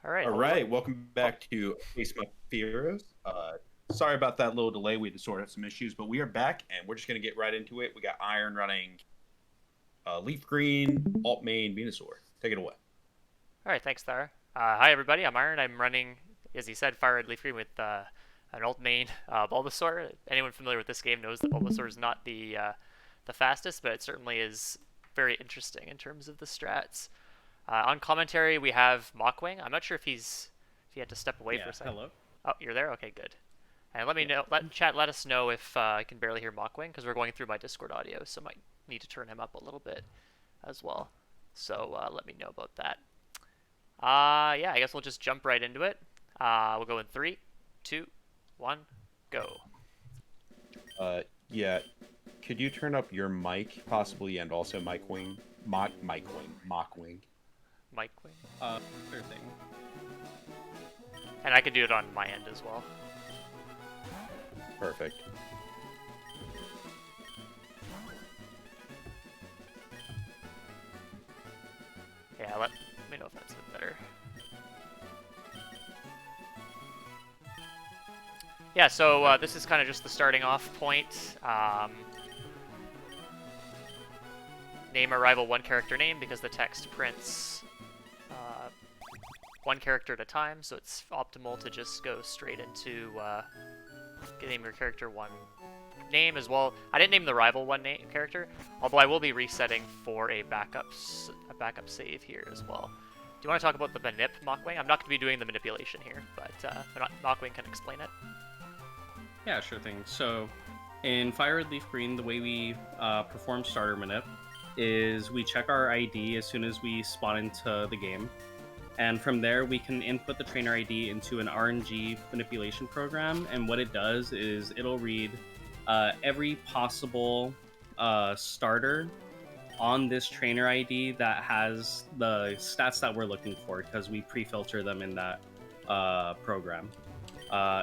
All right, All hello. right, welcome Oh, back to Face My Fearows. Sorry about that little delay. We had to sort out some issues, but we are back and we're just going to get right into it. We got Iron running Leaf Green, Alt Main, Venusaur. Take it away. all right, thanks, Thara. Hi, everybody. I'm Iron. I'm running, as he said, Fire Red LeafGreen with an alt main Bulbasaur. Anyone familiar with this game knows that Bulbasaur is not the fastest, but it certainly is very interesting in terms of the strats. On commentary, we have Mockwing. I'm not sure if he had to step away for Yeah, a second. hello. Oh, you're there. Okay, good. And let me Yeah. know. Let us know if I can barely hear Mockwing because we're going through my Discord audio, so might need to turn him up a little bit as well. So let me know about that. Yeah, I guess we'll just jump right into it. We'll go in three, two, one, go. Yeah, could you turn up your mic possibly and also mic wing, mic wing, mock wing? Mike Wing. Sure thing. And I can do it on my end as well. Perfect. Yeah, let me know if that's a bit better. Yeah, so this is kind of just the starting off point. Name a rival one character name because the text prints one character at a time, so it's optimal to just go straight into name your character one name as well. I didn't name the rival one name character, although I will be resetting for a backup save here as well. Do you want to talk about the manip, Mockwing? I'm not going to be doing the manipulation here, but Mockwing can explain it. Yeah, sure thing. So, in Fire Red Leaf Green, the way we perform starter manip is we check our ID as soon as we spawn into the game. And from there, we can input the trainer ID into an RNG manipulation program. And what it does is it'll read every possible starter on this trainer ID that has the stats that we're looking for because we pre-filter them in that program.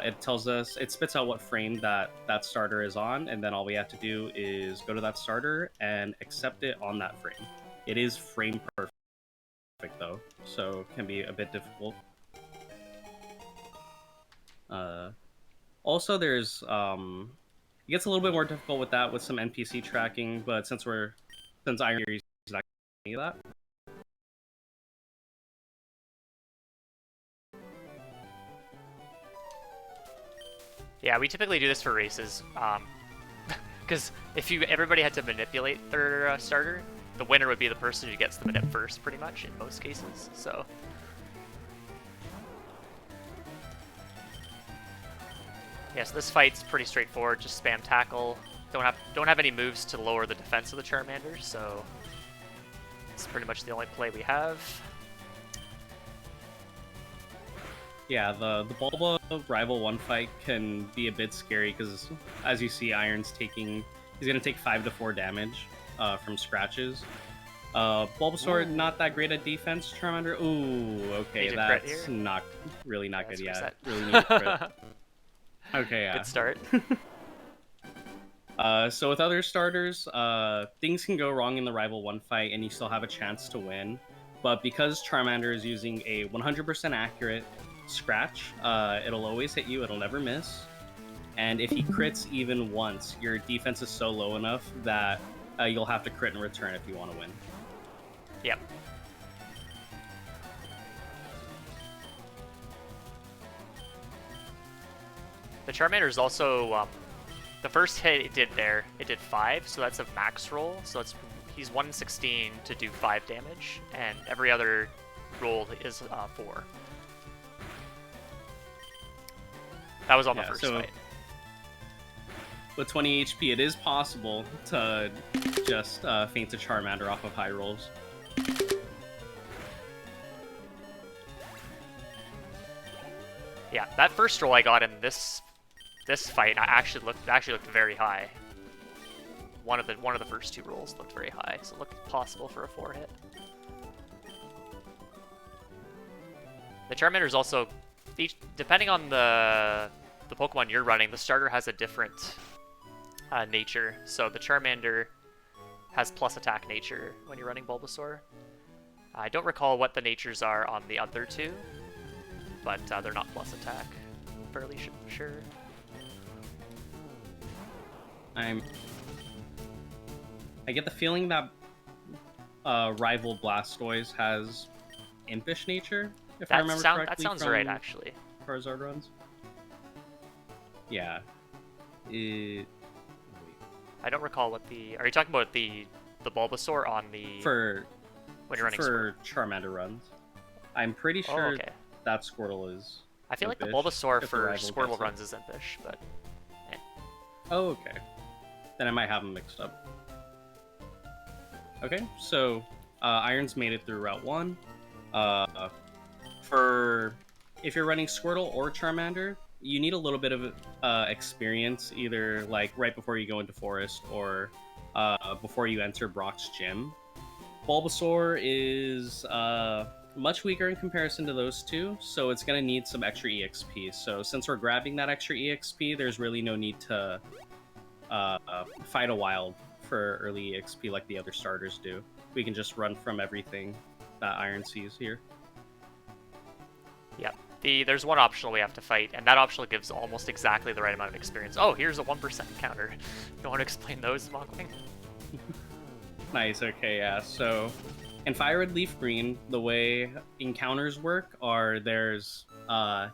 It tells us, it spits out what frame that starter is on, and then all we have to do is go to that starter and accept it on that frame. It is frame perfect though, so it can be a bit difficult. Also, there's it gets a little bit more difficult with that with some NPC tracking, but since Iron is not any of that. Yeah, we typically do this for races, because if everybody had to manipulate their starter, the winner would be the person who gets the manip first, pretty much in most cases. So. Yes, this fight's pretty straightforward. Just spam tackle. Don't have any moves to lower the defense of the Charmander, so it's pretty much the only play we have. Yeah, the Bulba rival one fight can be a bit scary because, as you see, he's gonna take 5 to 4 damage from scratches. Bulbasaur Ooh. not that great at defense. Charmander, ooh, okay, that's here? not really not Let's good. Yeah, reset. really need a crit. Okay, yeah. Good start. So with other starters, things can go wrong in the rival one fight, and you still have a chance to win. But because Charmander is using a 100% accurate scratch, it'll always hit you. It'll never miss. And if he crits even once, your defense is so low enough that you'll have to crit in return if you want to win. Yep. The Charmander is also the first hit it did 5, so that's a max roll. So he's 1 in 16 to do 5 damage, and every other roll is 4. That was on the first fight. With 20 HP, it is possible to just feint a Charmander off of high rolls. Yeah, that first roll I got in this fight actually looked very high. One of the first 2 rolls looked very high, so it looked possible for a 4 hit. The Charmander is also depending on the Pokemon you're running, the starter has a different nature. So the Charmander has plus attack nature when you're running Bulbasaur. I don't recall what the natures are on the other 2, but they're not plus attack. Fairly sure. I get the feeling that rival Blastoise has impish nature, if I remember correctly. That sounds from right, actually. Charizard runs. Yeah. I don't recall what the. Are you talking about the Bulbasaur on the when you're running for Charmander runs? I'm pretty sure okay. that Squirtle is. I feel like the impish, Bulbasaur if the for rival Squirtle gets it. runs is impish, but Oh, okay. Then I might have them mixed up. Okay, so Iron's made it through Route 1. For if you're running Squirtle or Charmander, you need a little bit of experience, either like right before you go into Forest or before you enter Brock's gym. Bulbasaur is much weaker in comparison to those two, so it's going to need some extra EXP. So since we're grabbing that extra EXP, there's really no need to fight a wild for early EXP like the other starters do. We can just run from everything that Iron sees here. yeah. There's one optional we have to fight, and that optional gives almost exactly the right amount of experience. Oh, here's a 1% counter. You want to explain those, Mockwing? Nice, okay, yeah. So, in Fire Red Leaf Green, the way encounters work are there's an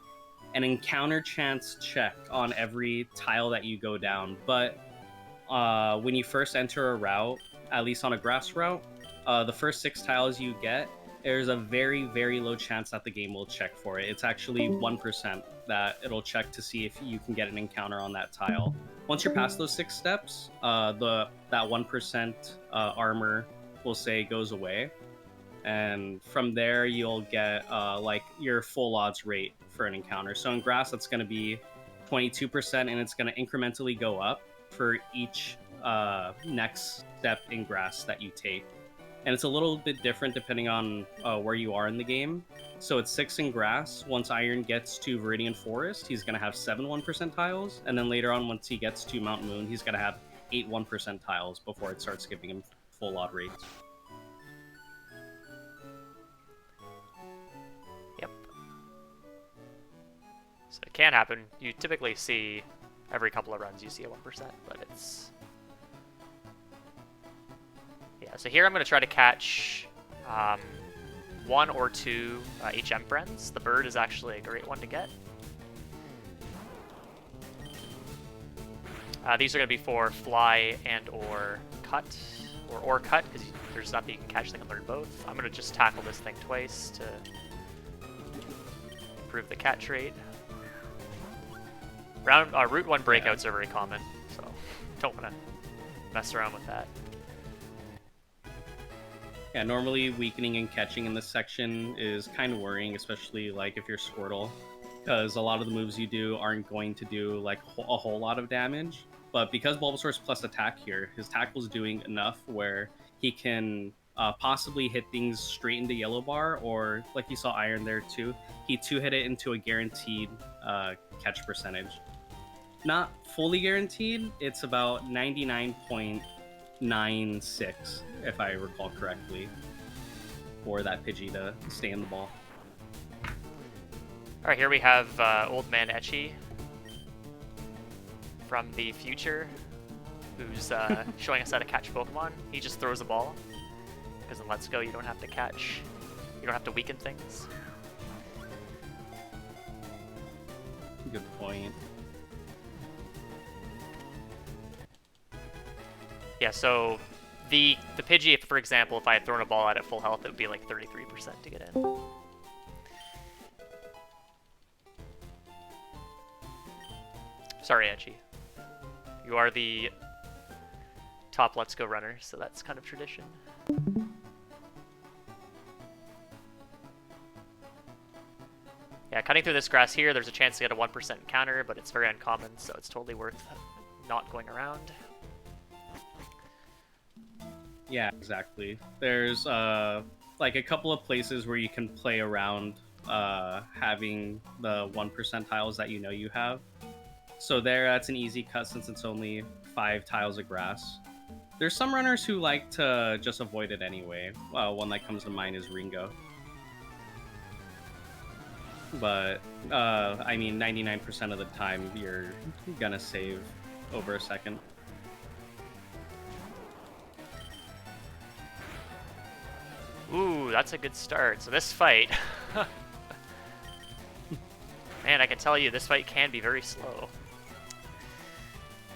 encounter chance check on every tile that you go down. But when you first enter a route, at least on a grass route, the first 6 tiles you get, there's a very, very low chance that the game will check for it. It's actually 1% that it'll check to see if you can get an encounter on that tile. Once you're past those 6 steps, that 1% armor, we'll say, goes away. And from there, you'll get like your full odds rate for an encounter. So in grass, that's going to be 22%, and it's going to incrementally go up for each next step in grass that you take. And it's a little bit different depending on where you are in the game. So it's 6 in grass. Once Iron gets to Viridian Forest, he's going to have 7 1% tiles. And then later on, once he gets to Mount Moon, he's going to have 8 1% tiles before it starts giving him full odd rates. Yep. So it can happen. You typically see every couple of runs you see a 1%, but it's... Yeah, so here I'm going to try to catch 1 or 2 HM friends. The bird is actually a great one to get. These are going to be for fly and or cut, or cut, because there's nothing you can catch that can learn both. I'm going to just tackle this thing twice to improve the catch rate. Route 1 breakouts are very common, so don't want to mess around with that. Yeah, normally weakening and catching in this section is kind of worrying, especially like if you're Squirtle, because a lot of the moves you do aren't going to do like a whole lot of damage. But because Bulbasaur's plus attack here, his tackle's doing enough where he can possibly hit things straight into Yellow Bar, or like you saw Iron there too, he 2-hit it into a guaranteed catch percentage. Not fully guaranteed, it's about 99.96, if I recall correctly, for that Pidgey to stay in the ball. Alright, here we have Old Man Etchy from the future, who's showing us how to catch Pokemon. He just throws a ball, because in Let's Go you don't have to catch, you don't have to weaken things. Good point. Yeah, so the Pidgey, for example, if I had thrown a ball at it full health, it would be like 33% to get in. Sorry, Etchy. You are the top Let's Go runner, so that's kind of tradition. Yeah, cutting through this grass here, there's a chance to get a 1% encounter, but it's very uncommon, so it's totally worth not going around. Yeah, exactly. There's like a couple of places where you can play around having the 1% tiles that you know you have. So that's an easy cut since it's only 5 tiles of grass. There's some runners who like to just avoid it anyway. One that comes to mind is Ringo. but I mean, 99% of the time you're gonna save over a second. Ooh, that's a good start. So this fight, man, I can tell you this fight can be very slow.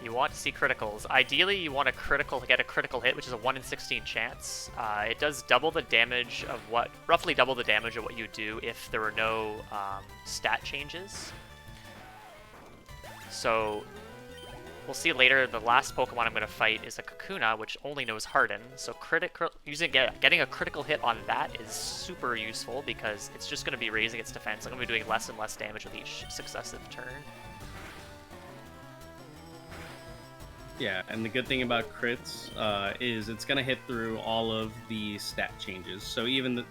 You want to see criticals. Ideally, you want to get a critical hit, which is a 1 in 16 chance. It does double the damage of roughly double the damage of what you do if there were no stat changes. So we'll see later. The last Pokemon I'm going to fight is a Kakuna, which only knows Harden. So getting a critical hit on that is super useful because it's just going to be raising its defense. I'm going to be doing less and less damage with each successive turn. Yeah, and the good thing about crits is it's gonna hit through all of the stat changes. So even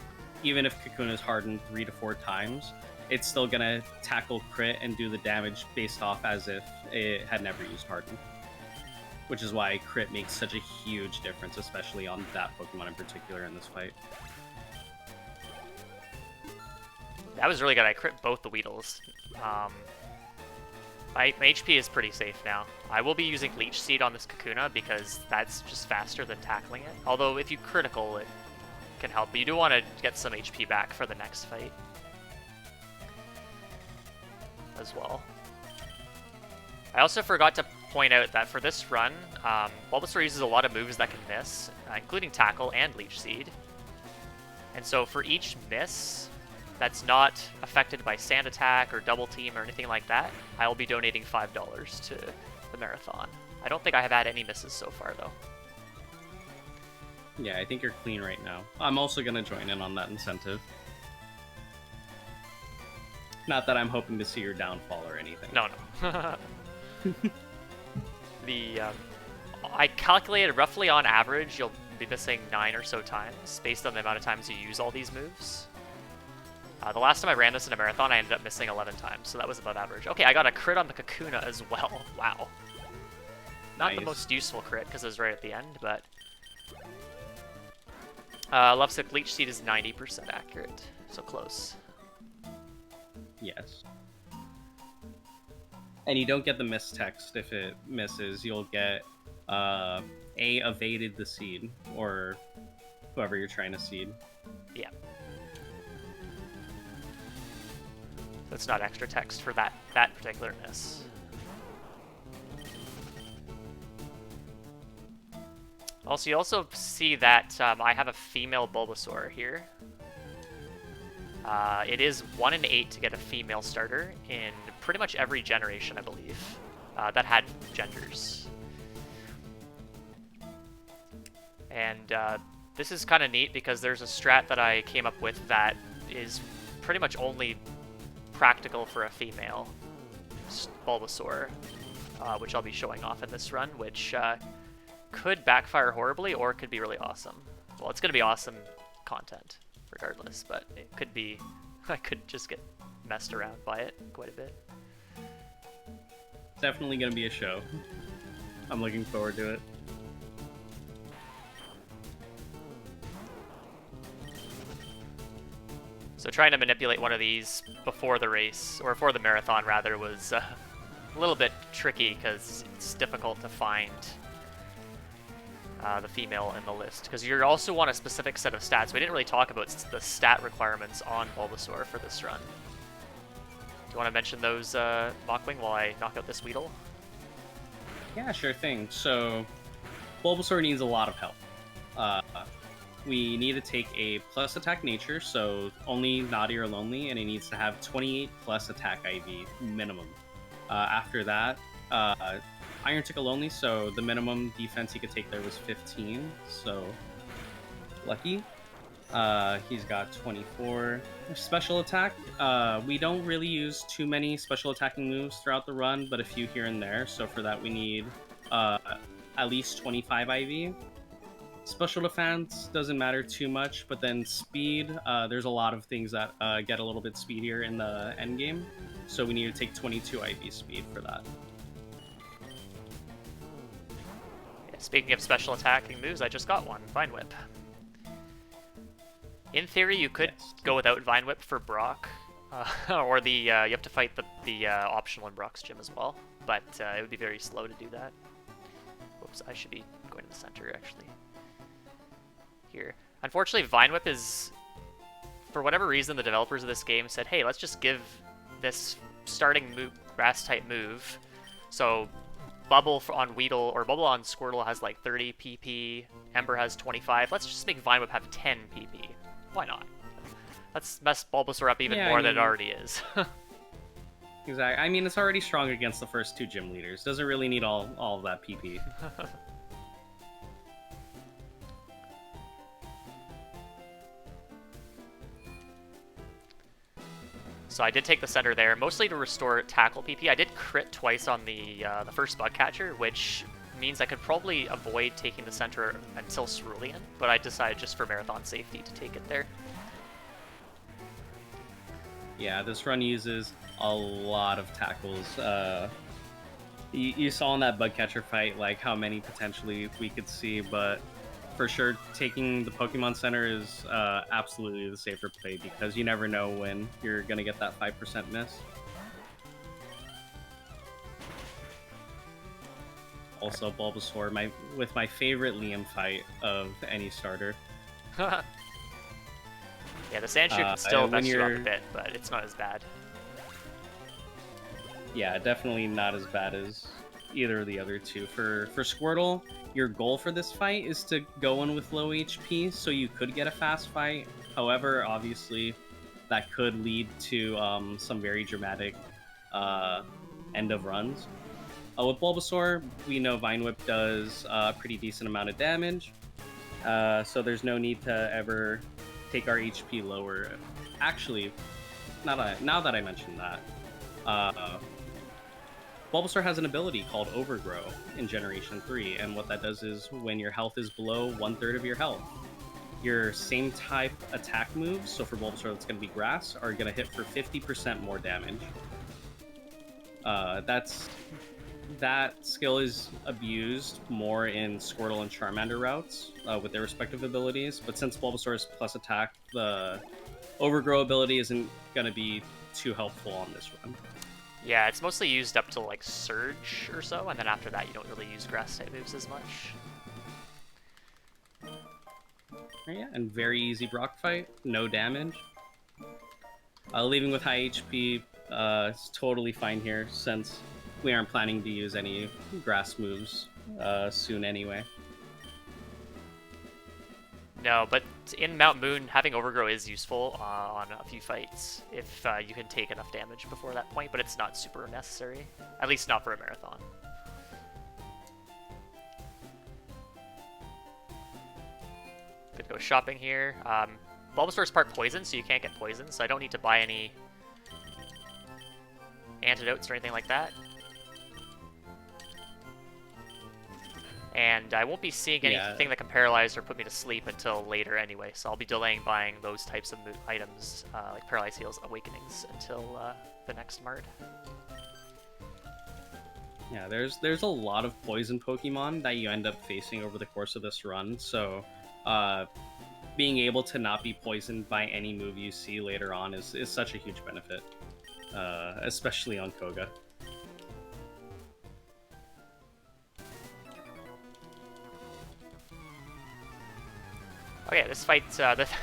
if Kakuna is hardened 3 to 4 times, it's still gonna tackle crit and do the damage based off as if it had never used harden. Which is why crit makes such a huge difference, especially on that Pokemon in particular in this fight. That was really good. I crit both the Weedles. My HP is pretty safe now. I will be using Leech Seed on this Kakuna because that's just faster than tackling it. Although if you critical, it can help. But you do want to get some HP back for the next fight as well. I also forgot to point out that for this run, Bulbasaur uses a lot of moves that can miss, including Tackle and Leech Seed. And so for each miss that's not affected by Sand Attack or Double Team or anything like that, I'll be donating $5 to the marathon. I don't think I have had any misses so far, though. Yeah, I think you're clean right now. I'm also going to join in on that incentive. Not that I'm hoping to see your downfall or anything. No. I calculated roughly on average you'll be missing 9 or so times based on the amount of times you use all these moves. The last time I ran this in a marathon, I ended up missing 11 times, so that was above average. Okay, I got a crit on the Kakuna as well. Wow. Not the most useful crit, because it was right at the end, but... Lovesick Leech Seed is 90% accurate, so close. Yes. And you don't get the miss text if it misses. You'll get A, evaded the seed, or whoever you're trying to seed. Yeah. That's not extra text for that particular miss. Also, you also see that I have a female Bulbasaur here. It is 1 in 8 to get a female starter in pretty much every generation, I believe, that had genders. And this is kind of neat because there's a strat that I came up with that is pretty much only practical for a female Bulbasaur, which I'll be showing off in this run, which could backfire horribly or could be really awesome. Well, it's going to be awesome content regardless, but it could be, I could just get messed around by it quite a bit. Definitely going to be a show. I'm looking forward to it. So trying to manipulate one of these before the race, or before the marathon rather, was a little bit tricky because it's difficult to find the female in the list. Because you also want a specific set of stats. We didn't really talk about the stat requirements on Bulbasaur for this run. Do you want to mention those, Mockwing, while I knock out this Weedle? Yeah, sure thing. So, Bulbasaur needs a lot of help. We need to take a plus attack nature, so only naughty or lonely, and it needs to have 28 plus attack IV minimum. After that, Iron Tickle only, so the minimum defense he could take there was 15, so lucky. He's got 24 special attack. We don't really use too many special attacking moves throughout the run, but a few here and there, so for that we need at least 25 IV. Special defense doesn't matter too much, but then speed, there's a lot of things that get a little bit speedier in the end game, so we need to take 22 IV speed for that. Yeah, speaking of special attacking moves, I just got one, Vine Whip. In theory, you could go without Vine Whip for Brock, Or you have to fight the optional in Brock's gym as well, but it would be very slow to do that. Whoops, I should be going to the center actually. Here. Unfortunately, Vine Whip is, for whatever reason, the developers of this game said, hey, let's just give this starting move, grass type move. So Bubble on Weedle, or Bubble on Squirtle has like 30 PP, Ember has 25. Let's just make Vine Whip have 10 PP. Why not? Let's mess Bulbasaur up even more than it already is. Exactly. I mean, it's already strong against the first 2 gym leaders. Doesn't really need all of that PP. So I did take the center there, mostly to restore tackle PP. I did crit twice on the first bug catcher, which means I could probably avoid taking the center until Cerulean, but I decided just for marathon safety to take it there. Yeah, this run uses a lot of tackles. You saw in that bug catcher fight like how many potentially we could see, but for sure taking the Pokemon Center is absolutely the safer play because you never know when you're gonna get that 5% miss. Also, Bulbasaur, with my favorite Liam fight of any starter. Yeah, the Sandshrew can still mess you up a bit, but it's not as bad. Yeah, definitely not as bad as either of the other two. For Squirtle, your goal for this fight is to go in with low HP, so you could get a fast fight. However, obviously, that could lead to some very dramatic end of runs. With Bulbasaur, we know Vine Whip does a pretty decent amount of damage, so there's no need to ever take our HP lower. Actually, now that I mentioned that, Bulbasaur has an ability called Overgrow in Generation 3, and what that does is when your health is below 1/3 of your health, your same type attack moves, so for Bulbasaur that's going to be Grass, are going to hit for 50% more damage. That skill is abused more in Squirtle and Charmander routes with their respective abilities, but since Bulbasaur is plus attack, the Overgrow ability isn't going to be too helpful on this run. Yeah, it's mostly used up to like Surge or so, and then after that you don't really use grass type moves as much. Yeah, and very easy Brock fight, no damage. Leaving with high HP is totally fine here since we aren't planning to use any grass moves soon anyway. No, but in Mount Moon, having Overgrow is useful on a few fights if you can take enough damage before that point, but it's not super necessary. At least not for a marathon. Could go shopping here. Bulbasaur is part poison, so you can't get poisoned, so I don't need to buy any antidotes or anything like that. And I won't be seeing anything that can paralyze or put me to sleep until later anyway, so I'll be delaying buying those types of items, like Paralyze Heals, Awakenings, until the next Mart. Yeah, there's a lot of poison Pokemon that you end up facing over the course of this run, so being able to not be poisoned by any move you see later on is such a huge benefit, especially on Koga. Okay, this fight,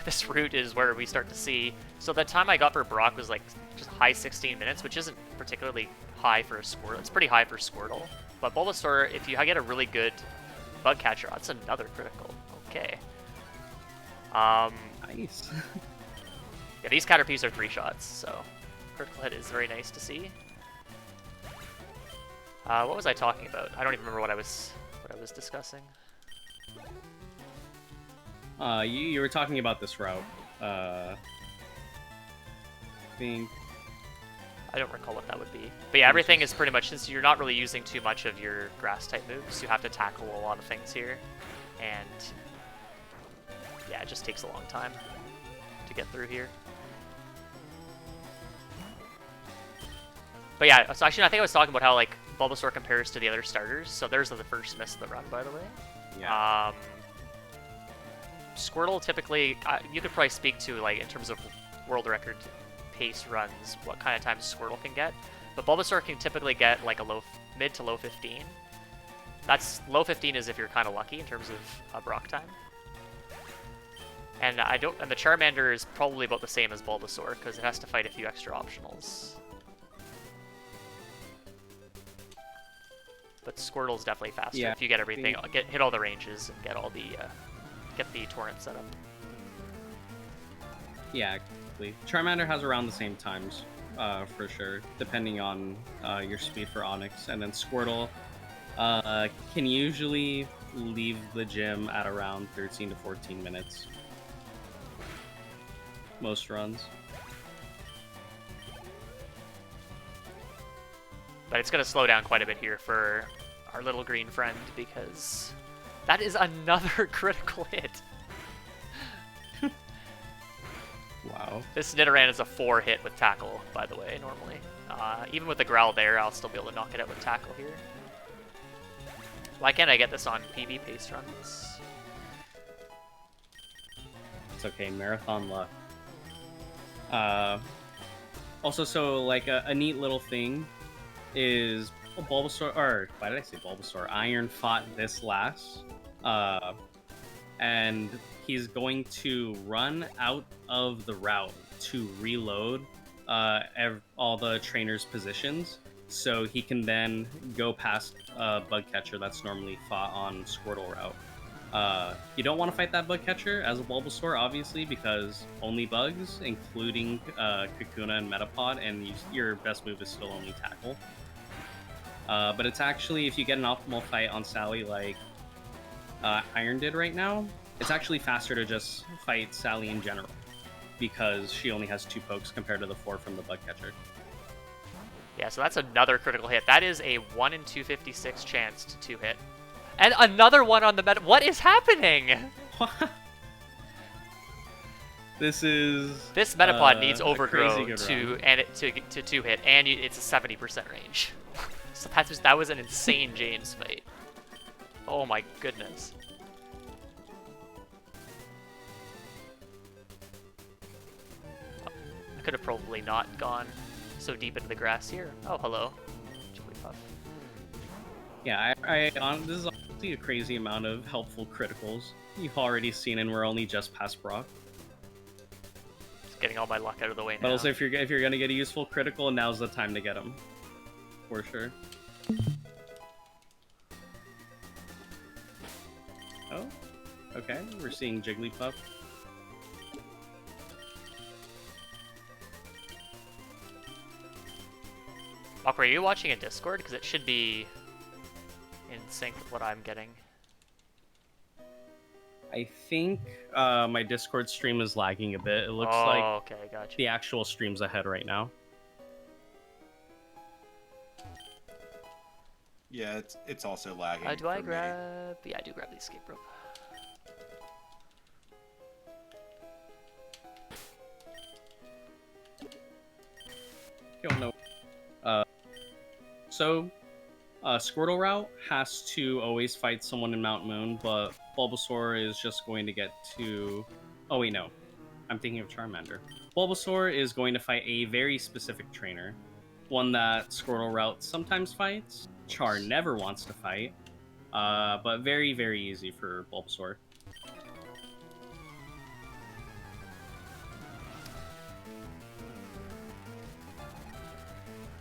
this route is where we start to see. So the time I got for Brock was like just high 16 minutes, which isn't particularly high for a Squirtle. It's pretty high for Squirtle. But Bulbasaur, if you get a really good bug catcher, that's another critical. Okay. Nice. Yeah, these Caterpies are 3 shots, so critical hit is very nice to see. What was I talking about? I don't even remember what I was discussing. You were talking about this route. I think... I don't recall what that would be. But yeah, everything is pretty much, since you're not really using too much of your grass-type moves, you have to tackle a lot of things here. And yeah, it just takes a long time to get through here. But yeah, so actually I think I was talking about how like Bulbasaur compares to the other starters. So there's the first miss of the run, by the way. Yeah. Squirtle typically, you could probably speak to like in terms of world record pace runs what kind of time Squirtle can get. But Bulbasaur can typically get like a mid to low 15. That's low 15 is if you're kind of lucky in terms of Brock time. And and the Charmander is probably about the same as Bulbasaur because it has to fight a few extra optionals. But Squirtle's definitely faster if you get everything, hit all the ranges and get all the get the torrent set up. Yeah, exactly. Charmander has around the same times, for sure, depending on your speed for Onyx, and then Squirtle can usually leave the gym at around 13 to 14 minutes. Most runs. But it's going to slow down quite a bit here for our little green friend because that is another critical hit. Wow. This Nidoran is a 4 hit with Tackle, by the way, normally. Even with the Growl there, I'll still be able to knock it out with Tackle here. Why can't I get this on PV pace runs? It's okay, marathon luck. Also, so like a neat little thing is Bulbasaur, or why did I say Bulbasaur? Iron fought this last, and he's going to run out of the route to reload all the trainers' positions, so he can then go past Bug Catcher that's normally fought on Squirtle route. You don't want to fight that Bug Catcher as a Bulbasaur, obviously, because only bugs, including Kakuna and Metapod, and your best move is still only Tackle. But it's actually, if you get an optimal fight on Sally like Iron did right now, it's actually faster to just fight Sally in general, because she only has 2 pokes compared to the 4 from the Bug Catcher. Yeah, so that's another critical hit. That is a 1 in 256 chance to 2-hit. And another one on the meta. What is happening? This Metapod needs Overgrow to 2-hit, and it's a 70% range. So that was an insane James fight. Oh my goodness. I could have probably not gone so deep into the grass here. Oh, hello. Jigglypuff. Yeah, this is honestly a crazy amount of helpful criticals you've already seen, and we're only just past Brock. Just getting all my luck out of the way now. But also, if you're gonna get a useful critical, now's the time to get them, for sure. Oh, okay. We're seeing Jigglypuff. Aqua, are you watching in Discord? Because it should be in sync with what I'm getting. I think my Discord stream is lagging a bit. It looks like okay, gotcha. the actual stream's ahead right now. Yeah, it's also lagging. Do I for me. grab? Yeah, I do grab the escape rope. Don't know. So, Squirtle route has to always fight someone in Mount Moon, but Bulbasaur is just going to get to... Oh wait, no. I'm thinking of Charmander. Bulbasaur is going to fight a very specific trainer. One that Squirtle route sometimes fights, Char never wants to fight, but very, very easy for Bulbasaur.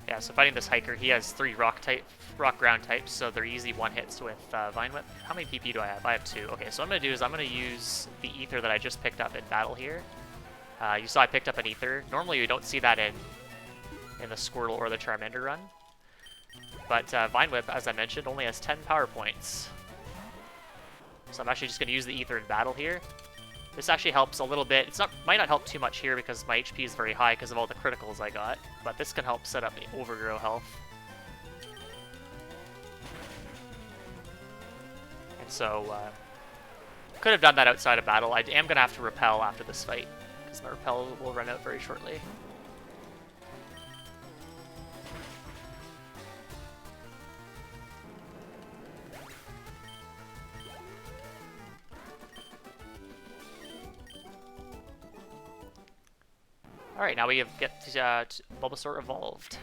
Yeah, so fighting this hiker, he has 3 rock ground types, so they're easy 1-hits with Vine Whip. How many PP do I have? I have 2. Okay, so what I'm going to do is I'm going to use the Ether that I just picked up in battle here. You saw I picked up an Ether. Normally you don't see that in the Squirtle or the Charmander run. But Vine Whip, as I mentioned, only has 10 power points. So I'm actually just going to use the Ether in battle here. This actually helps a little bit. Might not help too much here because my HP is very high because of all the criticals I got, but this can help set up the Overgrow health. And so, could have done that outside of battle. I am going to have to repel after this fight because my repel will run out very shortly. Alright, now we have get Bulbasaur evolved.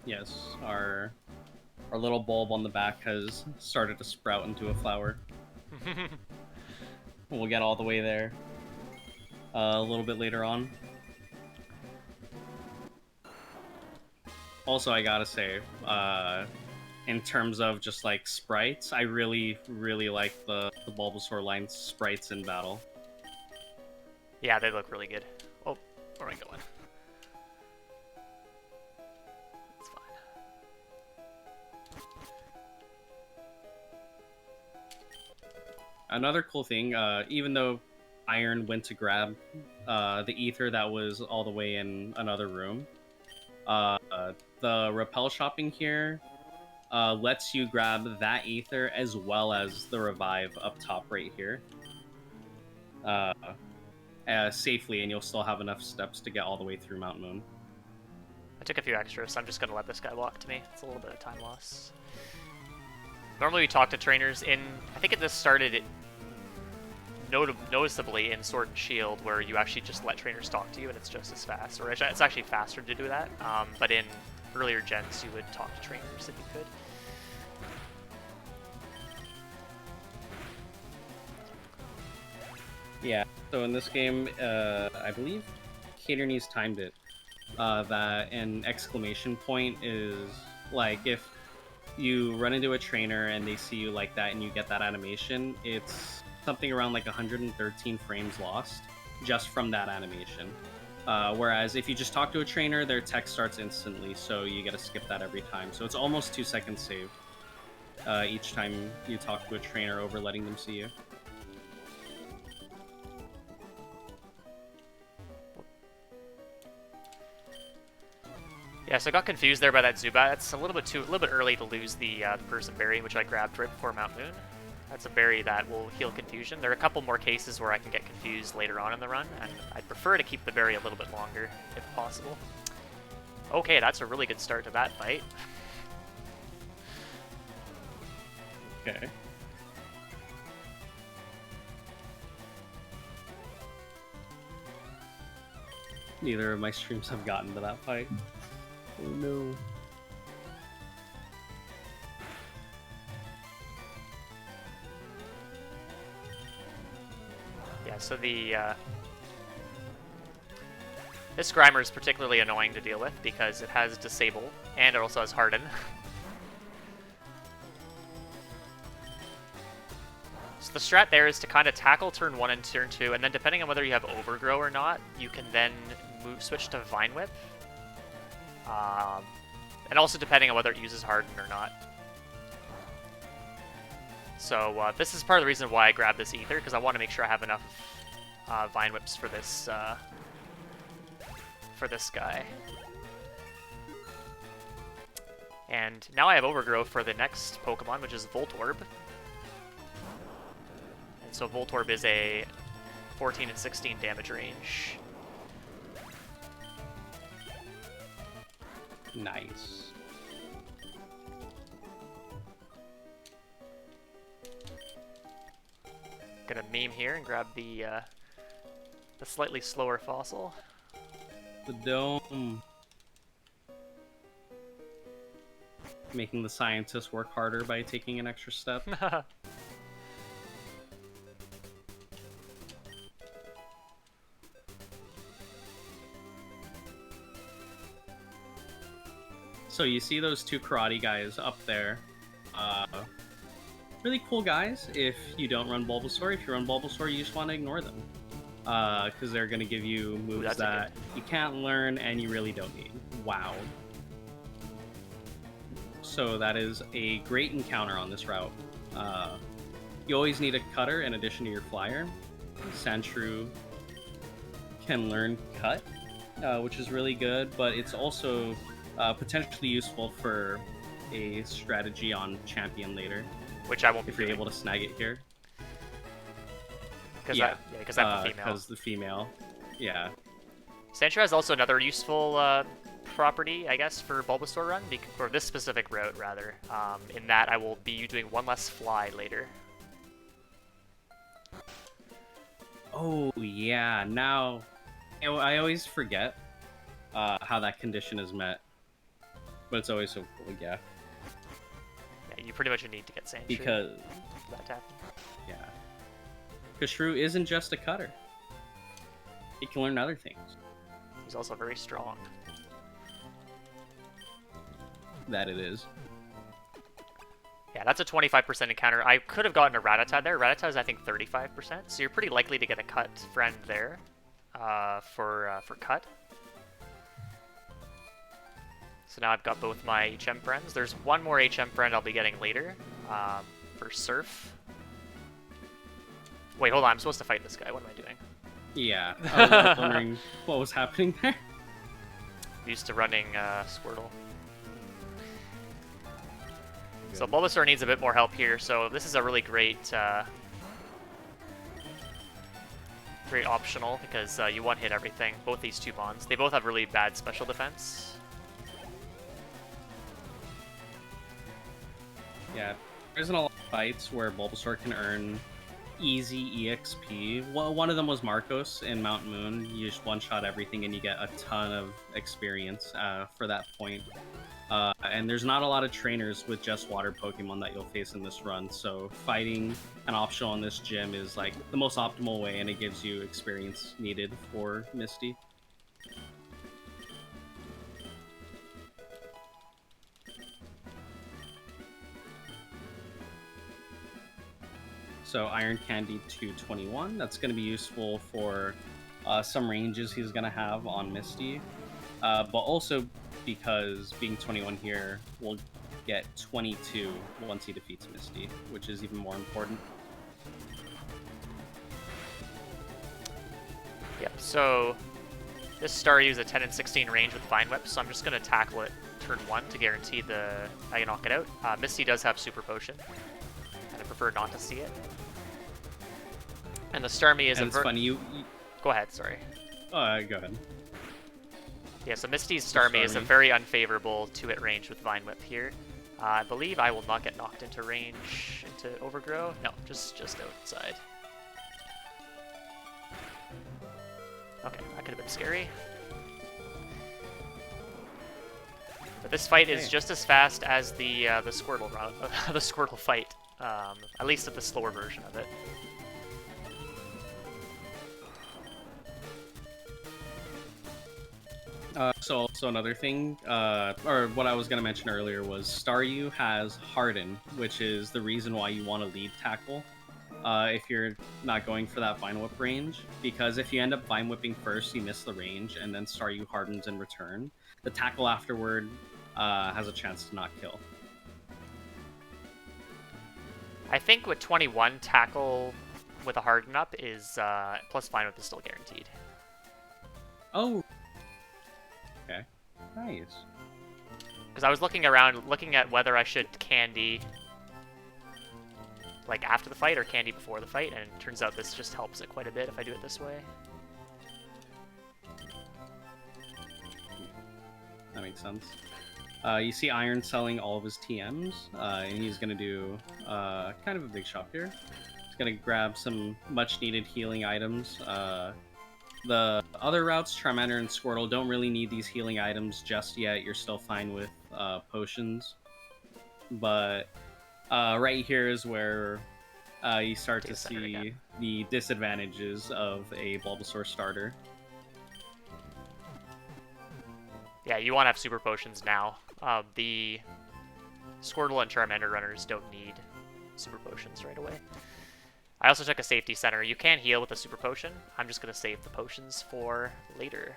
Yes, our little bulb on the back has started to sprout into a flower. We'll get all the way there a little bit later on. Also, I gotta say, in terms of just like sprites, I really like the Bulbasaur line sprites in battle. Yeah, they look really good. Oh, where am I going? It's fine. Another cool thing, even though Iron went to grab the ether that was all the way in another room, the repel shopping here lets you grab that ether as well as the revive up top right here safely, and you'll still have enough steps to get all the way through Mount Moon. I took a few extras, so I'm just going to let this guy walk to me. It's a little bit of time loss. Normally we talk to trainers in... I think this started noticeably in Sword and Shield, where you actually just let trainers talk to you and it's just as fast. Or it's actually faster to do that, but in earlier gens you would talk to trainers if you could. Yeah, so in this game, I believe Caternies timed it. That an exclamation point is like if you run into a trainer and they see you like that and you get that animation, it's something around like 113 frames lost just from that animation. Whereas if you just talk to a trainer, their text starts instantly, so you get to skip that every time. So it's almost 2 seconds saved each time you talk to a trainer over letting them see you. Yeah, so I got confused there by that Zubat. It's a little bit early to lose the Person Berry, which I grabbed right before Mount Moon. That's a berry that will heal confusion. There are a couple more cases where I can get confused later on in the run, and I'd prefer to keep the berry a little bit longer, if possible. Okay, that's a really good start to that fight. Okay. Neither of my streams have gotten to that fight. Oh no. Yeah, so this Grimer is particularly annoying to deal with because it has Disable, and it also has Harden. So the strat there is to kind of tackle turn 1 and turn 2, and then depending on whether you have Overgrow or not, you can then switch to Vine Whip. And also depending on whether it uses Harden or not. So this is part of the reason why I grabbed this Ether, because I want to make sure I have enough Vine Whips for this guy. And now I have Overgrow for the next Pokemon, which is Voltorb. And so Voltorb is a 14 and 16 damage range. Nice. Gonna meme here and grab the slightly slower fossil. The dome. Making the scientists work harder by taking an extra step. So you see those two karate guys up there. Really cool guys if you don't run Bulbasaur. If you run Bulbasaur, you just want to ignore them. Because they're going to give you moves that you can't learn and you really don't need. Wow. So that is a great encounter on this route. You always need a cutter in addition to your flyer. Sandshrew can learn cut, which is really good, but it's also potentially useful for a strategy on champion later. Which I won't be if you're able to snag it here. Yeah, because I'm the female. Because the female, yeah. Sandshrew has also another useful property, I guess, for Bulbasaur run, or this specific route, rather, in that I will be doing one less fly later. Oh, yeah, now I always forget how that condition is met, but it's always so cool. Yeah, Yeah, you pretty much need to get Sand Shrew because for that to happen. yeah, because Shrew isn't just a cutter; it can learn other things. He's also very strong. That it is. Yeah, that's a 25% encounter. I could have gotten a Rattata there. Rattata is, I think, 35%, so you're pretty likely to get a cut friend there for cut. So now I've got both my HM friends. There's one more HM friend I'll be getting later for Surf. Wait, hold on. I'm supposed to fight this guy. What am I doing? Yeah, I was wondering what was happening there. I'm used to running Squirtle. So Bulbasaur needs a bit more help here, so this is a really great great optional because you one-hit everything, both these two Mons. They both have really bad special defense. Yeah, there isn't a lot of fights where Bulbasaur can earn easy EXP. Well, one of them was Marcos in Mount Moon. You just one-shot everything and you get a ton of experience for that point. And there's not a lot of trainers with just water Pokemon that you'll face in this run, so fighting an optional on this gym is like the most optimal way, and it gives you experience needed for Misty. So Iron Candy to 21, that's going to be useful for some ranges he's going to have on Misty, but also because being 21 here will get 22 once he defeats Misty, which is even more important. Yep, so this Staryu is a 10 and 16 range with Vine Whip, so I'm just going to tackle it turn 1 to guarantee I can knock it out. Misty does have Super Potion, and I prefer not to see it. And the Starmie is and it's funny, you... Go ahead, sorry. Go ahead. Yeah, so Misty's Starmie is a very unfavorable 2-hit range with Vine Whip here. I believe I will not get knocked into range, into Overgrow. No, just outside. Okay, that could have been scary. But this fight is just as fast as the Squirtle route, the Squirtle fight, at least at the slower version of it. So also another thing, or what I was going to mention earlier was Staryu has Harden, which is the reason why you want to lead tackle if you're not going for that Vine Whip range, because if you end up Vine Whipping first, you miss the range, and then Staryu hardens in return. The tackle afterward has a chance to not kill. I think with 21, tackle with a harden up is plus Vine Whip is still guaranteed. Oh. Okay. Nice. Because I was looking around, looking at whether I should candy like after the fight or candy before the fight, and it turns out this just helps it quite a bit if I do it this way. That makes sense. You see Iron selling all of his TMs, and he's going to do kind of a big shop here. He's going to grab some much-needed healing items. The other routes, Charmander and Squirtle, don't really need these healing items just yet. You're still fine with potions. But right here is where you start to see the disadvantages of a Bulbasaur starter. Yeah, you want to have Super Potions now. The Squirtle and Charmander runners don't need Super Potions right away. I also took a safety center. You can heal with a Super Potion. I'm just going to save the potions for later.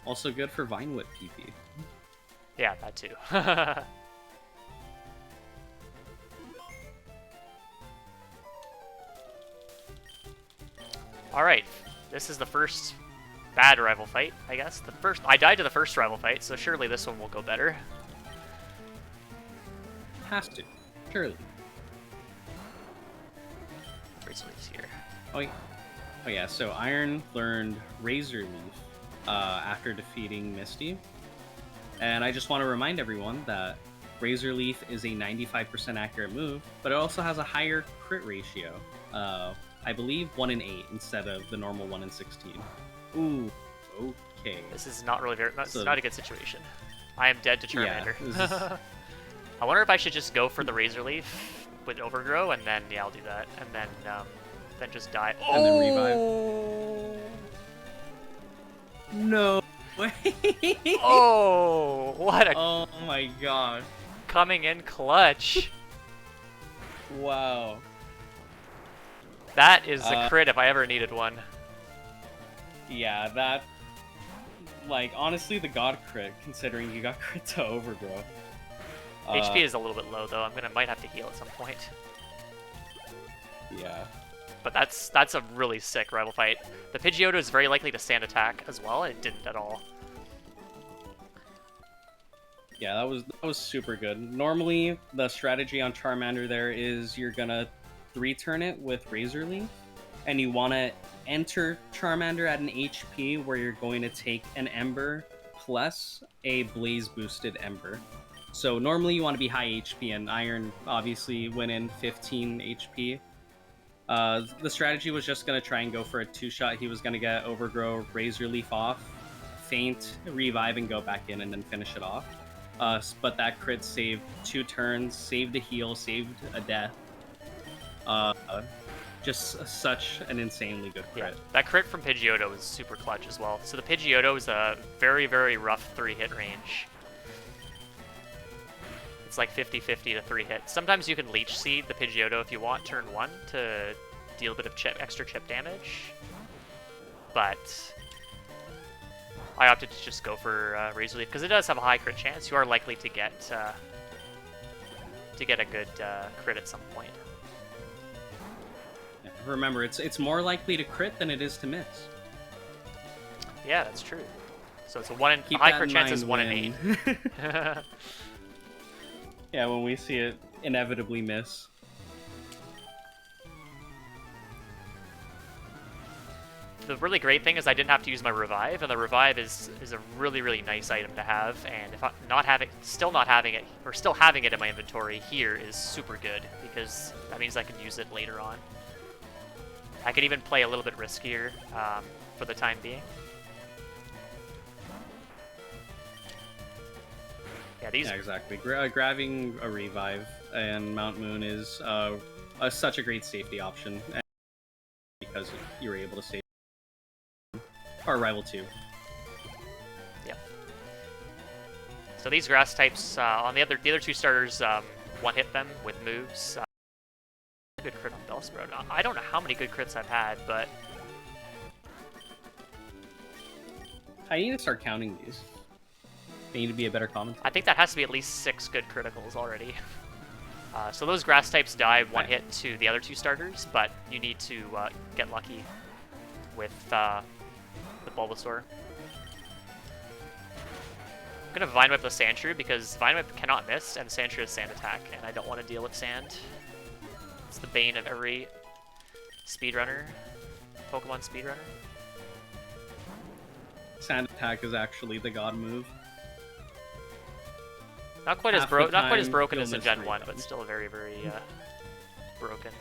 Also good for Vine Whip PP. Yeah, that too. Alright, this is the first bad rival fight, I guess. I died to the first rival fight, so surely this one will go better. Has to. Surely. Razorleaf's here. Oh yeah, so Iron learned Razor Leaf after defeating Misty. And I just want to remind everyone that Razor Leaf is a 95% accurate move, but it also has a higher crit ratio I believe 1 in 8 instead of the normal 1 in 16. Ooh, okay. This is not really very. This So- is not a good situation. I am dead to Yeah, Charmander. this is- I wonder if I should just go for the Razor Leaf with Overgrow, and then yeah, I'll do that, and then just die. And then revive. Oh! No way! Oh, what a Oh my god. coming in clutch! Wow. That is a crit if I ever needed one. Yeah, that... Like, honestly, the god crit, considering you got crit to Overgrow. HP is a little bit low though. Might have to heal at some point. Yeah. But that's a really sick rival fight. The Pidgeotto is very likely to stand attack as well, and it didn't at all. Yeah, that was super good. Normally, the strategy on Charmander there is you're gonna 3-turn it with Razor Leaf, and you want to enter Charmander at an HP where you're going to take an Ember plus a Blaze boosted Ember. So normally you want to be high HP, and Iron obviously went in 15 HP. The strategy was just going to try and go for a 2-shot. He was going to get Overgrow, Razor Leaf off, Faint, Revive, and go back in and then finish it off. But that crit saved 2 turns, saved a heal, saved a death. Just such an insanely good crit. Yeah, that crit from Pidgeotto is super clutch as well. So the Pidgeotto is a very, very rough 3-hit range. It's like 50-50 to 3 hits. Sometimes you can Leech Seed the Pidgeotto if you want turn 1 to deal a bit of extra chip damage. But I opted to just go for Razor Leaf because it does have a high crit chance. You are likely to get a good crit at some point. Remember, it's more likely to crit than it is to miss. Yeah, that's true. So it's a high that crit in chance is mind 1 in 8. Yeah, when we see it inevitably miss. The really great thing is I didn't have to use my Revive, and the Revive is a really, really nice item to have, and if still having it in my inventory here is super good, because that means I can use it later on. I could even play a little bit riskier for the time being. Yeah, exactly. Grabbing a Revive and Mount Moon is such a great safety option, because you're able to save our rival 2. Yeah. So these grass types on the other 2 starters, one hit them with moves. Good crit on Bellsprout. I don't know how many good crits I've had, but I need to start counting these. They need to be a better commentator. I think that has to be at least 6 good criticals already. So those grass types die one hit to the other 2 starters, but you need to get lucky with Bulbasaur. I'm gonna Vine Whip the Sandshrew because Vine Whip cannot miss, and Sandshrew is sand attack, and I don't want to deal with sand. It's the bane of every speedrunner, Pokemon speedrunner. Sand attack is actually the god move. Not quite as broken you'll as in miss Gen 3 1, but times. still very, very broken.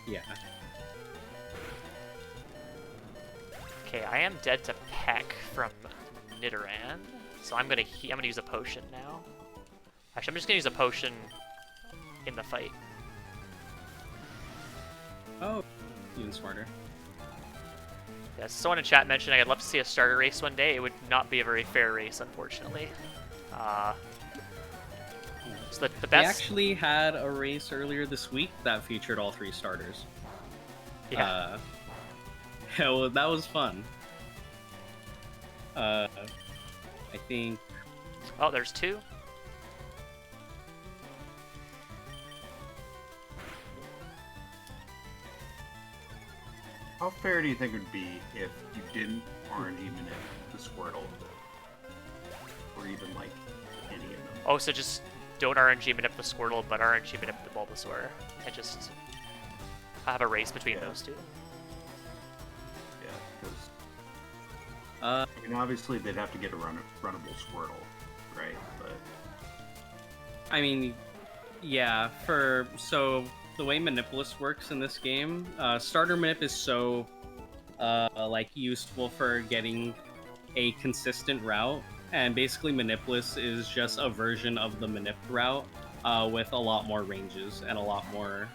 Yeah. Okay, I am dead to Peck from Nidoran, so I'm gonna use a potion now. Actually, I'm just gonna use a potion in the fight. Oh, even smarter. Yeah, someone in chat mentioned I'd love to see a starter race one day. It would not be a very fair race, unfortunately. So the We best. actually had a race earlier this week that featured all 3 starters. Yeah. Well, that was fun. I think... Oh, there's 2. How fair do you think it would be if you didn't RNG minute the Squirtle? Or even, like, any of them? Oh, so just don't RNG manip the Squirtle, but RNG manip the Bulbasaur. And just have a race between those 2. Yeah, because... Uh, I mean, obviously they'd have to get a runnable Squirtle, right? But I mean, yeah, so the the way Manipulus works in this game, Starter Manip is so like useful for getting a consistent route, and basically Manipulus is just a version of the Manip route with a lot more ranges and a lot more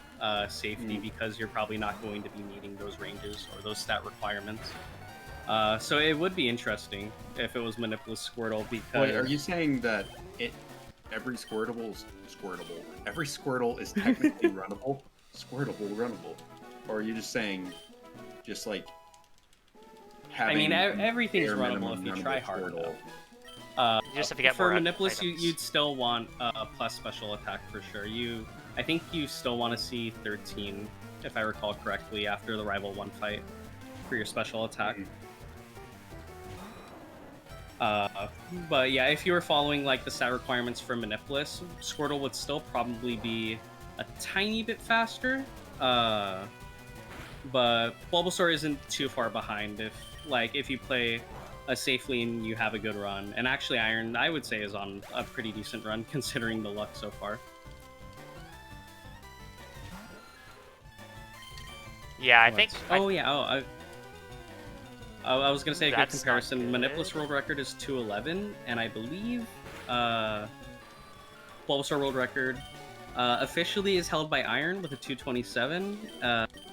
safety because you're probably not going to be needing those ranges or those stat requirements. So it would be interesting if it was Manipulus Squirtle because... Wait, are you saying that every Squirtle is Squirtable? Every Squirtle is technically runnable? Runnable? Or are you just saying, just like, having everything's runnable if you try hard enough. You just have to get for more Manipulus, items. you'd still want a plus special attack for sure. I think you still want to see 13, if I recall correctly, after the Rival 1 fight for your special attack. But yeah, if you were following like the stat requirements for Manipulus, Squirtle would still probably be a tiny bit faster. But Bulbasaur isn't too far behind if you play safely and you have a good run. And actually, Iron, I would say, is on a pretty decent run considering the luck so far. Yeah, I think. I was gonna say a good That's not comparison. good. Manipulus world record is 211, and I believe Bulbasaur world record officially is held by Iron with a 227,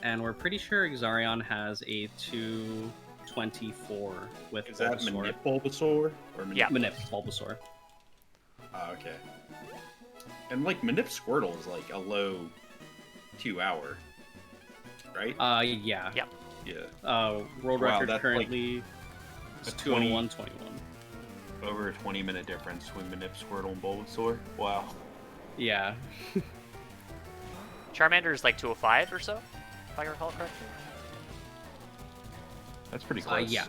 and we're pretty sure Exarion has a 224 with Is that Bulbasaur. Manip Bulbasaur? Or Manip? Yeah, Manip Bulbasaur. Okay. And like Manip Squirtle is like a low 2 hour, right? Yeah. Yep. Yeah. World Wow, record that's currently like is a 20 201.21. Over a 20-minute difference between Manip Squirtle and Bulbasaur. Wow. Yeah. Charmander is like 205 or so, if I recall correctly. That's pretty close. Yeah.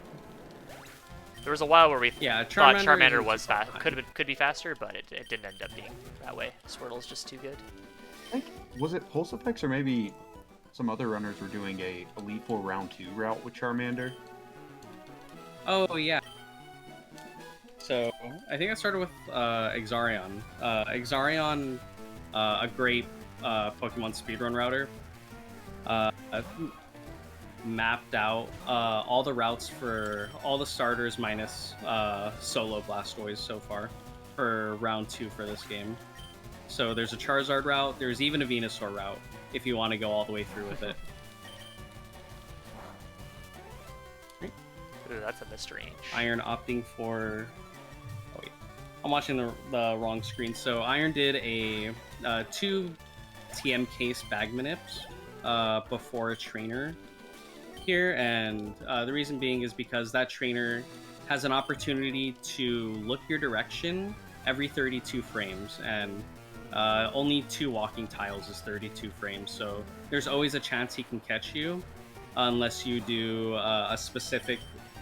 There was a while where we thought Charmander isn't was too far fast, behind. could be faster, but it didn't end up being that way. Squirtle's just too good. I think, was it Pulse Effects or maybe some other runners were doing a Elite Four Round 2 route with Charmander? Oh, yeah. So, I think I started with Exarion. Exarion, a great Pokemon speedrun router, mapped out all the routes for all the starters minus Solo Blastoise so far for round 2 for this game. So there's a Charizard route, there's even a Venusaur route, if you want to go all the way through with it. Ooh, that's a misrange. Iron opting for... Oh, wait. I'm watching the wrong screen. So Iron did a 2 TM case bag manips before a trainer here, and the reason being is because that trainer has an opportunity to look your direction every 32 frames, and only 2 walking tiles is 32 frames, so there's always a chance he can catch you unless you do a specific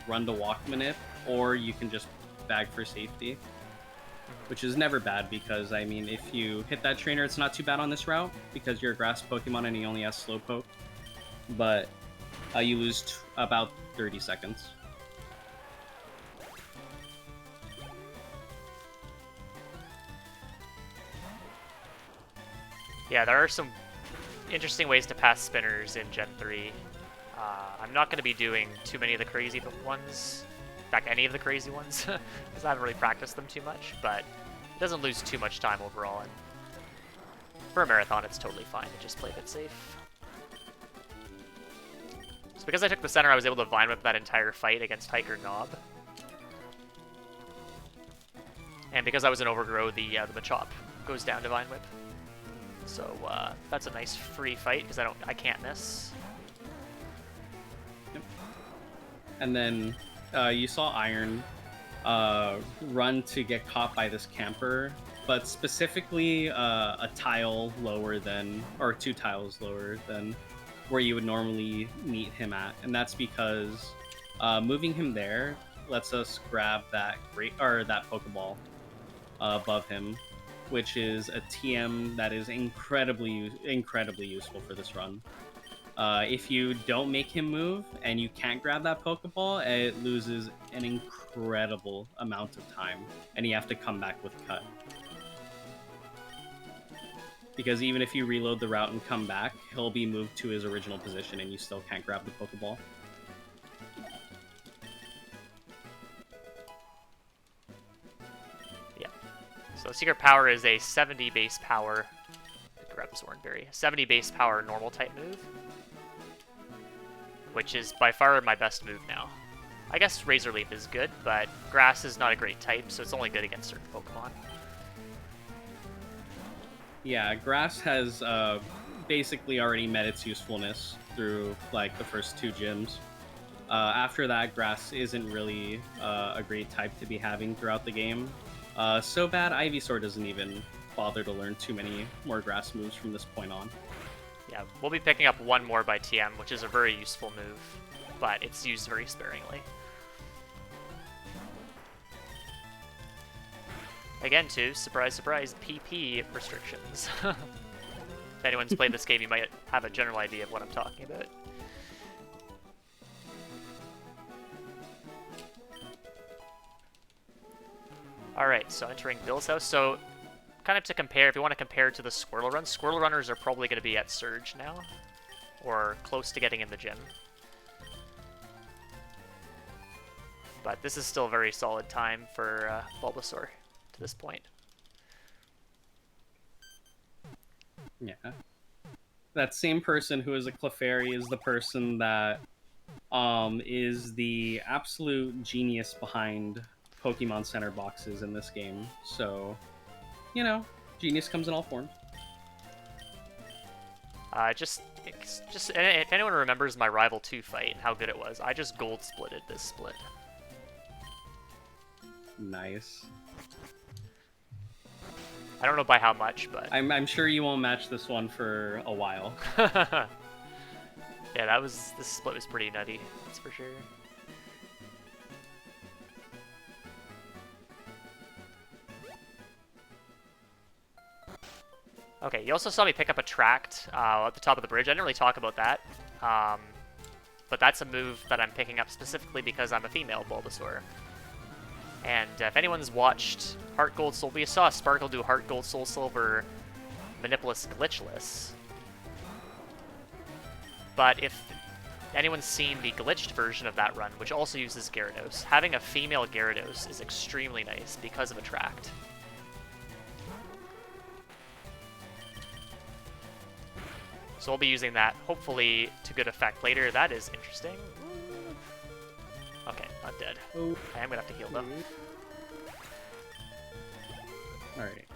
run to walk manip, or you can just bag for safety, which is never bad because, I mean, if you hit that trainer, it's not too bad on this route because you're a grass Pokemon and he only has Slowpoke, but you lose about 30 seconds. Yeah, there are some interesting ways to pass spinners in Gen 3. I'm not going to be doing too many of the crazy ones. In fact, any of the crazy ones, because I haven't really practiced them too much, but it doesn't lose too much time overall, and for a marathon, it's totally fine to just play a bit safe. So because I took the center, I was able to Vine Whip that entire fight against Hiker Knob. And because I was an Overgrow, the Machop goes down to Vine Whip. So that's a nice free fight because I can't miss. Yep. And then you saw Iron run to get caught by this camper, but specifically a tile lower than, or 2 tiles lower than where you would normally meet him at, and that's because moving him there lets us grab that that Pokeball above him, which is a TM that is incredibly useful for this run. If you don't make him move and you can't grab that Pokeball, it loses an incredible amount of time, and you have to come back with Cut. because even if you reload the route and come back, he'll be moved to his original position and you still can't grab the Pokeball. Yeah. So Secret Power is a 70 base power. Grab this Oranberry. 70 base power normal type move, which is by far my best move now. I guess Razor Leaf is good, but Grass is not a great type, so it's only good against certain Pokemon. Yeah, Grass has basically already met its usefulness through like the first 2 gyms. After that, Grass isn't really a great type to be having throughout the game. So bad, Ivysaur doesn't even bother to learn too many more Grass moves from this point on. Yeah, we'll be picking up one more by TM, which is a very useful move, but it's used very sparingly. Again, too, surprise, surprise, PP restrictions. If anyone's played this game, you might have a general idea of what I'm talking about. Alright, so entering Bill's house. So, kind of to compare, if you want to compare to the Squirtle Runs, Squirtle Runners are probably going to be at Surge now, or close to getting in the gym. But this is still a very solid time for Bulbasaur to this point. Yeah. That same person who is a Clefairy is the person that is the absolute genius behind Pokemon Center boxes in this game. So, you know, genius comes in all forms. Just if anyone remembers my Rival 2 fight and how good it was, I just gold splitted this split. Nice. I don't know by how much, but I'm sure you won't match this one for a while. Yeah, this split was pretty nutty, that's for sure. Okay, you also saw me pick up a Tract at the top of the bridge. I didn't really talk about that, but that's a move that I'm picking up specifically because I'm a female Bulbasaur. And if anyone's watched Heart Gold Soul, we saw Sparkle do Heart Gold Soul Silver Manipulus Glitchless. But if anyone's seen the glitched version of that run, which also uses Gyarados, having a female Gyarados is extremely nice because of a Tract. So we'll be using that, hopefully, to good effect later. That is interesting. Okay, not dead. Oh. Okay, I'm gonna have to heal though. Alright.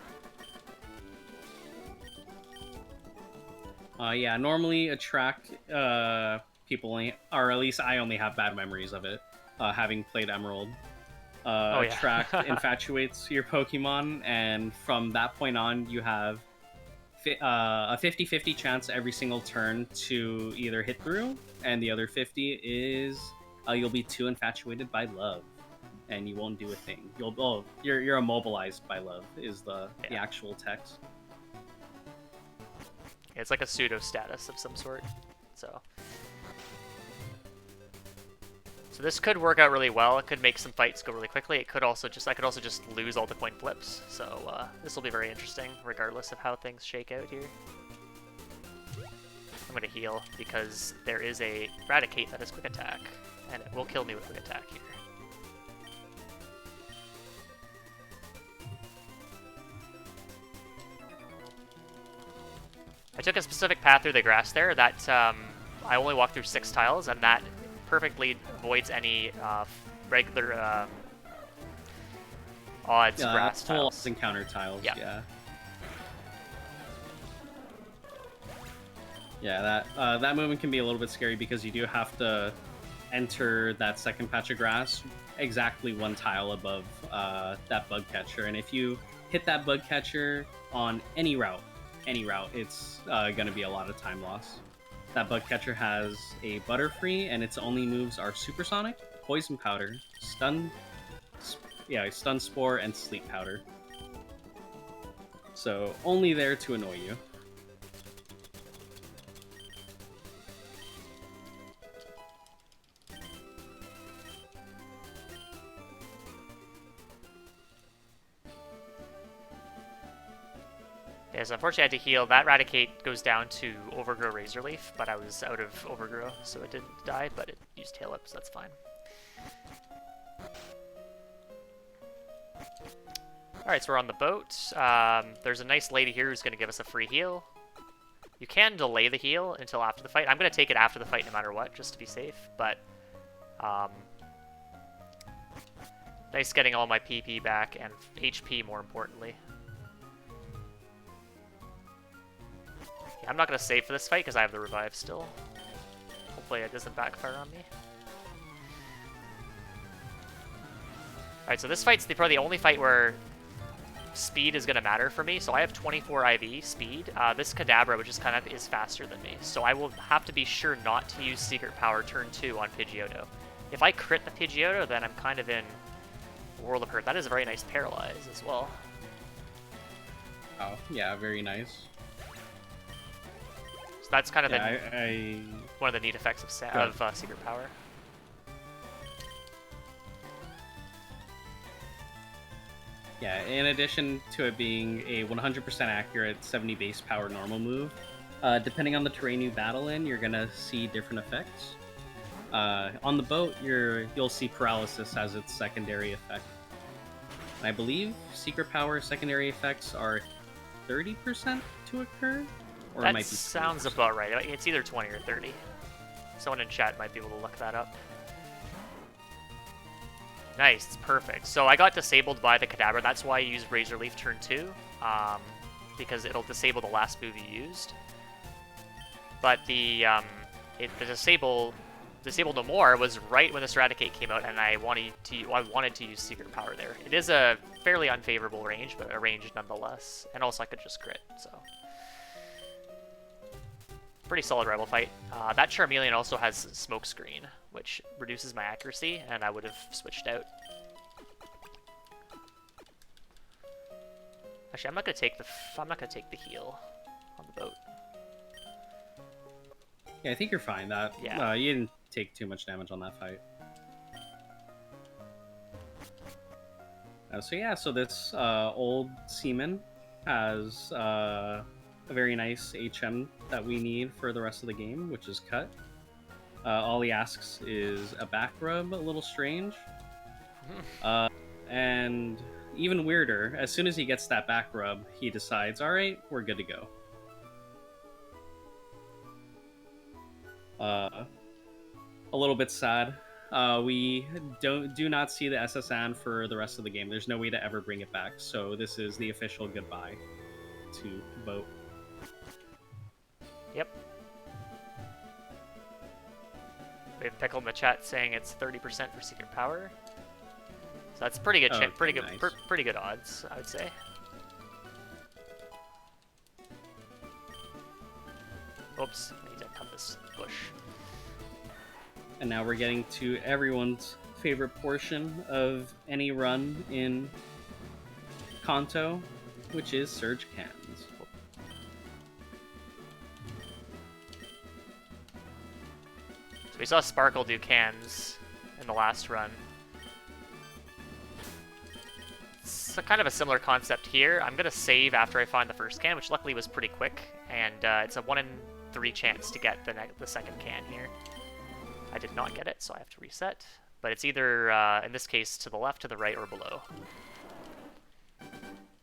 Yeah, normally a track, people only, or at least I only have bad memories of it, having played Emerald. Oh, yeah. Track infatuates your Pokemon, and from that point on, you have a 50-50 chance every single turn to either hit through, and the other 50 is you'll be too infatuated by love, and you won't do a thing. You're immobilized by love is the actual text. It's like a pseudo status of some sort. So this could work out really well. It could make some fights go really quickly. It could also I could also just lose all the coin flips. So this will be very interesting, regardless of how things shake out here. I'm going to heal because there is a Raticate that has Quick Attack, and it will kill me with Quick Attack here. I took a specific path through the grass there that I only walked through 6 tiles, and that perfectly avoids any regular odds grass tiles. Full encounter tiles, yeah. Yeah, that movement can be a little bit scary because you do have to enter that second patch of grass exactly 1 tile above that bug catcher, and if you hit that bug catcher on any route, it's going to be a lot of time loss. That bug catcher has a Butterfree, and its only moves are Supersonic, Poison Powder, Stun Spore, and Sleep Powder. So only there to annoy you. Yes, unfortunately I had to heal. That Raticate goes down to Overgrow Razor Leaf, but I was out of Overgrow, so it didn't die, but it used Tail Whip, so that's fine. Alright, so we're on the boat. There's a nice lady here who's going to give us a free heal. You can delay the heal until after the fight. I'm going to take it after the fight no matter what, just to be safe, but... nice getting all my PP back, and HP more importantly. Yeah, I'm not going to save for this fight because I have the revive still. Hopefully it doesn't backfire on me. Alright, so this fight's probably the only fight where speed is going to matter for me. So I have 24 IV speed. This Kadabra, which is kind of is faster than me. So I will have to be sure not to use Secret Power turn 2 on Pidgeotto. If I crit the Pidgeotto, then I'm kind of in World of Hurt. That is a very nice Paralyze as well. Oh, yeah, very nice. So that's kind of Yeah, one of the neat effects of Secret Power. Yeah, in addition to it being a 100% accurate 70 base power normal move, depending on the terrain you battle in, you're gonna see different effects. On the boat, you'll see Paralysis as its secondary effect. And I believe Secret Power secondary effects are 30% to occur? Or That it might be 20%. sounds about right. It's either 20 or 30. Someone in chat might be able to look that up. Nice, it's perfect. So I got disabled by the Kadabra. That's why I used Razor Leaf turn 2, because it'll disable the last move you used. But the disable no more was right when this Raticate came out, and I wanted to use Secret Power there. It is a fairly unfavorable range, but a range nonetheless. And also I could just crit, so pretty solid rival fight. That Charmeleon also has Smoke Screen, which reduces my accuracy, and I would have switched out. Actually, I'm not gonna take the heal on the boat. Yeah, I think you're fine. Yeah. You didn't take too much damage on that fight. So this old seaman has a very nice HM that we need for the rest of the game, which is Cut. All he asks is a back rub, a little strange. And even weirder, as soon as he gets that back rub, he decides, alright, we're good to go. A little bit sad. We do not see the SSN for the rest of the game. There's no way to ever bring it back, so this is the official goodbye to Boat. Yep. We have Pickle in the chat saying it's 30% for Secret Power. So that's pretty good. Okay, pretty good. nice. Pretty good odds, I would say. Oops, I need to cut this bush. And now we're getting to everyone's favorite portion of any run in Kanto, which is Surge Cans. So we saw Sparkle do cans in the last run. It's kind of a similar concept here. I'm going to save after I find the first can, which luckily was pretty quick, and it's a 1 in 3 chance to get the second can here. I did not get it, so I have to reset. But it's either, in this case, to the left, to the right, or below.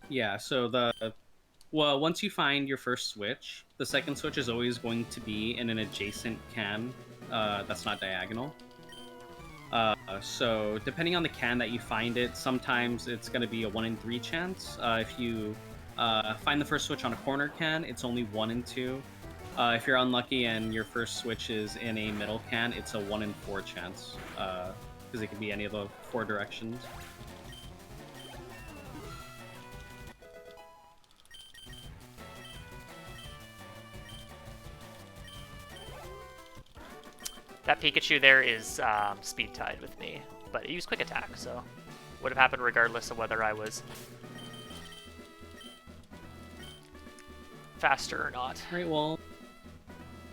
Yeah, so once you find your first switch, the second switch is always going to be in an adjacent can that's not diagonal. So depending on the can that you find it, sometimes it's going to be a 1 in 3 chance. If you find the first switch on a corner can, it's only 1 in 2. If you're unlucky and your first switch is in a middle can, it's a 1 in 4 chance, because it can be any of the 4 directions. That Pikachu there is speed tied with me, but he used quick attack, so would have happened regardless of whether I was faster or not. Right, well,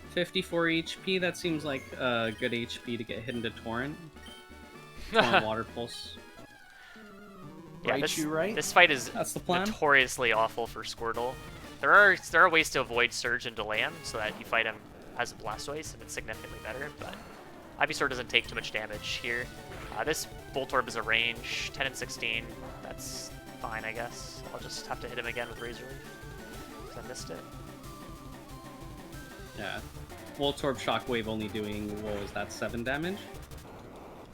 54 HP, that seems like a good HP to get hit into Torrent. Water Pulse. Yeah, Right, this fight is That's the plan. notoriously awful for Squirtle. There are ways to avoid Surge and delay him so that you fight him as a Blastoise and it's significantly better, but Ivysaur doesn't take too much damage here. This Voltorb is a range, 10 and 16. That's fine, I guess. I'll just have to hit him again with Razor Leaf, because I missed it. Yeah. Voltorb Shockwave only doing, what was that, 7 damage?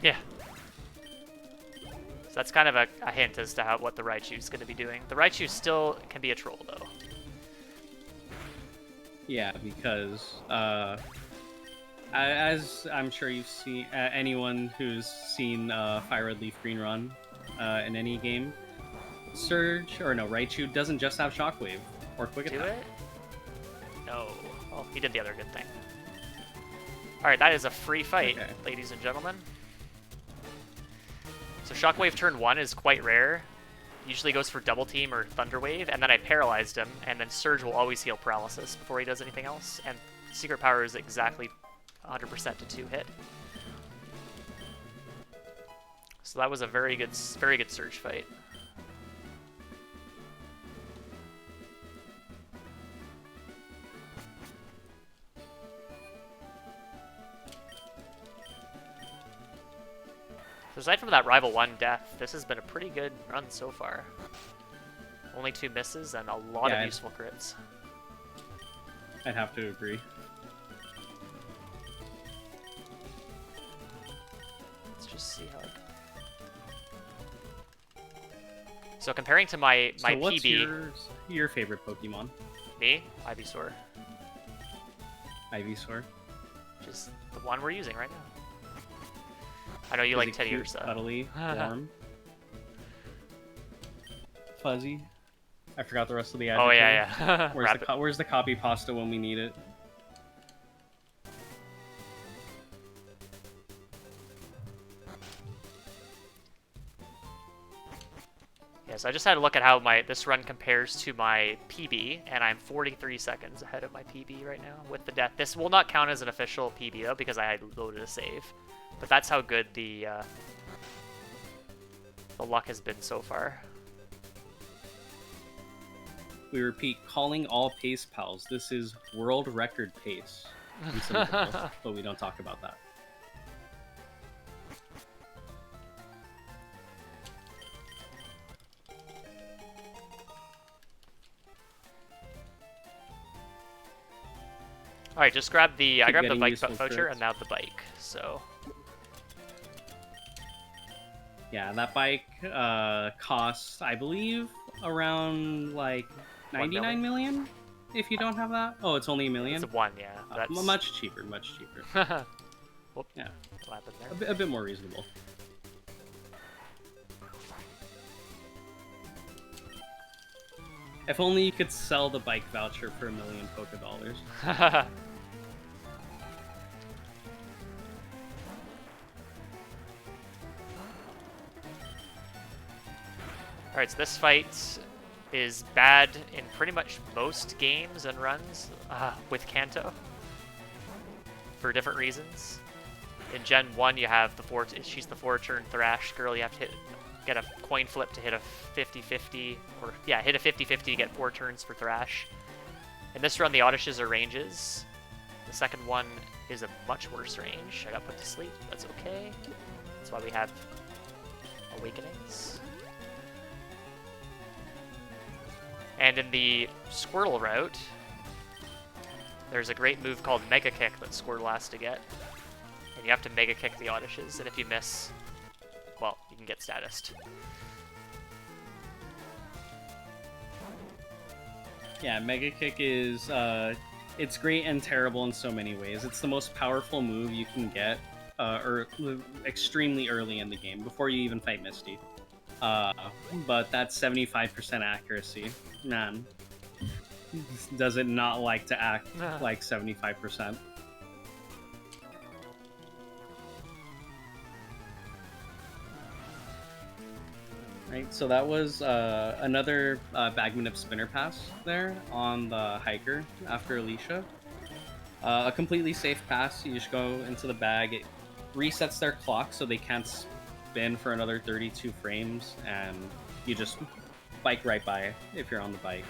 Yeah. So that's kind of a hint as to what the Raichu's going to be doing. The Raichu still can be a troll, though. Yeah, because as I'm sure you've seen, anyone who's seen Fire Red Leaf Green run in any game, Raichu doesn't just have Shockwave or Quick Attack. Do it? No. Oh, he did the other good thing. Alright, that is a free fight, Okay. ladies and gentlemen. So Shockwave turn 1 is quite rare. Usually goes for Double Team or Thunder Wave, and then I paralyzed him, and then Surge will always heal Paralysis before he does anything else, and Secret Power is exactly 100% to 2 hit. So that was a very good Surge fight. So aside from that Rival 1 death, this has been a pretty good run so far. Only 2 misses and a lot of useful crits. I'd have to agree. Let's just see how So comparing to my what's PB... your favorite Pokemon? Me? Ivysaur. Ivysaur? Which is the one we're using right now. I know you like Teddy cute, Ursa. cuddly, warm, fuzzy. I forgot the rest of the adjective. Oh yeah. Where's the copy pasta when we need it? Yeah, so I just had to look at how this run compares to my PB, and I'm 43 seconds ahead of my PB right now with the death. This will not count as an official PB though because I had loaded a save, but that's how good the luck has been so far. We repeat, calling all pace pals. This is world record pace. In Cyndaquil, but we don't talk about that. All right, just grab the. I grabbed the getting bike useful voucher crits. and now the bike. So Yeah, that bike costs, I believe, around like 99 million. If you don't have that, oh, it's only $1 million. it's a 1, yeah. That's Much cheaper, much cheaper. Whoop, Yeah, what happened there? a bit more reasonable. If only you could sell the bike voucher for $1 million Poké Dollars. Alright, so this fight is bad in pretty much most games and runs with Kanto for different reasons. In Gen 1, you have she's the 4-turn Thrash girl. You have to get a coin flip to hit a 50-50, or yeah, hit a 50-50 to get 4 turns for Thrash. In this run, the Oddishes are ranges. The second one is a much worse range. I got put to sleep. That's okay. That's why we have Awakenings. And in the Squirtle route, there's a great move called Mega Kick that Squirtle has to get. And you have to Mega Kick the Oddishes, and if you miss, well, you can get statused. Yeah, Mega Kick is it's great and terrible in so many ways. It's the most powerful move you can get extremely early in the game, before you even fight Misty. But that's 75% accuracy. Man, does it not like to act like 75%? Right, so that was another Bagmanip Spinner Pass there on the Hiker after Alicia. A completely safe pass. You just go into the bag. It resets their clock so they can't spin for another 32 frames, and you just bike right by if you're on the bike.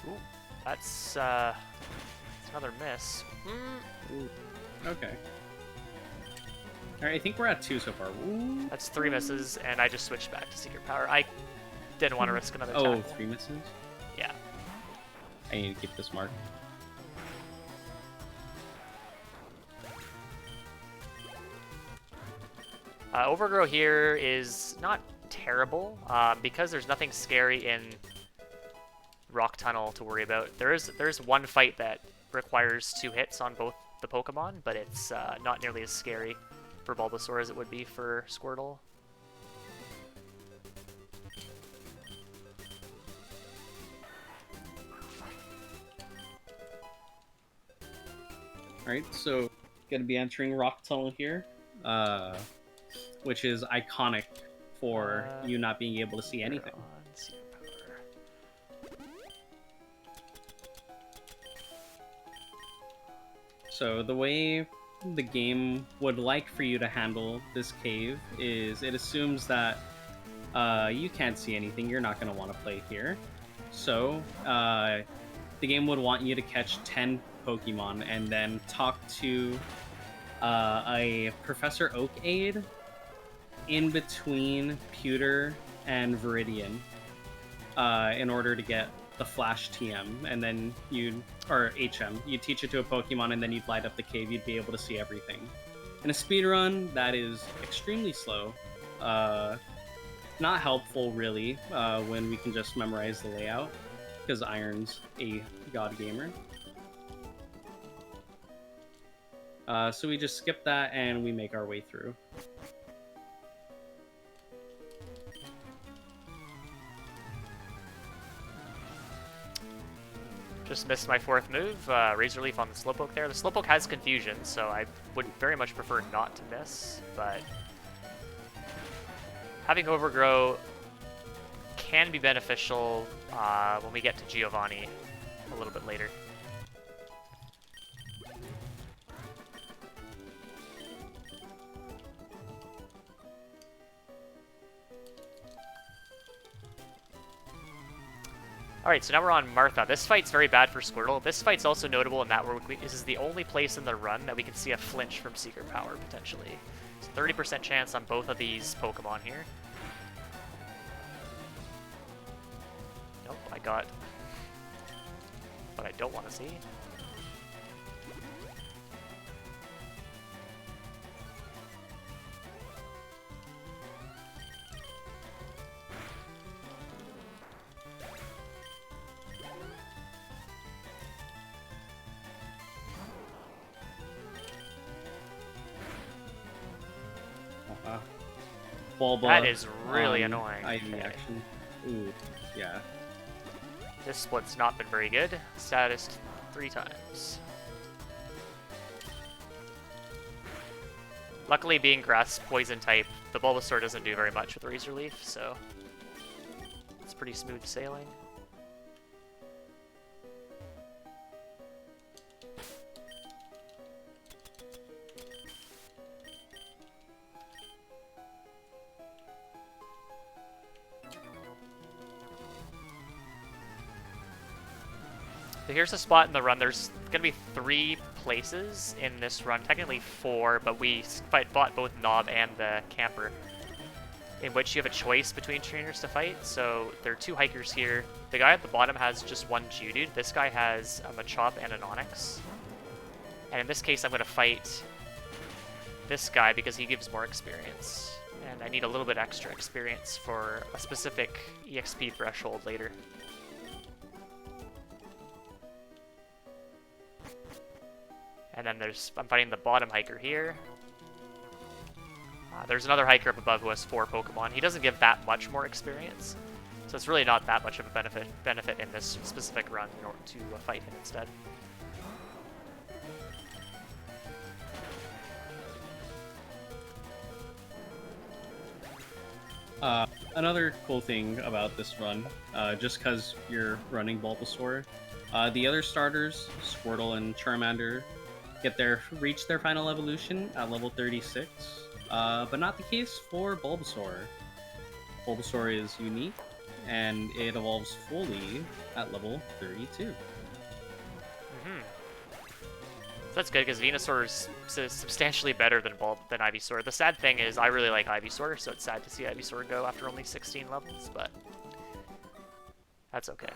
Ooh, that's another miss. Ooh. Okay. Alright, I think we're at 2 so far. Ooh. That's 3 misses, and I just switched back to Secret Power. I didn't want to risk another Oh, tackle. 3 misses? Yeah. I need to keep this mark. Overgrow here is not terrible, because there's nothing scary in Rock Tunnel to worry about. There's one fight that requires 2 hits on both the Pokemon, but it's not nearly as scary for Bulbasaur as it would be for Squirtle. Alright, so gonna be entering Rock Tunnel here, which is iconic for you not being able to see anything. So the way the game would like for you to handle this cave is it assumes that you can't see anything, you're not going to want to play here. So the game would want you to catch 10 Pokemon and then talk to a Professor Oak aide in between Pewter and Viridian in order to get the Flash TM, and then or HM, you teach it to a Pokemon and then you'd light up the cave, you'd be able to see everything. In a speedrun, that is extremely slow. Not helpful, really, when we can just memorize the layout, because Iron's a god gamer. So we just skip that and we make our way through. Just missed my 4th move, Razor Leaf on the Slowpoke there. The Slowpoke has Confusion, so I would very much prefer not to miss, but having Overgrow can be beneficial when we get to Giovanni a little bit later. Alright, so now we're on Martha. This fight's very bad for Squirtle. This fight's also notable in that this is the only place in the run that we can see a flinch from Secret Power, potentially. It's 30% chance on both of these Pokemon here. Nope, I got what I don't want to see. Bulba, that is really annoying. IV action. Ooh, yeah. This split's not been very good. Status 3 times. Luckily, being Grass Poison type, the Bulbasaur doesn't do very much with Razor Leaf, so it's pretty smooth sailing. So here's a spot in the run. There's going to be 3 places in this run, technically 4, but we bought both Knob and the Camper, in which you have a choice between trainers to fight. So there are 2 hikers here. The guy at the bottom has just 1 Geodude. This guy has a Machop and an Onix. And in this case, I'm going to fight this guy because he gives more experience. And I need a little bit extra experience for a specific EXP threshold later. And then I'm fighting the bottom hiker here. There's another hiker up above who has 4 Pokemon. He doesn't give that much more experience, so it's really not that much of a benefit in this specific run in order to fight him instead. Another cool thing about this run, just because you're running Bulbasaur, the other starters, Squirtle and Charmander, reach their final evolution at level 36, but not the case for Bulbasaur. Bulbasaur is unique and it evolves fully at level 32. So that's good because Venusaur's substantially better than Ivysaur. The sad thing is I really like Ivysaur, so it's sad to see Ivysaur go after only 16 levels, but that's okay.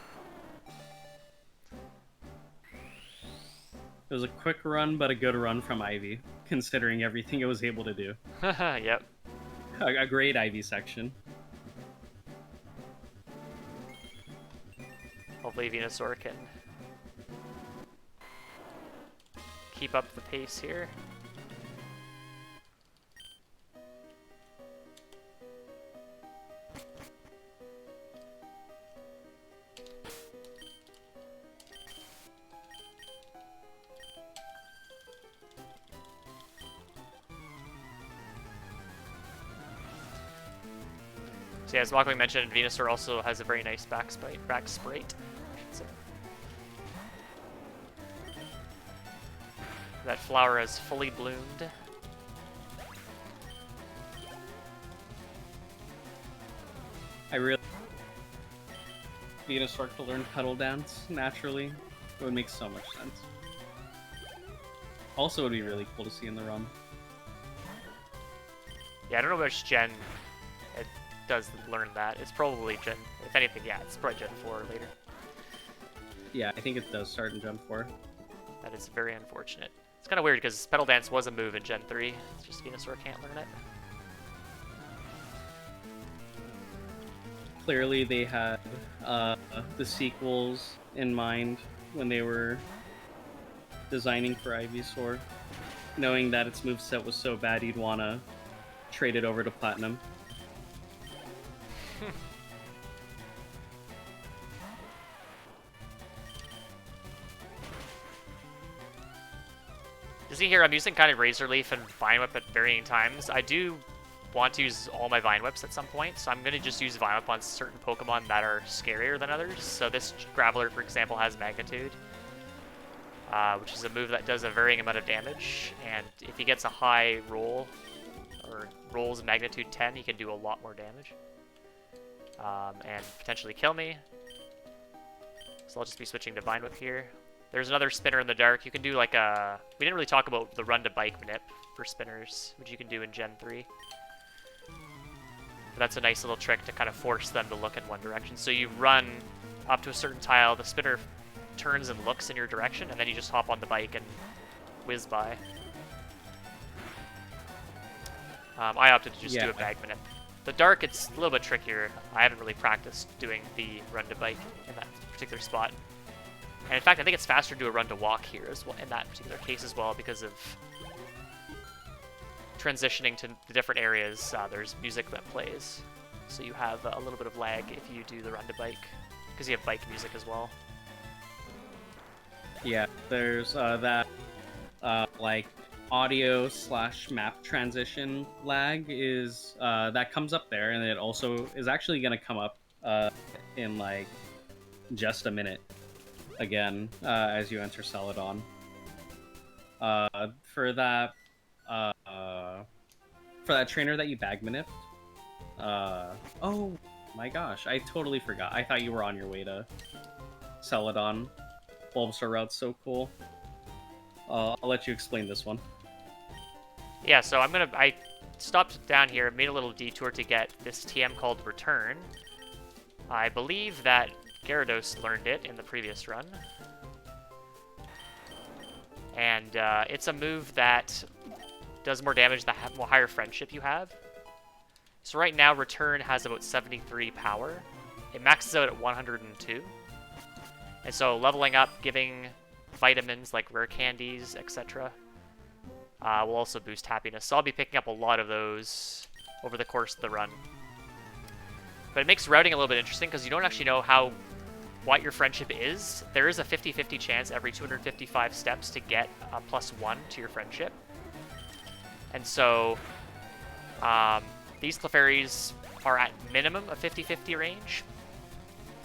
It was a quick run, but a good run from Ivy, considering everything it was able to do. Yep. A great Ivy section. Hopefully Venusaur can keep up the pace here. So yeah, as Walkway mentioned, Venusaur also has a very nice back sprite. That flower has fully bloomed. I really Venusaur to learn Petal Dance naturally. It would make so much sense. Also, it would be really cool to see in the run. Yeah, I don't know which gen it does learn that. It's probably gen, if anything, yeah, it's probably gen 4 or later. Yeah, I think it does start in Gen 4. That is very unfortunate. It's kind of weird because Petal Dance was a move in Gen 3. It's just Venusaur can't learn it. Clearly, they had the sequels in mind when they were designing for Ivysaur, knowing that its moveset was so bad you'd want to trade it over to Platinum. You see here, I'm using kind of Razor Leaf and Vine Whip at varying times. I do want to use all my Vine Whips at some point, so I'm going to just use Vine Whip on certain Pokemon that are scarier than others. So this Graveler, for example, has Magnitude, which is a move that does a varying amount of damage, and if he gets a high roll, or rolls Magnitude 10, he can do a lot more damage, and potentially kill me. So I'll just be switching to Vine Whip here. There's another spinner in the dark. You can do like a... We didn't really talk about the run to bike nip for spinners, which you can do in Gen 3. But that's a nice little trick to kind of force them to look in one direction. So you run up to a certain tile, the spinner turns and looks in your direction, and then you just hop on the bike and whiz by. I opted to just do a Magma Nip. The dark, it's a little bit trickier. I haven't really practiced doing the run to bike in that particular spot. And in fact, I think it's faster to do a run to walk here as well, in that particular case as well, because of transitioning to the different areas. There's music that plays, so you have a little bit of lag if you do the run to bike, because you have bike music as well. Yeah, there's that like audio / map transition lag is that comes up there, and it also is actually going to come up in like just a minute again as you enter Celadon. For that trainer that you bag manip. Oh my gosh, I totally forgot. I thought you were on your way to Celadon. Bulbasaur route's so cool. I'll let you explain this one. Yeah, so I stopped down here, made a little detour to get this TM called Return. I believe that Gyarados learned it in the previous run. And it's a move that does more damage the higher friendship you have. So right now, Return has about 73 power. It maxes out at 102. And so leveling up, giving vitamins like rare candies, etc. Will also boost happiness. So I'll be picking up a lot of those over the course of the run. But it makes routing a little bit interesting because you don't actually know what your friendship is. There is a 50-50 chance every 255 steps to get a +1 to your friendship. And so these Clefairies are at minimum a 50-50 range.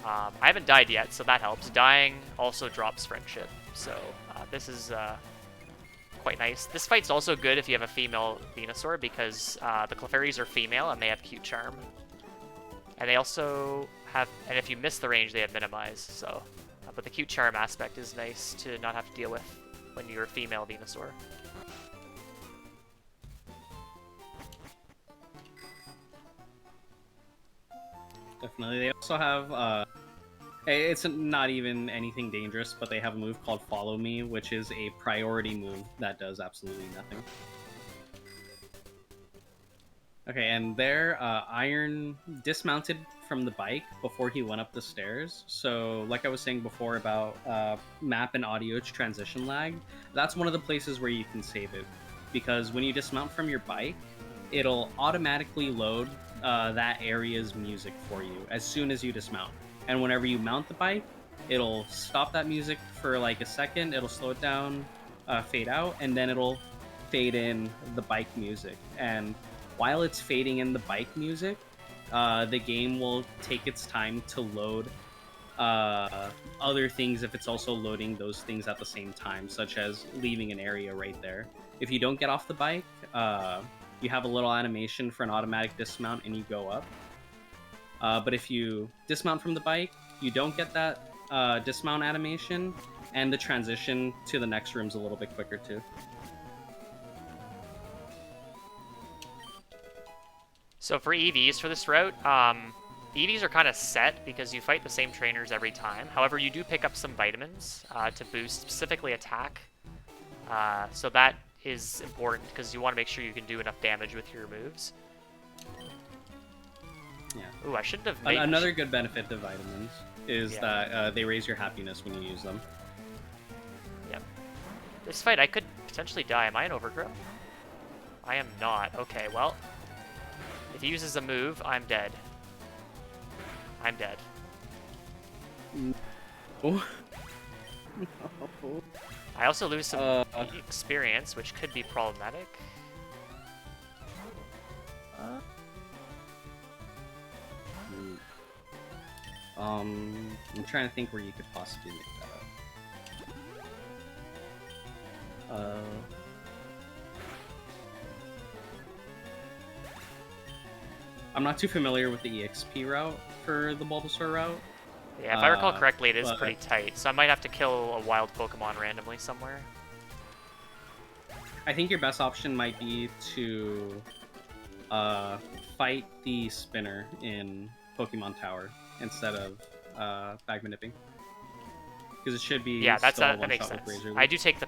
I haven't died yet, so that helps. Dying also drops friendship, so this is quite nice. This fight's also good if you have a female Venusaur, because the Clefairies are female and they have cute charm. And they also have, and if you miss the range, they have minimize. So, but the cute charm aspect is nice to not have to deal with when you're a female Venusaur. Definitely. They also have, it's not even anything dangerous, but they have a move called Follow Me, which is a priority move that does absolutely nothing. Okay, and there, Iron dismounted from the bike before he went up the stairs. So, like I was saying before about map and audio transition lag, that's one of the places where you can save it. Because when you dismount from your bike, it'll automatically load that area's music for you as soon as you dismount. And whenever you mount the bike, it'll stop that music for like a second, it'll slow it down, fade out, and then it'll fade in the bike music. And while it's fading in the bike music, the game will take its time to load other things if it's also loading those things at the same time, such as leaving an area right there. If you don't get off the bike, you have a little animation for an automatic dismount and you go up. But if you dismount from the bike, you don't get that dismount animation, and the transition to the next room's a little bit quicker too. So for EVs for this route, EVs are kind of set because you fight the same trainers every time. However, you do pick up some vitamins to boost specifically attack. So that is important because you want to make sure you can do enough damage with your moves. Yeah. Ooh, I shouldn't have made... Another good benefit to vitamins is that they raise your happiness when you use them. Yep. This fight, I could potentially die. Am I an overgrowth? I am not. Okay, well... If he uses a move, I'm dead. I'm dead. Oh. I also lose some experience, which could be problematic. I'm trying to think where you could possibly make that up. I'm not too familiar with the EXP route for the Bulbasaur route. Yeah, if I recall correctly, it is pretty tight, so I might have to kill a wild Pokemon randomly somewhere. I think your best option might be to fight the spinner in Pokemon Tower instead of Bagman Nipping, because it should be that makes sense. I do take the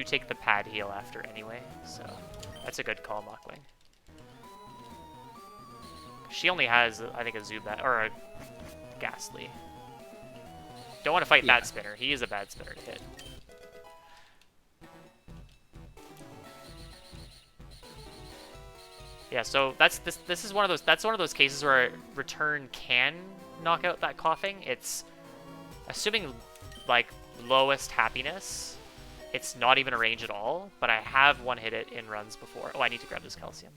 take the pad heal after anyway, so that's a good call, Mockwing. She only has, I think, a Zubat or a Ghastly. Don't want to fight that spinner. He is a bad spinner to hit. Yeah, so this is one of those cases where return can knock out that coughing. It's assuming like lowest happiness. It's not even a range at all, but I have one hit it in runs before. Oh, I need to grab this calcium.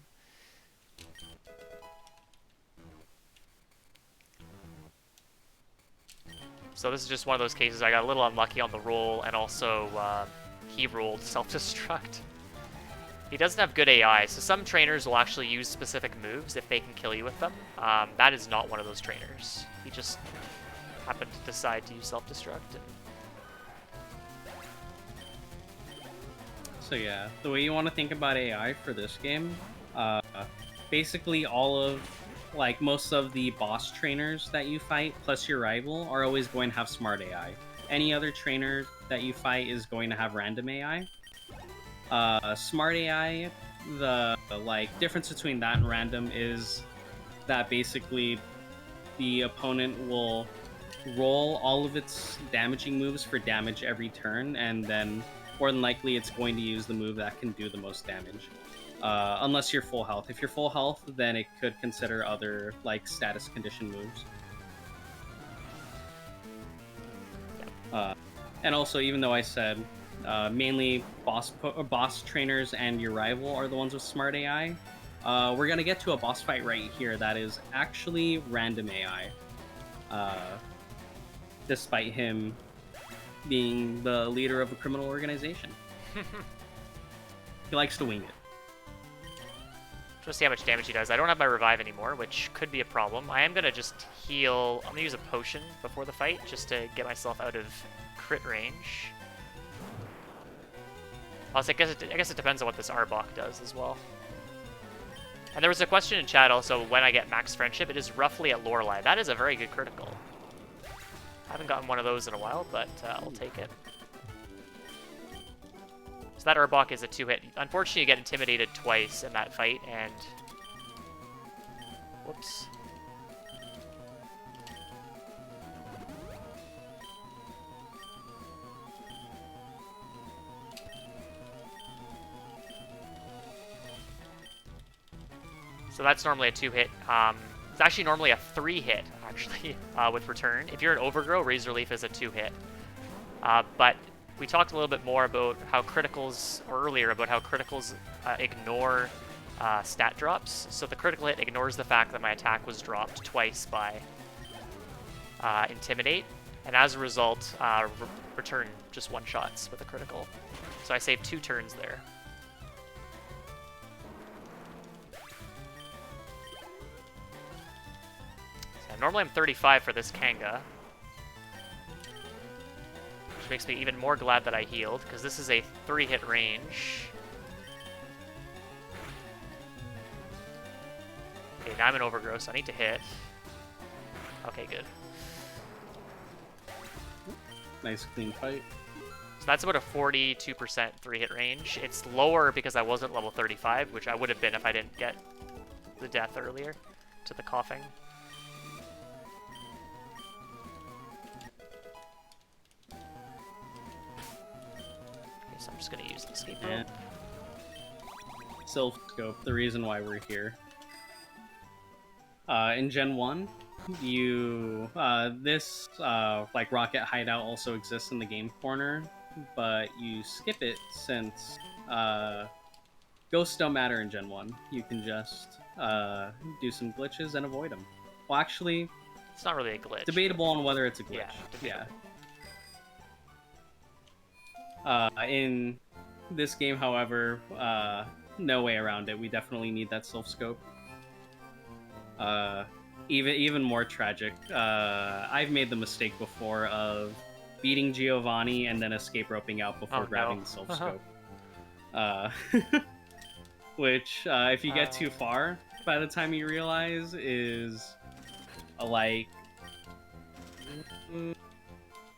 So this is just one of those cases I got a little unlucky on the roll, and also he rolled self-destruct. He doesn't have good AI, so some trainers will actually use specific moves if they can kill you with them. That is not one of those trainers. He just happened to decide to use self-destruct. So yeah, the way you want to think about AI for this game, basically most of the boss trainers that you fight, plus your rival, are always going to have smart AI. Any other trainer that you fight is going to have random AI. Smart AI, the difference between that and random is that basically the opponent will roll all of its damaging moves for damage every turn, and then more than likely it's going to use the move that can do the most damage. Unless you're full health. If you're full health, then it could consider other status condition moves. And also, even though I said mainly boss trainers and your rival are the ones with smart AI, we're gonna get to a boss fight right here that is actually random AI, despite him being the leader of a criminal organization. He likes to wing it. Just see how much damage he does. I don't have my revive anymore, which could be a problem. I am going to just heal. I'm going to use a potion before the fight just to get myself out of crit range. Also, I guess it depends on what this Arbok does as well. And there was a question in chat also, when I get max friendship, it is roughly at Lorelei. That is a very good critical. I haven't gotten one of those in a while, but I'll take it. So that Arbok is a 2-hit. Unfortunately, you get intimidated twice in that fight, and... Whoops. So that's normally a 2-hit. It's actually normally a 3-hit, actually, with return. If you're an Overgrow, Razor Leaf is a 2-hit. But we talked a little bit more about how criticals, or earlier, about how criticals ignore stat drops. So the critical hit ignores the fact that my attack was dropped twice by Intimidate. And as a result, return just one-shots with a critical. So I saved 2 turns there. Normally I'm 35 for this Kanga, which makes me even more glad that I healed, because this is a 3-hit range. Okay, now I'm an Overgrowth, so I need to hit. Okay, good. Nice clean fight. So that's about a 42% 3-hit range. It's lower because I wasn't level 35, which I would have been if I didn't get the death earlier to the coughing. So I'm just going to use the escape rope. Sylph Scope, the reason why we're here. In Gen 1, you this like rocket hideout also exists in the game corner, but you skip it since ghosts don't matter in Gen 1. You can just do some glitches and avoid them. Well, actually, it's not really a glitch. Debatable on whether it's a glitch. Yeah. In this game, however, no way around it. We definitely need that Sylph Scope. Even more tragic. I've made the mistake before of beating Giovanni and then escape roping out before grabbing the Sylph Scope. Which, if you get too far, by the time you realize, is like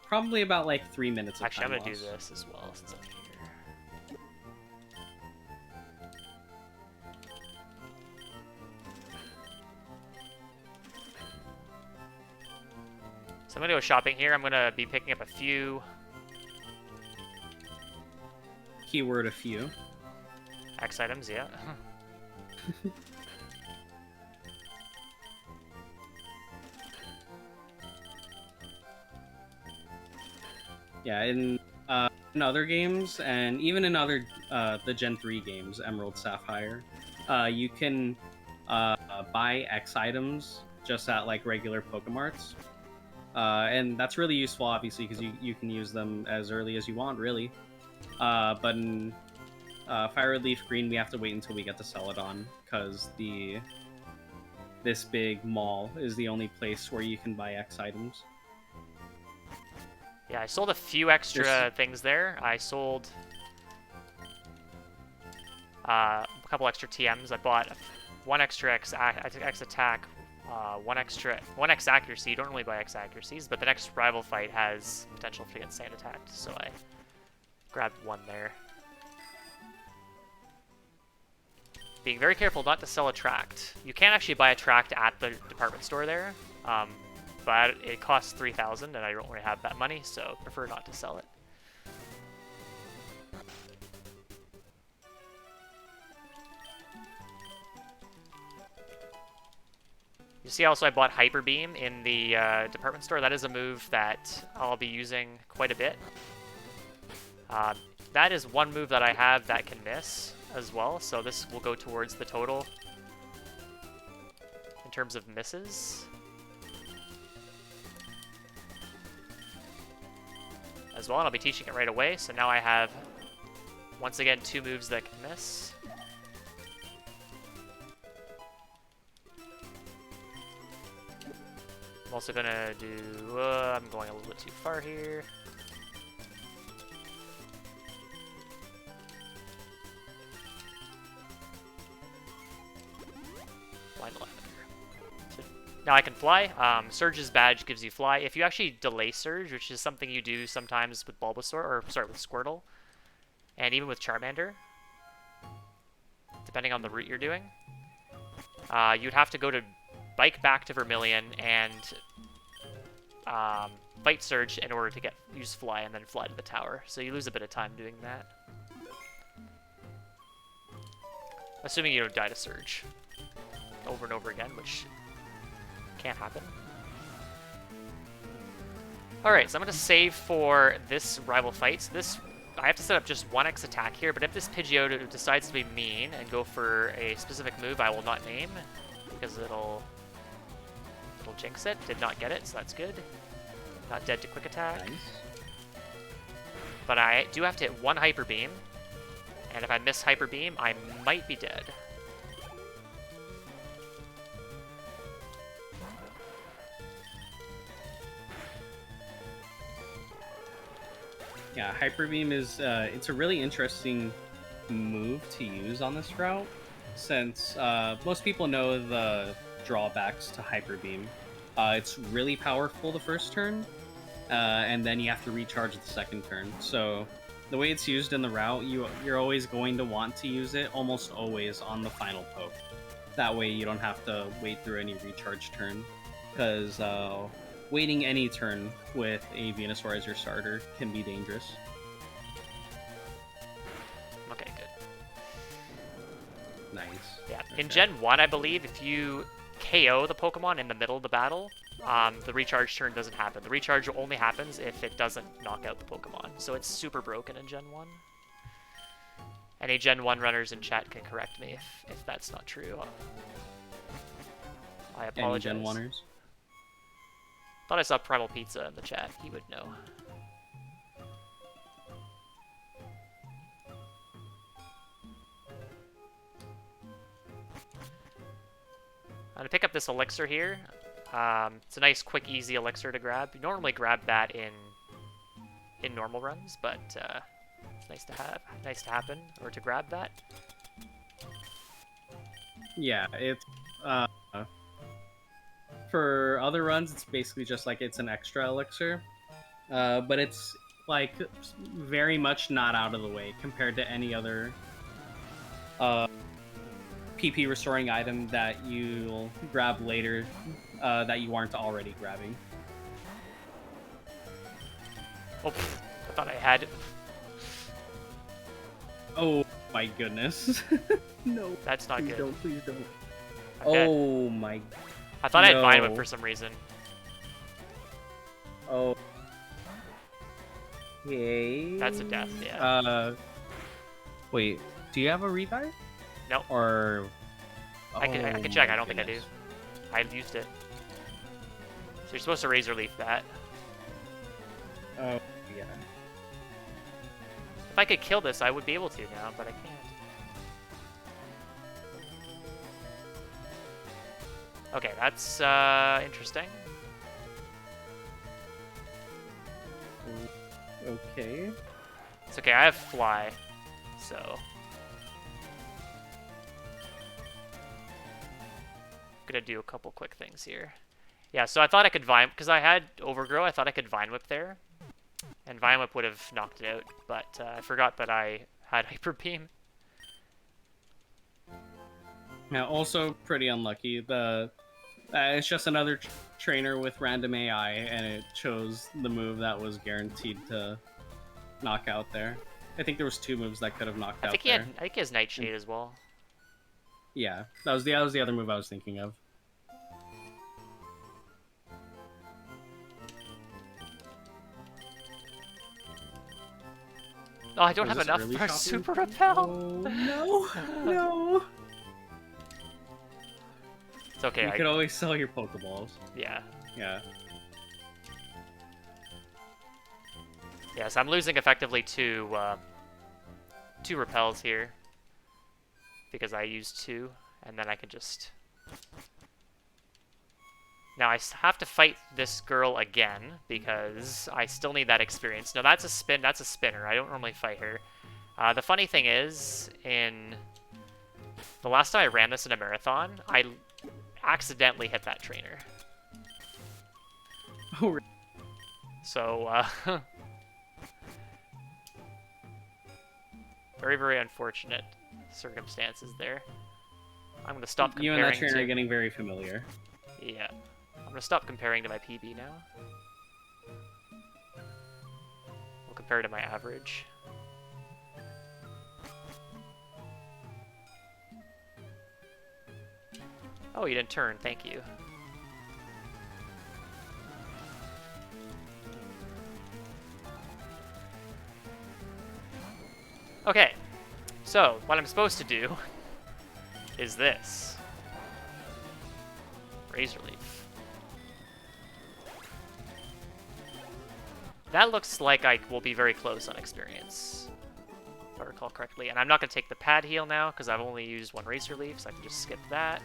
probably about like 3 minutes of Actually, time I'm gonna loss. do this as well since I'm here. So I'm gonna go shopping here. I'm gonna be picking up a few Keyword a few. X items, yeah. Yeah, in other games, and even in other the Gen 3 games, Emerald, Sapphire, you can buy X items just at like regular Pokemarts. And that's really useful, obviously, because you can use them as early as you want, really. But in Fire Red Leaf Green, we have to wait until we get to Celadon, because this big mall is the only place where you can buy X items. Yeah, I sold a few extra things there. I sold a couple extra TMs. I bought 1 extra X attack, 1 X accuracy. You don't really buy X accuracies, but the next rival fight has potential to get sand attacked, so I grabbed 1 there. Being very careful not to sell a tract. You can actually buy a tract at the department store there, but it costs 3,000 and I don't really have that money, so prefer not to sell it. You see also I bought Hyper Beam in the department store. That is a move that I'll be using quite a bit. That is one move that I have that can miss as well, so this will go towards the total in terms of misses. As well, and I'll be teaching it right away, so now I have, once again, 2 moves that can miss. I'm also gonna do, I'm going a little bit too far here. Blind Lavender. So now I can fly. Surge's badge gives you fly. If you actually delay Surge, which is something you do sometimes with Bulbasaur, or sorry, with Squirtle, and even with Charmander, depending on the route you're doing, you'd have to go to bike back to Vermilion and fight Surge in order to use fly and then fly to the tower. So you lose a bit of time doing that. Assuming you don't die to Surge over and over again, which can't happen. Alright, so I'm going to save for this rival fight. So I have to set up just 1x attack here, but if this Pidgeotto decides to be mean and go for a specific move I will not name, because it'll jinx it. Did not get it, so that's good. Not dead to quick attack. Nice. But I do have to hit 1 Hyper Beam, and if I miss Hyper Beam, I might be dead. Yeah, Hyper Beam is it's a really interesting move to use on this route, since most people know the drawbacks to Hyper Beam. It's really powerful the first turn, and then you have to recharge the second turn. So the way it's used in the route, you're always going to want to use it almost always on the final poke. That way you don't have to wait through any recharge turn, because waiting any turn with a Venusaur as your starter can be dangerous. Okay, good. Nice. Yeah, Okay. in Gen 1, I believe, if you KO the Pokemon in the middle of the battle, the recharge turn doesn't happen. The recharge only happens if it doesn't knock out the Pokemon. So it's super broken in Gen 1. Any Gen 1 runners in chat can correct me if that's not true. I apologize. Any Gen 1ers? Thought I saw Primal Pizza in the chat. He would know. I'm gonna pick up this elixir here. It's a nice, quick, easy elixir to grab. You normally grab that in normal runs, but it's nice to have, nice to happen, or to grab that. Yeah, it's for other runs, it's basically just like it's an extra elixir, but it's like very much not out of the way compared to any other PP restoring item that you'll grab later that you aren't already grabbing. Oh, I thought I had. Oh my goodness! No, That's not please good. don't, please don't. Okay. Oh my. I thought I had Vine Whip no. for some reason. Oh. Okay. That's a death, yeah. Wait. Do you have a revive? No. Or. I can check. I don't think I do. I've used it. So you're supposed to Razor Leaf that. Oh yeah. If I could kill this, I would be able to now, but I can't. Okay, that's interesting. Okay. It's okay, I have Fly, so... Gonna do a couple quick things here. Yeah, so I thought I could Vine... Because I had Overgrow, I thought I could Vine Whip there. And Vine Whip would have knocked it out, but I forgot that I had Hyper Beam. Yeah, also pretty unlucky. It's just another trainer with random AI, and it chose the move that was guaranteed to knock out there. I think there was 2 moves that could have knocked out there. I think he has Nightshade as well. Yeah, that was the other move I was thinking of. Oh, I don't Was have this enough early for shopping? Super Repel! Oh, no! No! It's okay, You could always sell your Pokeballs. Yeah. Yeah. Yes, I'm losing effectively two repels here. Because I used 2, and then I can just Now I have to fight this girl again because I still need that experience. No, that's a spin. That's a spinner. I don't normally fight her. The funny thing is, in the last time I ran this in a marathon, I accidentally hit that trainer. Oh, really? So, very, very unfortunate circumstances there. I'm going to stop comparing You and that trainer to... are getting very familiar. Yeah. I'm going to stop comparing to my PB now. We'll compare to my average. Oh, you didn't turn. Thank you. Okay. So, what I'm supposed to do is this. Razor Leaf. That looks like I will be very close on experience, if I recall correctly. And I'm not going to take the pad heal now, because I've only used one Razor Leaf, so I can just skip that.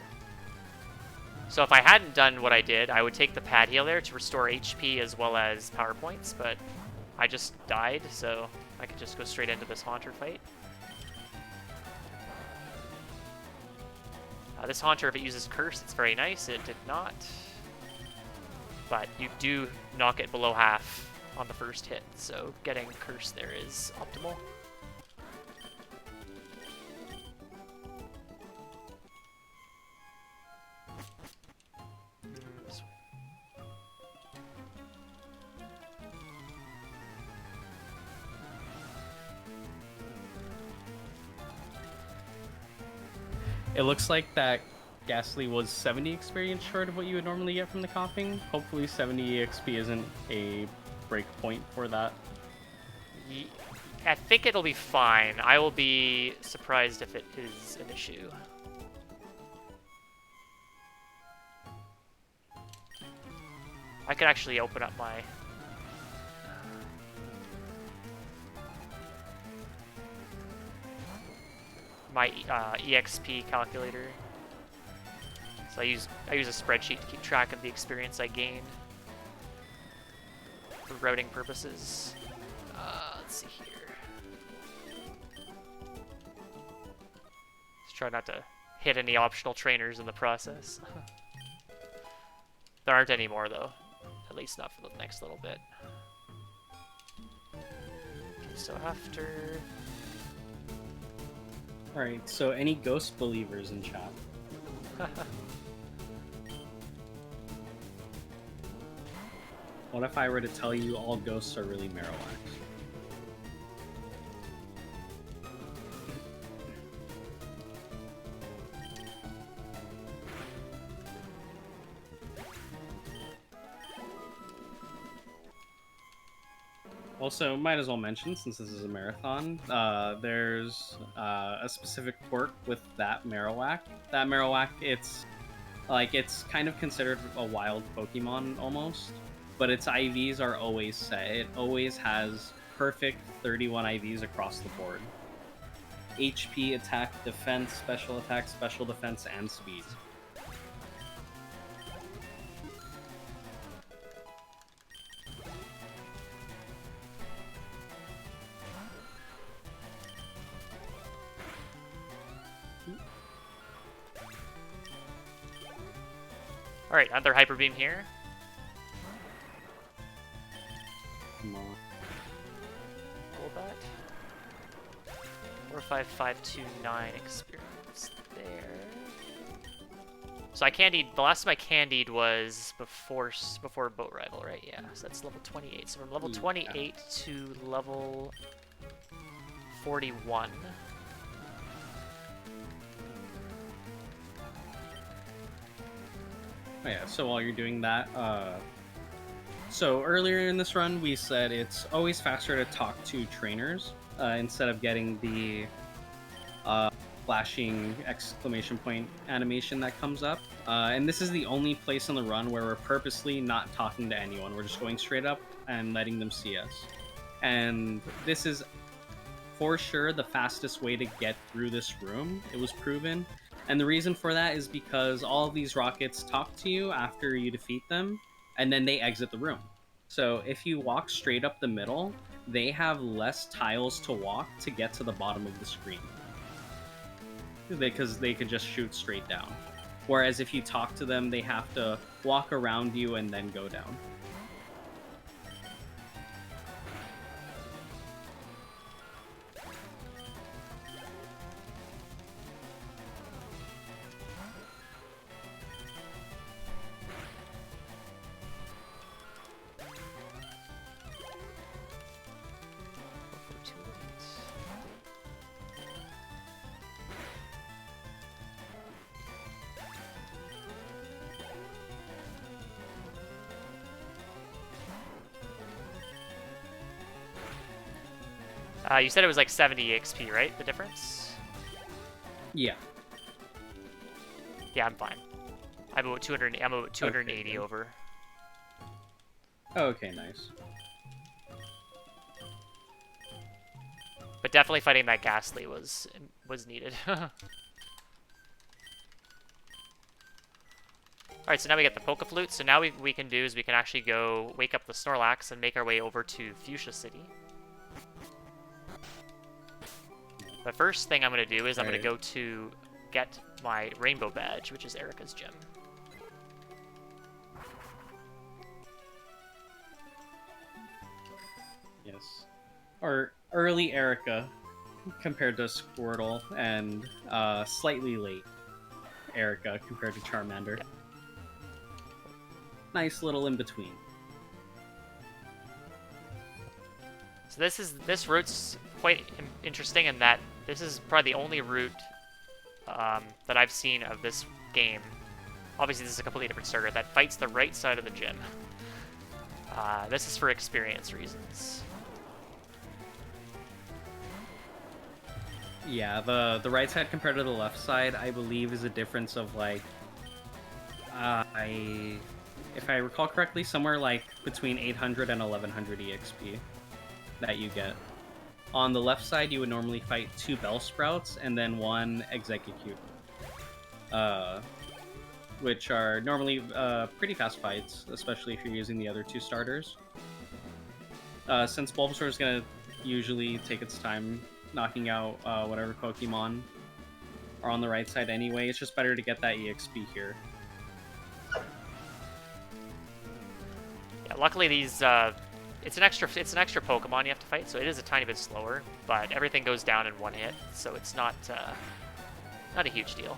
So if I hadn't done what I did, I would take the pad heal there to restore HP as well as power points, but I just died, so I could just go straight into this Haunter fight. This Haunter, if it uses Curse, it's very nice. It did not. But you do knock it below half on the first hit, so getting Curse there is optimal. It looks like that Ghastly was 70 experience short of what you would normally get from the coughing. Hopefully 70 EXP isn't a break point for that. I think it'll be fine. I will be surprised if it is an issue. I could actually open up my EXP calculator. So I use a spreadsheet to keep track of the experience I gain for routing purposes. Let's see here. Let's try not to hit any optional trainers in the process. There aren't any more though, at least not for the next little bit. Okay, so after. Alright, so any ghost believers in chat? What if I were to tell you all ghosts are really Marowak? Also, might as well mention, since this is a marathon, there's a specific quirk with that Marowak. That Marowak, it's kind of considered a wild Pokemon almost, but its IVs are always set. It always has perfect 31 IVs across the board. HP, attack, defense, special attack, special defense, and speed. Alright, another Hyper Beam here. Come on. Roll that. 45529 experience there. So I candied, the last time I candied was before Boat Rival, right? Yeah, so that's level 28. So from level 28 to level 41. Oh yeah, so while you're doing that, so earlier in this run we said it's always faster to talk to trainers instead of getting the flashing exclamation point animation that comes up. And this is the only place in the run where we're purposely not talking to anyone. We're just going straight up and letting them see us. And this is for sure the fastest way to get through this room. It was proven. And the reason for that is because all of these rockets talk to you after you defeat them, and then they exit the room. So if you walk straight up the middle, they have less tiles to walk to get to the bottom of the screen. Because they can just shoot straight down. Whereas if you talk to them, they have to walk around you and then go down. You said it was like 70 XP, right? The difference? Yeah. Yeah, I'm fine. I'm about 200. I'm about 280 Okay, over. Okay, nice. But definitely fighting that Ghastly was needed. Alright, so now we get the Poke Flute. So now we can do is we can actually go wake up the Snorlax and make our way over to Fuchsia City. The first thing I'm going to do is I'm going to go to get my Rainbow Badge, which is Erica's gem. Yes. Or early Erica compared to Squirtle, and slightly late Erica compared to Charmander. Yeah. Nice little in between. So this route's quite interesting in that this is probably the only route that I've seen of this game. Obviously, this is a completely different starter that fights the right side of the gym. This is for experience reasons. Yeah, the right side compared to the left side, I believe, is a difference of like, if I recall correctly, somewhere like between 800 and 1100 EXP that you get. On the left side, you would normally fight 2 Bellsprouts and then 1 Execute, which are normally pretty fast fights, especially if you're using the other 2 starters. Since Bulbasaur is going to usually take its time knocking out whatever Pokemon are on the right side anyway, it's just better to get that EXP here. Yeah, luckily these it's an extra Pokemon you have to fight, so it is a tiny bit slower, but everything goes down in one hit, so it's not a huge deal.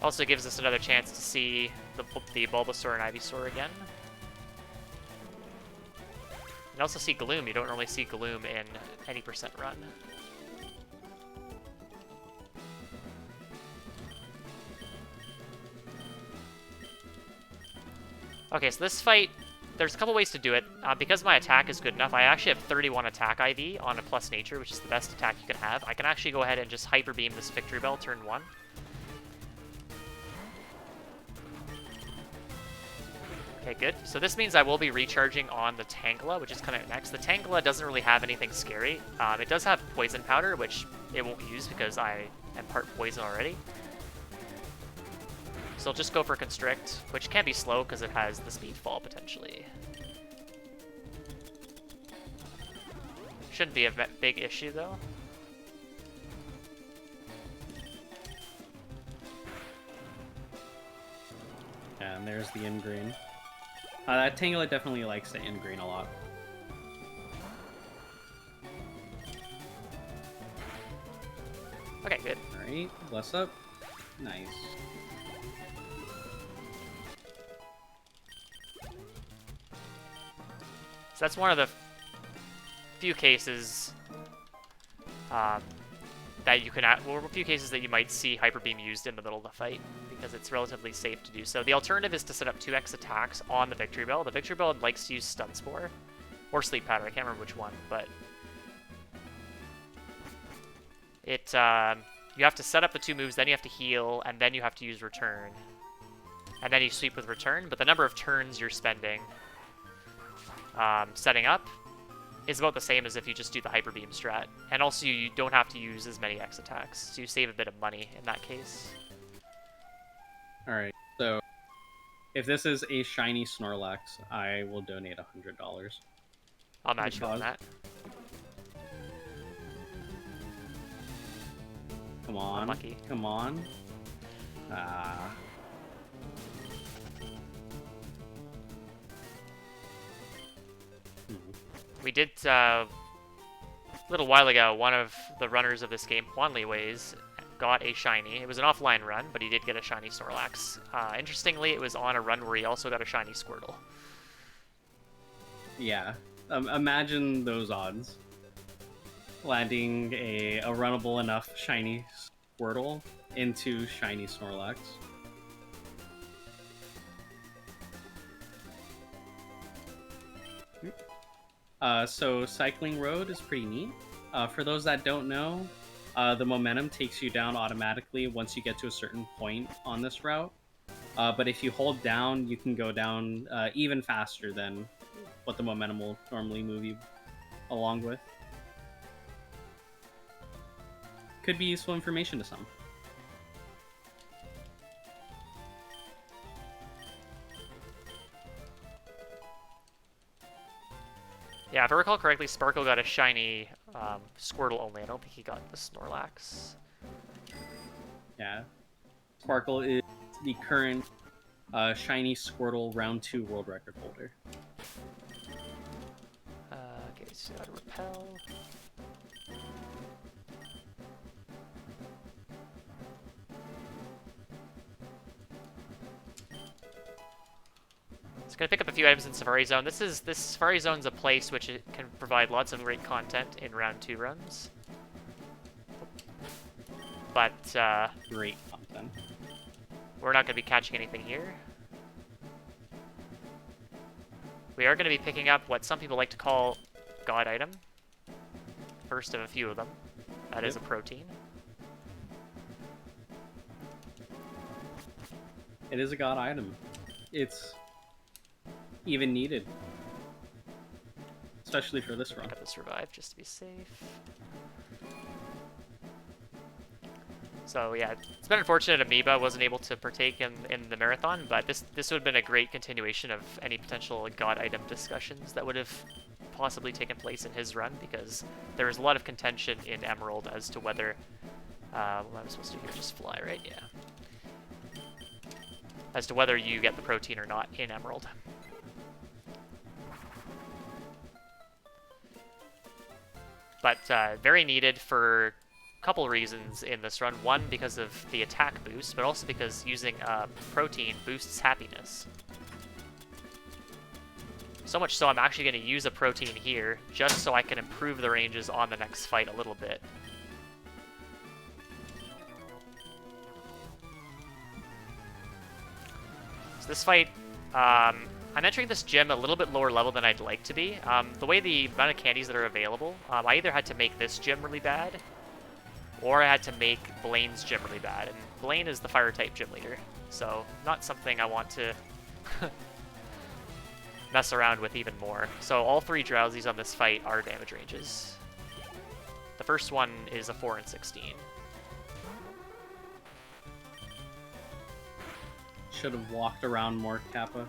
Also gives us another chance to see the Bulbasaur and Ivysaur again. And also see Gloom. You don't normally see Gloom in any percent run. Okay, so this fight, there's a couple ways to do it. Because my attack is good enough, I actually have 31 attack IV on a plus nature, which is the best attack you can have. I can actually go ahead and just Hyper Beam this Victory Bell turn 1. Okay, good. So this means I will be recharging on the Tangela, which is coming up next. The Tangela doesn't really have anything scary. It does have Poison Powder, which it won't use because I am part poison already. So I'll just go for Constrict, which can be slow because it has the Speed Fall potentially. Shouldn't be a big issue though. And there's the in-green. That Tangela definitely likes the in-green a lot. Okay, good. Alright, bless up. Nice. So that's one of the few cases that you can, well, a few cases that you might see Hyper Beam used in the middle of the fight, because it's relatively safe to do so. The alternative is to set up 2x attacks on the Victory Bell. The Victory Bell likes to use Stun Spore, or Sleep Powder, I can't remember which one, but it, you have to set up the 2 moves, then you have to heal, and then you have to use Return. And then you sweep with Return, but the number of turns you're spending setting up is about the same as if you just do the Hyper Beam strat. And also you don't have to use as many X attacks, so you save a bit of money in that case. Alright, so if this is a shiny Snorlax, I will donate $100. I'll match you on that. Come on. Unlucky. Come on. Ah. We did, a little while ago, one of the runners of this game, Ways, got a shiny. It was an offline run, but he did get a shiny Snorlax. Interestingly, it was on a run where he also got a shiny Squirtle. Yeah. Imagine those odds. Landing a runnable enough shiny Squirtle into shiny Snorlax. So Cycling Road is pretty neat. For those that don't know, the momentum takes you down automatically once you get to a certain point on this route. But if you hold down, you can go down even faster than what the momentum will normally move you along with. Could be useful information to some. Yeah, if I recall correctly, Sparkle got a shiny Squirtle only. I don't think he got the Snorlax. Yeah. Sparkle is the current shiny Squirtle round 2 world record holder. Okay, so gotta repel. It's gonna pick up a few items in Safari Zone. This Safari Zone's a place which it can provide lots of great content in round 2 runs. But Great content. we're not gonna be catching anything here. We are gonna be picking up what some people like to call God item. First of a few of them. That is a protein. It is a god item. It's even needed. Especially for this run. Got to survive just to be safe. So yeah, it's been unfortunate Amoeba wasn't able to partake in the marathon, but this would have been a great continuation of any potential god item discussions that would have possibly taken place in his run, because there was a lot of contention in Emerald as to whether what I'm supposed to do here, just fly, right? Yeah. As to whether you get the protein or not in Emerald. But very needed for a couple reasons in this run. One, because of the attack boost, but also because using protein boosts happiness. So much so I'm actually going to use a protein here, just so I can improve the ranges on the next fight a little bit. So this fight, I'm entering this gym a little bit lower level than I'd like to be. The way the amount of candies that are available, I either had to make this gym really bad, or I had to make Blaine's gym really bad. And Blaine is the fire-type gym leader, so not something I want to mess around with even more. So all 3 Drowsies on this fight are damage ranges. The first one is a 4 and 16. Should have walked around more, Kappa.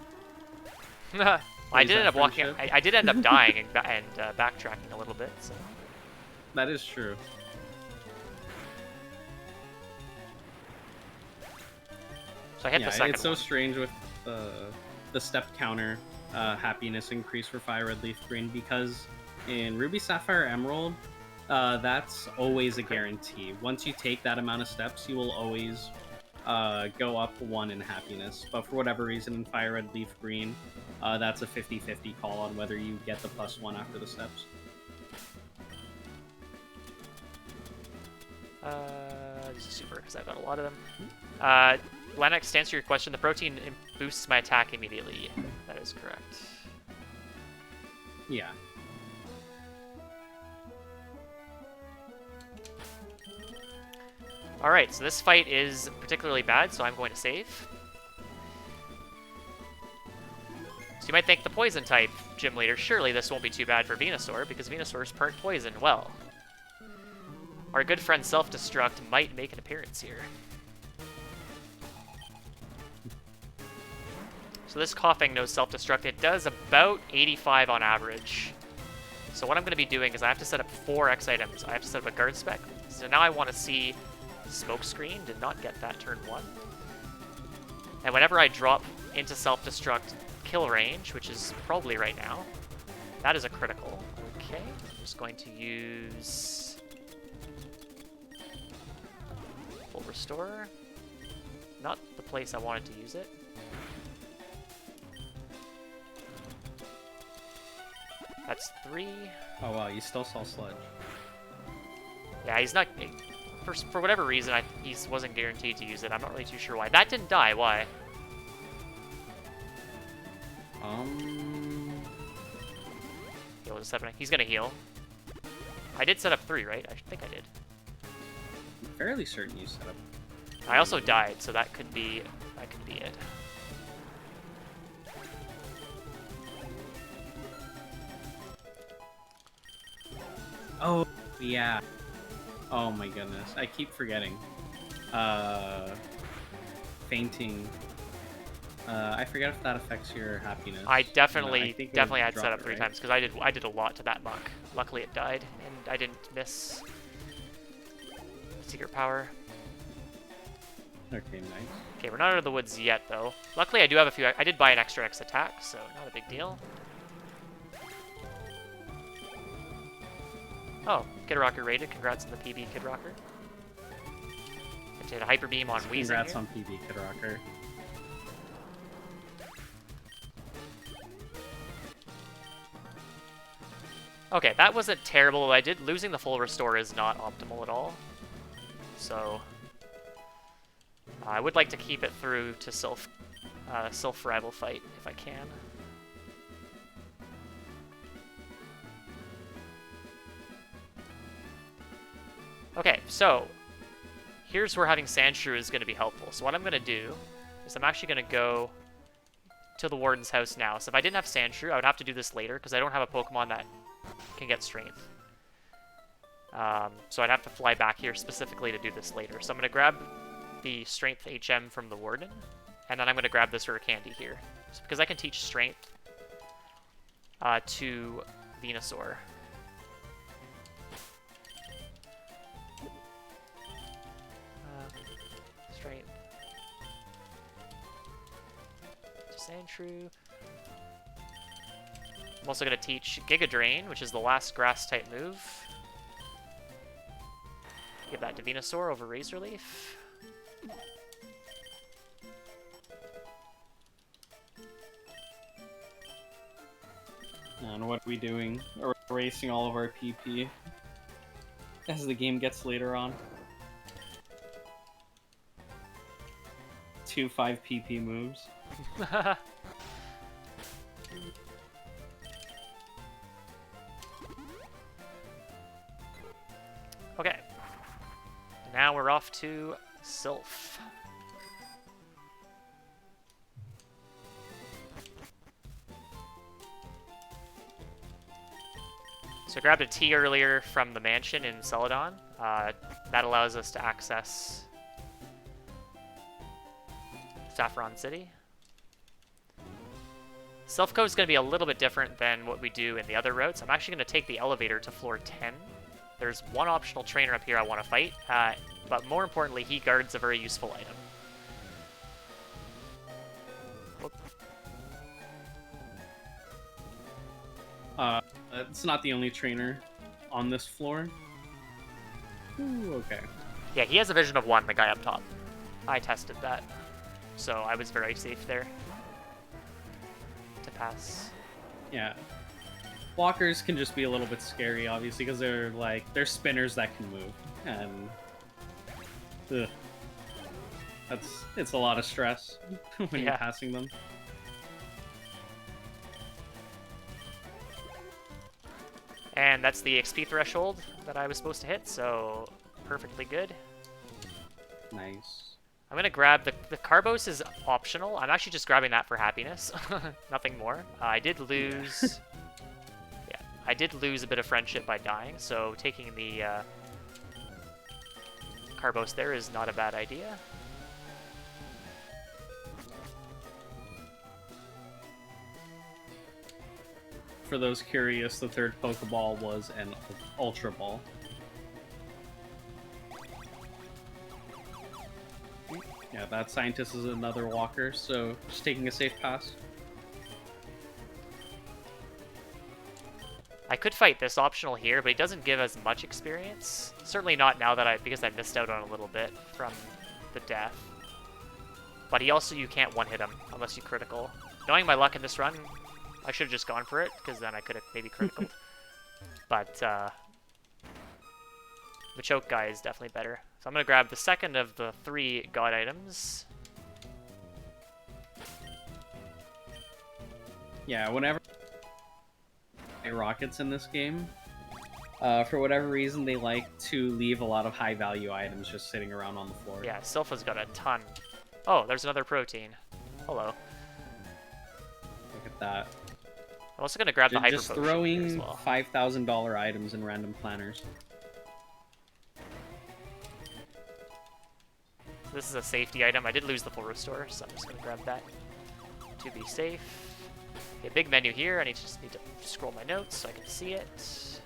I did end up walking. friendship? I did end up dying and backtracking a little bit. So That is true. I hit the second it's so one. strange with the step counter happiness increase for Fire Red Leaf Green, because in Ruby Sapphire Emerald, that's always a guarantee. Once you take that amount of steps, you will always go up 1 in happiness. But for whatever reason in Fire Red Leaf Green, that's a 50-50 call on whether you get the +1 after the steps. This is super because I've got a lot of them. Lennox, to answer your question, the protein boosts my attack immediately. That is correct. Yeah. Alright, so this fight is particularly bad, so I'm going to save. So you might think the poison type gym leader, surely this won't be too bad for Venusaur, because Venusaur is part poison. Well, our good friend Self-Destruct might make an appearance here. So this coughing knows Self-Destruct. It does about 85 on average. So what I'm going to be doing is I have to set up 4 X items. I have to set up a guard spec. So now I want to see Smoke Screen. Did not get that turn 1. And whenever I drop into Self-Destruct kill range, which is probably right now, that is a critical. Okay, I'm just going to use Full Restore. Not the place I wanted to use it. That's 3. Oh wow, you still saw Sludge. Yeah, he's not... For whatever reason, he wasn't guaranteed to use it. I'm not really too sure why. That didn't die. Why? Heal is happening. He's gonna heal. I did set up 3, right? I think I did. I'm fairly certain you set up. I also died, so that could be it. Oh, yeah. Oh my goodness. I keep forgetting. Fainting. I forget if that affects your happiness. I definitely had drop set up it, 3 right? times, because I did a lot to that muck. Luckily it died, and I didn't miss Secret Power. Okay, nice. Okay, we're not out of the woods yet, though. Luckily I do have a few... I did buy an extra X attack, so not a big deal. Oh, Kid Rocker rated. Congrats on the PB, Kid Rocker. I did a Hyper Beam on Weezing. Congrats here. on PB, Kid Rocker. Okay, that wasn't terrible. Losing the full restore is not optimal at all. So I would like to keep it through to Sylph rival fight if I can. Okay, so here's where having Sandshrew is going to be helpful. So what I'm going to do is I'm actually going to go to the Warden's house now. So if I didn't have Sandshrew, I would have to do this later because I don't have a Pokemon that can get Strength. So I'd have to fly back here specifically to do this later. So I'm going to grab the Strength HM from the Warden, and then I'm going to grab this Rare Candy here. So because I can teach Strength to Venusaur. Strength. Sandshrew. I'm also going to teach Giga Drain, which is the last Grass-type move. Give that to Venusaur over Razor Leaf. And what are we doing? We're erasing all of our PP as the game gets later on. 2 5 PP moves. Okay. Now we're off to Sylph. So I grabbed a tea earlier from the mansion in Celadon. That allows us to access Saffron City. Sylph Cove is going to be a little bit different than what we do in the other routes. I'm actually going to take the elevator to floor 10. There's one optional trainer up here I want to fight, but more importantly, he guards a very useful item. It's not the only trainer on this floor. Ooh, okay. Yeah, he has a vision of 1, the guy up top. I tested that, so I was very safe there to pass. Yeah. Walkers can just be a little bit scary, obviously, because they're spinners that can move, and it's a lot of stress when you're passing them. And that's the XP threshold that I was supposed to hit, so perfectly good. Nice. I'm gonna grab the Carbos is optional. I'm actually just grabbing that for happiness, nothing more. I did lose. Yeah, I did lose a bit of friendship by dying, so taking the Carbos there is not a bad idea. For those curious, the third Pokeball was an Ultra Ball. Yeah, that scientist is another walker, so just taking a safe pass. I could fight this optional here, but it doesn't give as much experience. Certainly not now that because I missed out on a little bit from the death. But he also, you can't one-hit him unless you critical. Knowing my luck in this run, I should have just gone for it, because then I could have maybe critical. But the choke guy is definitely better. So I'm going to grab the second of the 3 god items. Yeah, whenever rockets in this game, for whatever reason, they like to leave a lot of high-value items just sitting around on the floor. Yeah, Silpha's got a ton. Oh, there's another protein. Hello. Look at that. I'm also going to grab the Hyper Just Potion throwing here as well. $5,000 items in random planners. This is a safety item. I did lose the full restore, so I'm just going to grab that to be safe. Okay, big menu here. I just need to scroll my notes so I can see it.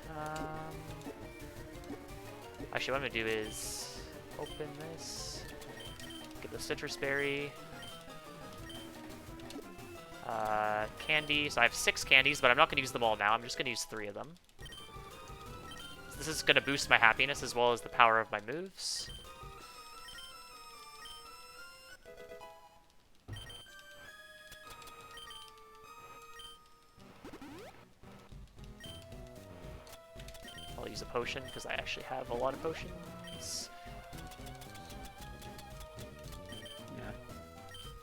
Actually, what I'm going to do is open this. Get the citrus berry. Candy. So I have 6 candies, but I'm not going to use them all now. I'm just going to use 3 of them. So this is going to boost my happiness as well as the power of my moves. I'll use a potion because I actually have a lot of potions.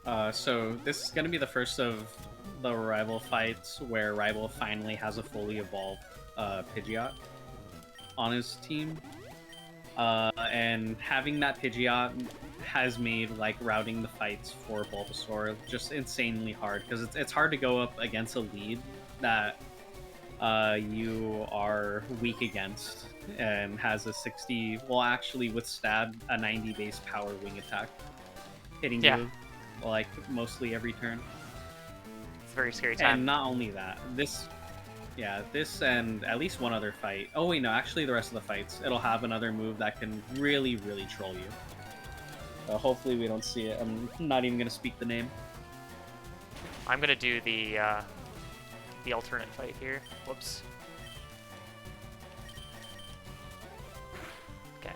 Yeah. So this is going to be the first of the rival fights where Rival finally has a fully evolved Pidgeot on his team. And having that Pidgeot has made like routing the fights for Bulbasaur just insanely hard, because it's hard to go up against a lead that you are weak against and has a 60, well actually with stab, a 90 base power wing attack hitting you like mostly every turn. It's a very scary time. And not only that, this and at least one other fight. Oh wait, no, actually the rest of the fights, it'll have another move that can really, really troll you. Hopefully we don't see it. I'm not even going to speak the name. I'm going to do the alternate fight here. Whoops. Okay.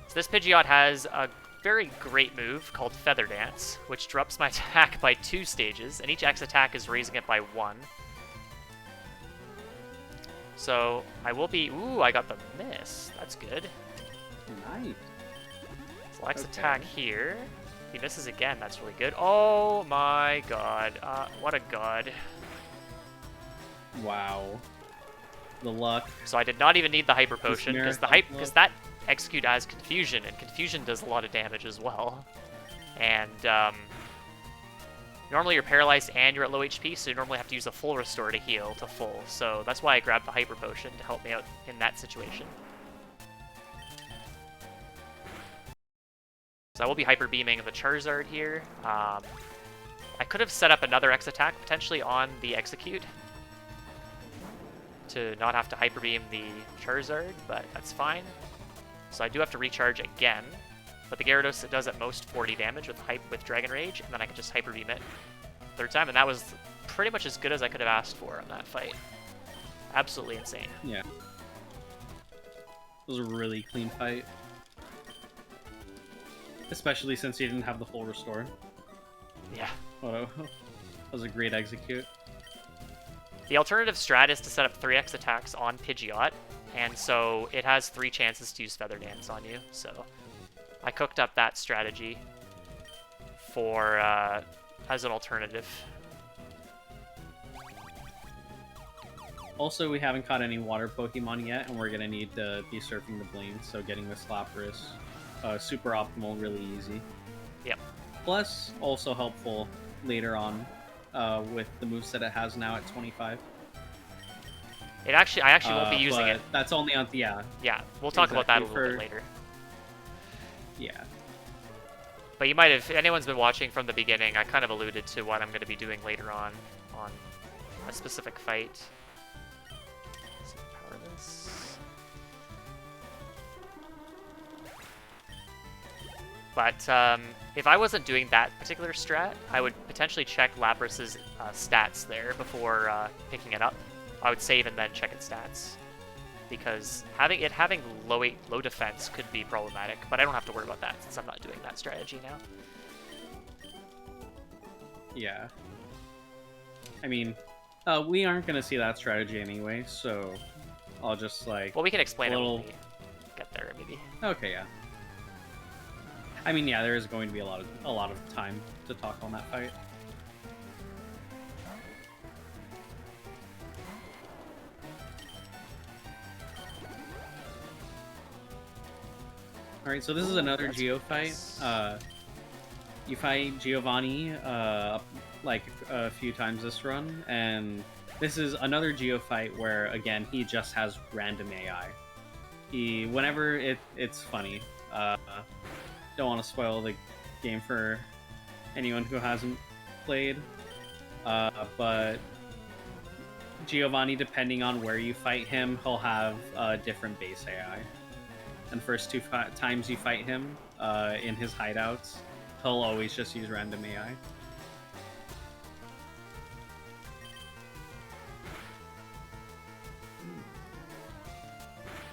So this Pidgeot has a very great move called Feather Dance, which drops my attack by 2 stages, and each X attack is raising it by 1. So I will be... Ooh, I got the miss. That's good. Nice. So X attack here. If he misses again, that's really good. Oh my god. What a god. Wow. The luck. So I did not even need the Hyper Potion, because that Execute has Confusion, and Confusion does a lot of damage as well. And normally you're paralyzed and you're at low HP, so you normally have to use a full restore to heal to full. So that's why I grabbed the Hyper Potion to help me out in that situation. So I will be Hyper Beaming the Charizard here. I could have set up another X attack potentially on the Execute to not have to Hyper Beam the Charizard, but that's fine. So I do have to recharge again, but the Gyarados, it does at most 40 damage with Dragon Rage, and then I can just Hyper Beam it 3rd time, and that was pretty much as good as I could have asked for on that fight. Absolutely insane. Yeah. It was a really clean fight. Especially since you didn't have the full restore. Yeah. Oh, that was a great execute. The alternative strat is to set up 3x attacks on Pidgeot, and so it has 3 chances to use Feather Dance on you, so I cooked up that strategy for as an alternative. Also, we haven't caught any water Pokemon yet, and we're going to need to be surfing the Blaine, so getting the Lapras super optimal, really easy. Yep. Plus, also helpful later on with the moveset it has now at 25. I actually won't be using but it. That's only on yeah. Yeah, we'll talk about that a Exactly, little bit later. Yeah. But you might have, if anyone's been watching from the beginning, I kind of alluded to what I'm going to be doing later on a specific fight. Let's power this. But if I wasn't doing that particular strat, I would potentially check Labras's stats there before picking it up. I would save and then check its stats, because having low defense could be problematic. But I don't have to worry about that since I'm not doing that strategy now. Yeah. I mean, we aren't gonna see that strategy anyway, so I'll just like. Well, we can explain it when we get there, maybe. Okay, yeah. I mean, yeah, there is going to be a lot of time to talk on that fight. Alright, so this is another Geo fight. You fight Giovanni like a few times this run, and this is another Geo fight where, again, he just has random AI. Whenever it's funny. Don't want to spoil the game for anyone who hasn't played, but Giovanni, depending on where you fight him, he'll have different base AI. And first two times you fight him in his hideouts, he'll always just use random AI.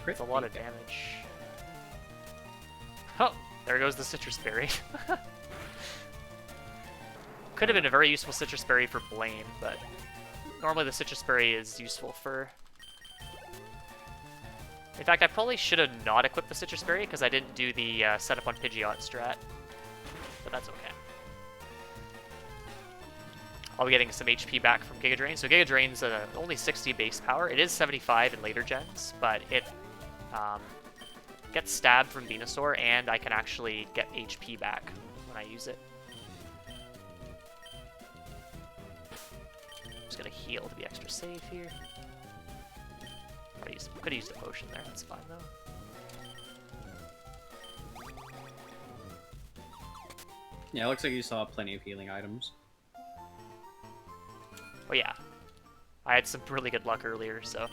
It's a lot of damage. Oh, there goes the citrus berry. Could have been a very useful citrus berry for Blaine, but normally the citrus berry is useful for... In fact, I probably should have not equipped the citrus berry because I didn't do the setup on Pidgeot strat, but that's okay. I'll be getting some HP back from Giga Drain. So Giga Drain's only 60 base power. It is 75 in later gens, but it gets stabbed from Venosaur, and I can actually get HP back when I use it. I'm just gonna heal to be extra safe here. Could have used a potion there, that's fine though. Yeah, it looks like you saw plenty of healing items. Oh yeah. I had some really good luck earlier, so...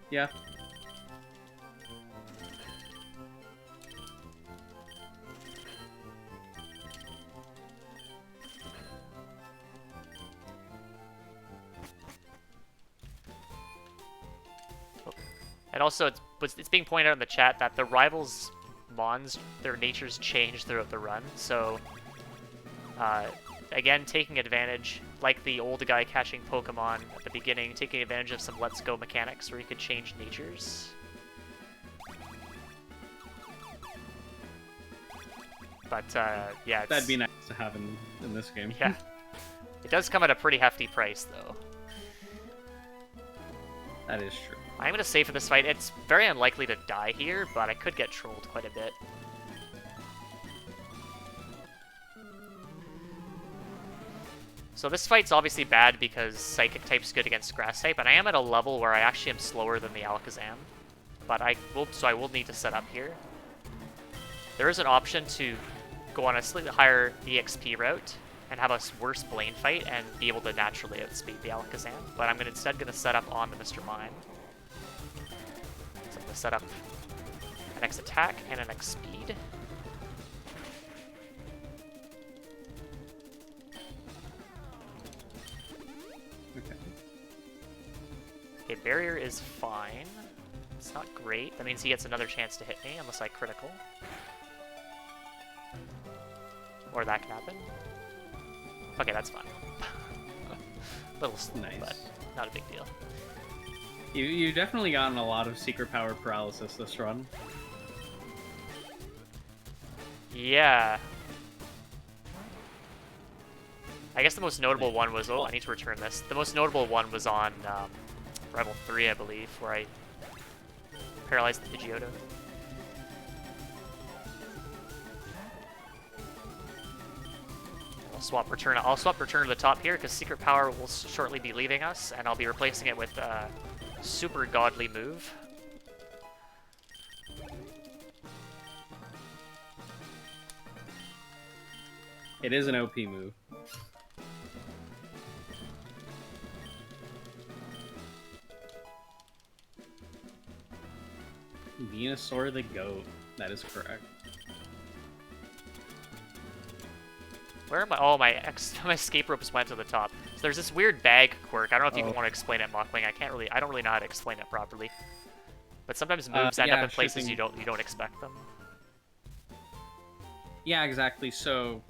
Yeah. And also, it's being pointed out in the chat that the rivals' mons, their natures change throughout the run, so... again, taking advantage, like the old guy catching Pokemon at the beginning, taking advantage of some Let's Go mechanics where you could change natures. But, yeah, That'd be nice to have in this game. Yeah. It does come at a pretty hefty price, though. That is true. I'm going to say for this fight, it's very unlikely to die here, but I could get trolled quite a bit. So this fight's obviously bad because Psychic type's good against Grass type, and I am at a level where I actually am slower than the Alakazam. But I will need to set up here. There is an option to go on a slightly higher EXP route and have a worse Blaine fight and be able to naturally outspeed the Alakazam, but I'm instead going to set up on the Mr. Mime. So I'm going to set up an X attack and an X speed. Okay. Okay, barrier is fine. It's not great. That means he gets another chance to hit me unless I critical. Or that can happen. Okay, that's fine. Little slow, Nice. but not a big deal. You definitely gotten a lot of secret power paralysis this run. Yeah. I guess the most notable one was... Oh, I need to return this. The most notable one was on Rebel 3, I believe, where I paralyzed the Pidgeotto. swap return. I'll swap return to the top here because Secret Power will shortly be leaving us, and I'll be replacing it with Super Godly Move. It is an OP move. Venosaur the goat. That is correct. Where am I? Oh, my escape ropes went to the top. So there's this weird bag quirk. I don't know if you Oh. want to explain it, Mockwing. I don't really know how to explain it properly. But sometimes moves end yeah, up in sure places thing. you don't expect them. Yeah, exactly. So,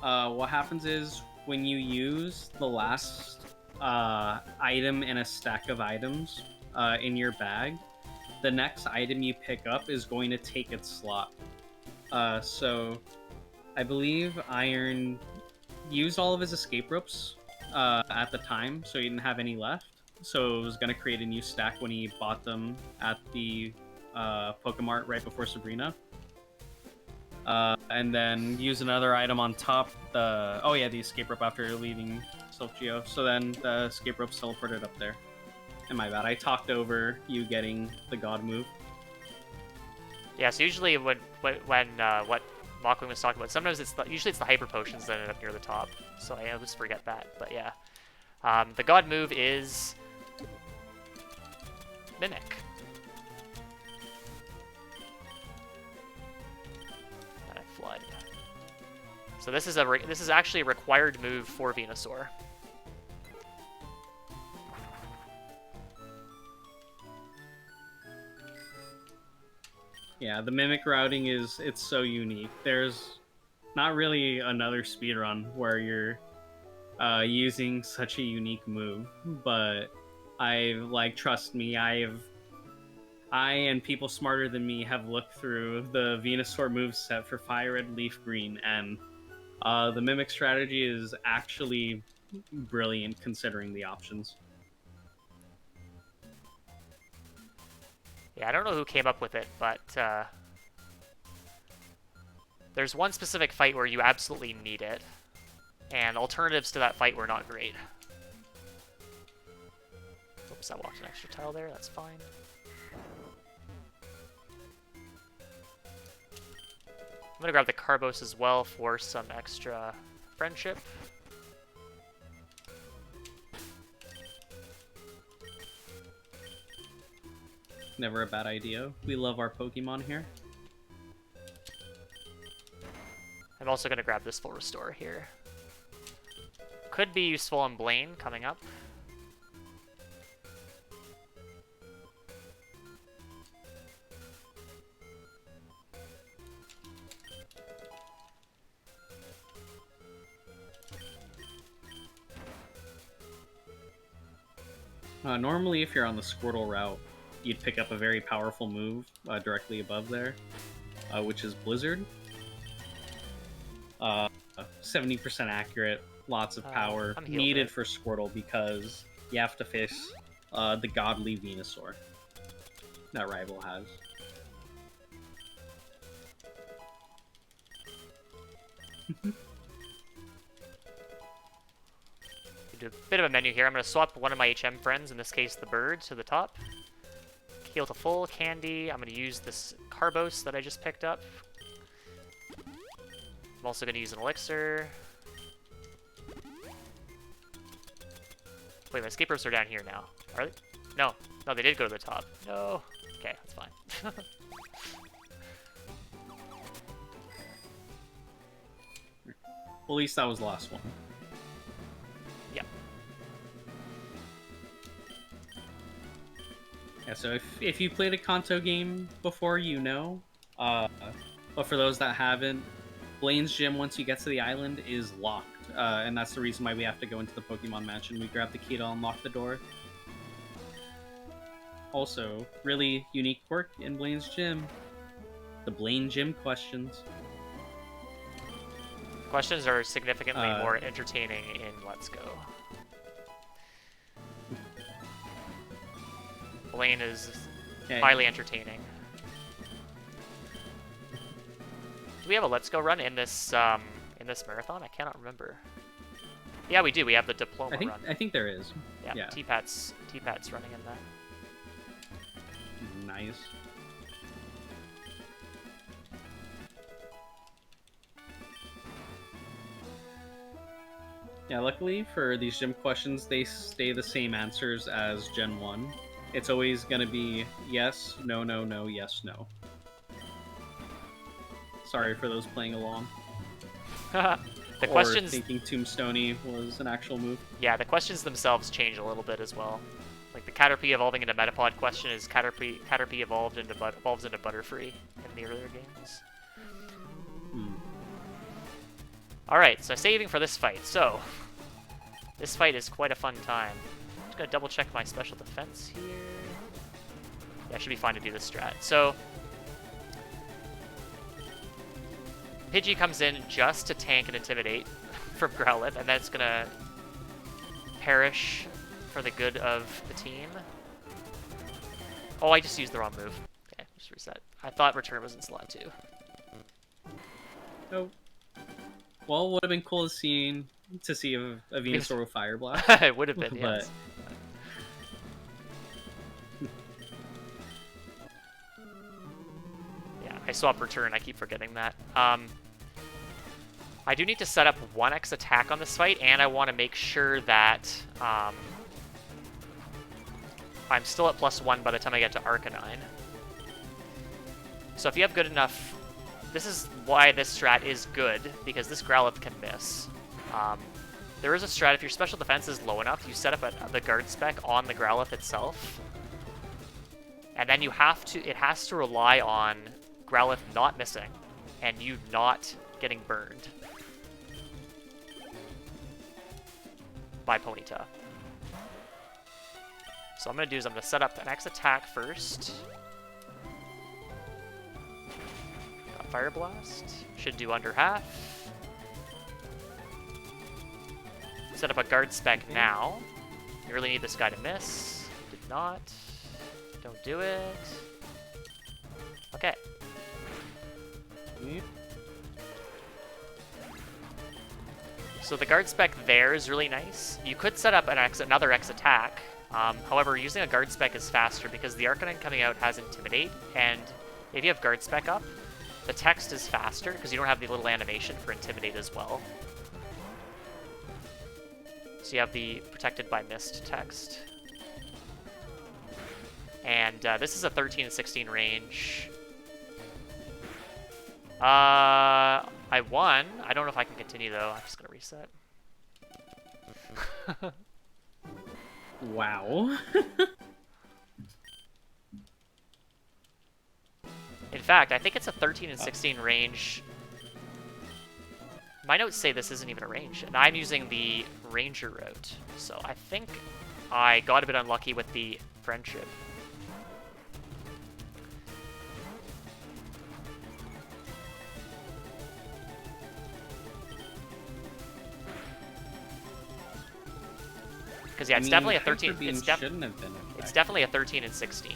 what happens is when you use the last item in a stack of items in your bag, the next item you pick up is going to take its slot. So, I believe Iron used all of his escape ropes at the time, so he didn't have any left. So it was going to create a new stack when he bought them at the Pokemart right before Sabrina. And then use another item on top. The escape rope after leaving Silph Geo. So then the escape rope's teleported up there. And my bad, I talked over you getting the God move. Yeah, so usually when what Mockwing was talking about, sometimes usually it's the hyper potions that end up near the top. So I always forget that. But yeah, the God move is Mimic. And I flood. So this is actually a required move for Venusaur. Yeah, the Mimic routing it's so unique. There's not really another speedrun where you're using such a unique move, but trust me, I and people smarter than me have looked through the Venusaur moveset for Fire Red, Leaf Green, and the Mimic strategy is actually brilliant considering the options. Yeah, I don't know who came up with it, but there's one specific fight where you absolutely need it, and alternatives to that fight were not great. Oops, I walked an extra tile there, that's fine. I'm gonna grab the Carbos as well for some extra friendship. Never a bad idea. We love our Pokemon here. I'm also gonna grab this full restore here. Could be useful on Blaine coming up. Normally, if you're on the Squirtle route, you'd pick up a very powerful move directly above there, which is Blizzard. 70% accurate, lots of power, I'm healed, needed right? for Squirtle because you have to face the godly Venusaur that Rival has. Do a bit of a menu here. I'm going to swap one of my HM friends, in this case the bird, to the top. Heal to full, candy. I'm going to use this Carbos that I just picked up. I'm also going to use an elixir. Wait, my escape ropes are down here now. Are they? No. No, they did go to the top. No. Okay, that's fine. Well, at least that was the last one. Yeah, so if you played a Kanto game before, you know. But for those that haven't, Blaine's gym, once you get to the island, is locked. And that's the reason why we have to go into the Pokemon Mansion. We grab the key to unlock the door. Also, really unique quirk in Blaine's gym. The Blaine gym questions. Questions are significantly more entertaining in Let's Go. Blaine is highly entertaining. Do we have a Let's Go run in this in this marathon? I cannot remember. Yeah, we do. We have the diploma run. I think there is. Yeah, Yeah. T-Pat's running in that. Nice. Yeah, luckily for these gym questions, they stay the same answers as Gen 1. It's always going to be yes, no, no, no, yes, no. Sorry for those playing along. The or questions thinking Tombstoney was an actual move. Yeah, the questions themselves change a little bit as well. Like the Caterpie evolving into Metapod question is Caterpie evolves into Butterfree in the earlier games. Alright, so saving for this fight. So, this fight is quite a fun time. I'm just going to double check my special defense here. Yeah, it should be fine to do this strat. So, Pidgey comes in just to tank and intimidate from Growlithe, and then it's going to perish for the good of the team. Oh, I just used the wrong move. Okay, just reset. I thought return was in slot 2. Nope. Well, would have been cool to see a Venusaur with Fire Blast. It would have been, yes. Yeah, I swap return. I keep forgetting that. I do need to set up 1x attack on this fight, and I want to make sure that I'm still at +1 by the time I get to Arcanine. So if you have good enough... This is why this strat is good, because this Growlithe can miss. There is a strat, if your special defense is low enough, you set up the guard spec on the Growlithe itself. And then it has to rely on Growlithe not missing, and you not getting burned by Ponyta. So I'm going to do is I'm going to set up an X attack first. Fire Blast. Should do under half. Set up a guard spec now. You really need this guy to miss. Did not. Don't do it. Okay. So the guard spec there is really nice. You could set up another X attack. However, using a guard spec is faster because the Arcanine coming out has Intimidate, and if you have guard spec up, the text is faster because you don't have the little animation for Intimidate as well. So you have the Protected by Mist text. And this is a 13 and 16 range. I won. I don't know if I can continue though. I'm just gonna reset. Wow. In fact, I think it's a 13 and 16 range. My notes say this isn't even a range, and I'm using the Ranger route. So I think I got a bit unlucky with the friendship. Because yeah, it's definitely a 13. It's definitely a 13 and 16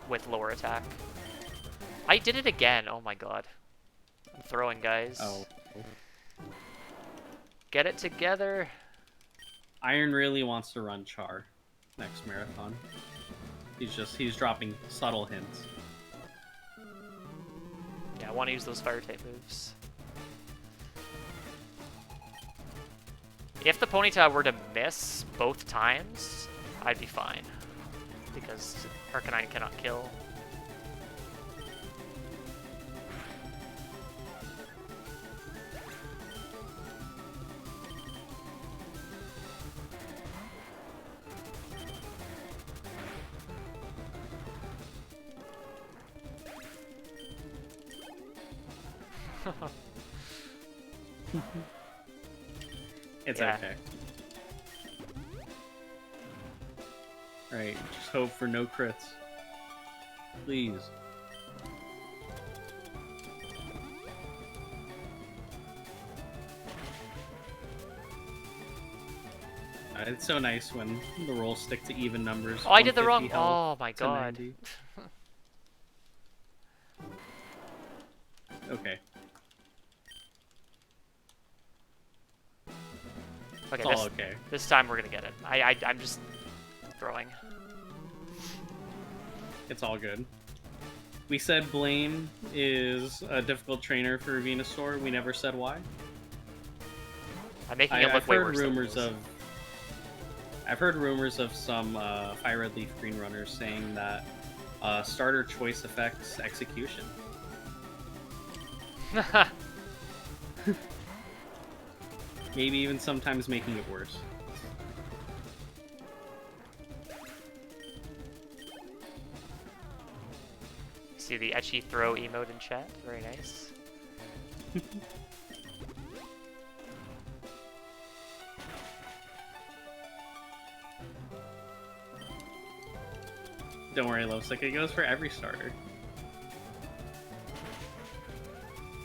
with lower attack. I did it again. Oh my god. I'm throwing, guys. Oh. Get it together. Iron really wants to run Char next marathon. He's dropping subtle hints. Yeah, I want to use those fire type moves. If the Ponyta were to miss both times, I'd be fine. Because Arcanine cannot kill. It's Yeah. okay. Right, just hope for no crits. Please. It's so nice when the rolls stick to even numbers. Oh, I did the wrong. 150 health Oh my to god. 90. Okay. This time we're gonna get it. I'm just throwing. It's all good. We said Blaine is a difficult trainer for Venusaur. We never said why. I'm making it look I've way heard worse than it rumors is. of. I've heard rumors of some Fire Red Leaf Green runners saying that starter choice affects execution. Maybe even sometimes making it worse. See the etchy throw emote in chat? Very nice. Don't worry, Lovesick. It goes for every starter.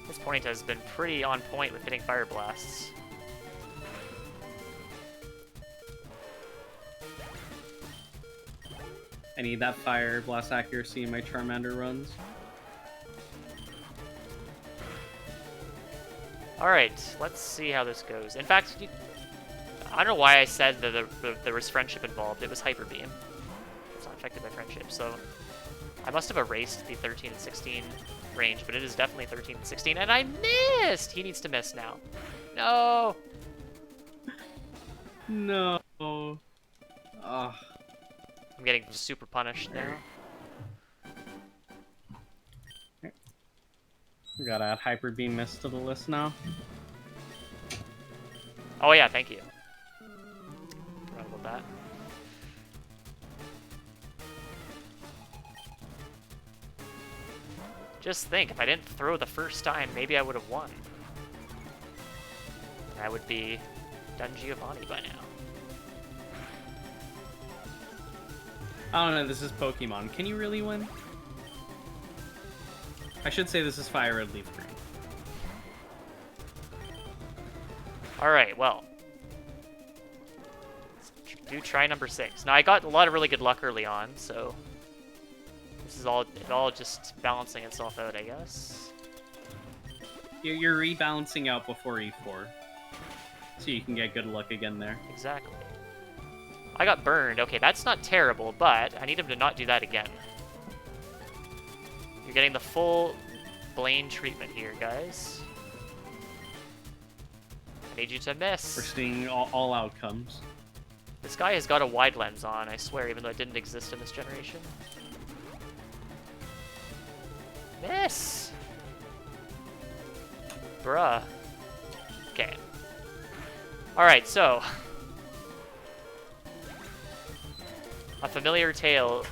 This Ponyta has been pretty on point with hitting Fire Blasts. I need that Fire Blast accuracy in my Charmander runs. Alright, let's see how this goes. In fact, I don't know why I said that there was friendship involved. It was Hyper Beam. It's not affected by friendship, so I must have erased the 13 and 16 range, but it is definitely 13 and 16, and I missed! He needs to miss now. No! No. Ugh. I'm getting super punished now. We gotta add Hyper Beam Mist to the list now. Oh yeah, thank you. Forgot about that. Just think, if I didn't throw the first time, maybe I would have won. And I would be done Giovanni by now. Oh no, this is Pokemon. Can you really win? I should say this is Fire Red Leaf Green. Alright, well. Let's do try number 6. Now, I got a lot of really good luck early on, so this is all just balancing itself out, I guess. You're rebalancing out before E4, so you can get good luck again there. Exactly. I got burned. Okay, that's not terrible, but I need him to not do that again. You're getting the full Blaine treatment here, guys. I need you to miss. We're seeing all outcomes. This guy has got a wide lens on, I swear, even though it didn't exist in this generation. Miss! Bruh. Okay. Alright, so. A familiar tale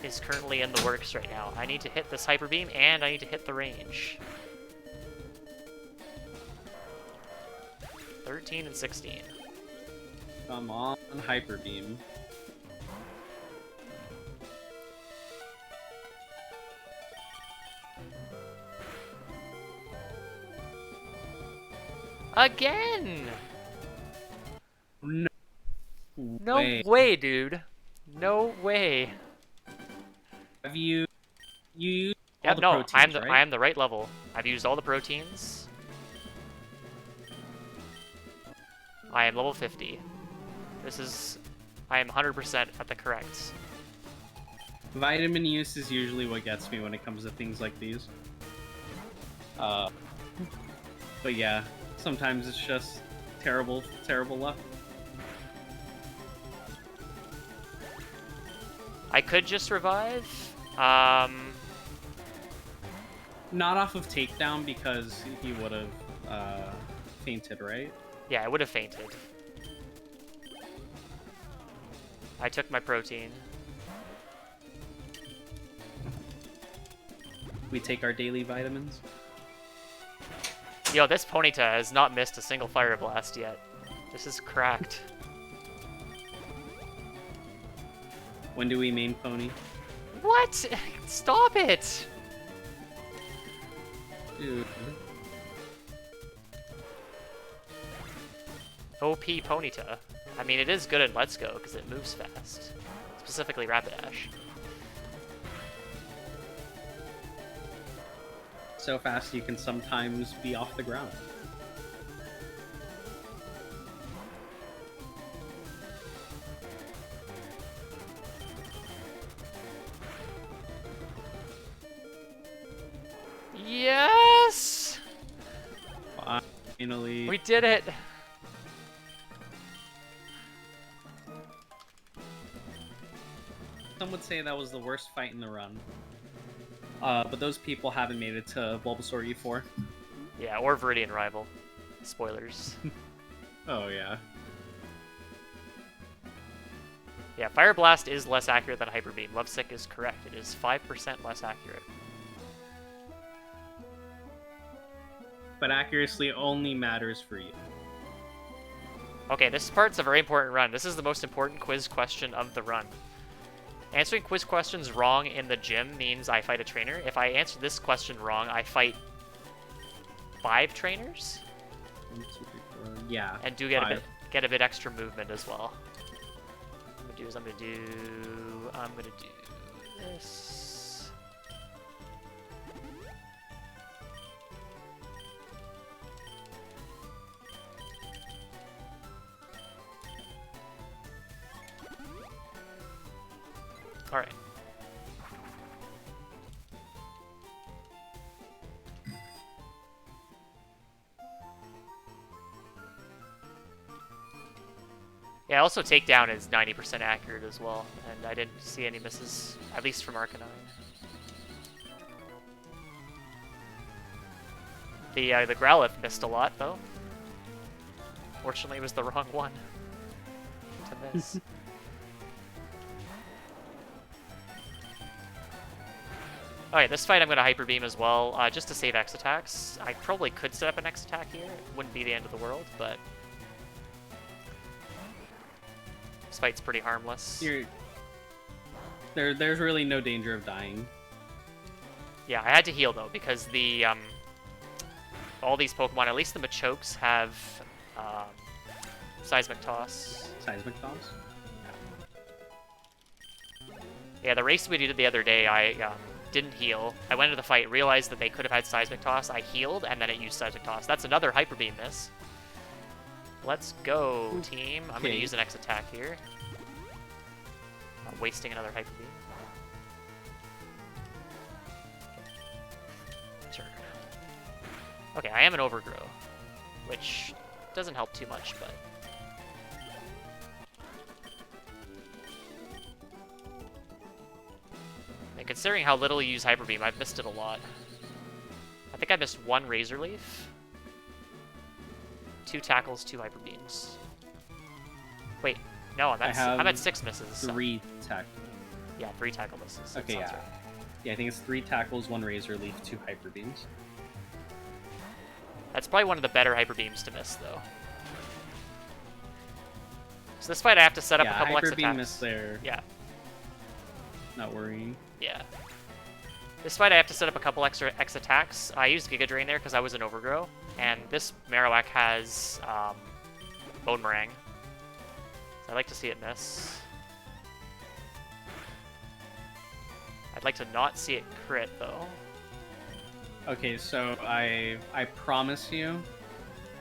is currently in the works right now. I need to hit this Hyper Beam, and I need to hit the range. 13 and 16. Come on, Hyper Beam. Again! No. No way, dude. No way. Have you used all Yep, the no, proteins, right? I am the right level. I've used all the proteins. I am level 50. I am 100% at the correct. Vitamin use is usually what gets me when it comes to things like these. But yeah, sometimes it's just terrible, terrible luck. I could just revive. Not off of takedown because he would have fainted, right? Yeah, I would have fainted. I took my protein. We take our daily vitamins. Yo, this Ponyta has not missed a single Fire Blast yet. This is cracked. When do we main pony? What? Stop it! Dude. OP Ponyta. I mean, it is good at Let's Go because it moves fast. Specifically Rapidash. So fast you can sometimes be off the ground. Yes! Finally. We did it! Some would say that was the worst fight in the run. But those people haven't made it to Bulbasaur E4. Yeah, or Viridian Rival. Spoilers. Oh, yeah. Yeah, Fire Blast is less accurate than Hyper Beam. Lovesick is correct. It is 5% less accurate. But accuracy only matters for you. Okay, this part's a very important run. This is the most important quiz question of the run. Answering quiz questions wrong in the gym means I fight a trainer. If I answer this question wrong, I fight 5 trainers. 1, 2, 3, 4. Yeah. And do get 5. a bit extra movement as well. What I'm gonna do this. All right. Yeah, also takedown is 90% accurate as well, and I didn't see any misses, at least from Arcanine. The Growlithe missed a lot though. Fortunately, it was the wrong one to miss. Alright, this fight I'm going to Hyper Beam as well, just to save X attacks. I probably could set up an X attack here. It wouldn't be the end of the world, but this fight's pretty harmless. There's really no danger of dying. Yeah, I had to heal though, because the all these Pokemon, at least the Machokes, have Seismic Toss. Seismic Toss? Yeah, the race we did the other day, I didn't heal. I went into the fight, realized that they could have had Seismic Toss. I healed, and then it used Seismic Toss. That's another Hyper Beam miss. Let's go, team. I'm going to use an X attack here. Not wasting another Hyper Beam. Turn. Okay, I am an Overgrow, which doesn't help too much, but... And considering how little you use Hyper Beam, I've missed it a lot. I think I missed 1 Razor Leaf. 2 tackles, 2 Hyper Beams. Wait, no, I'm at 6 misses. 3 tackles. Yeah, 3 tackle misses. Okay, yeah. Right. Yeah, I think it's 3 tackles, 1 Razor Leaf, 2 Hyper Beams. That's probably one of the better Hyper Beams to miss, though. So this fight I have to set up a couple X attacks. Hyper Beam missed there. Yeah. Not worrying. Yeah. This fight I have to set up a couple extra X attacks. I used Giga Drain there because I was an Overgrow. And this Marowak has Bone Meringue. So I'd like to see it miss. I'd like to not see it crit, though. Okay, so I promise you,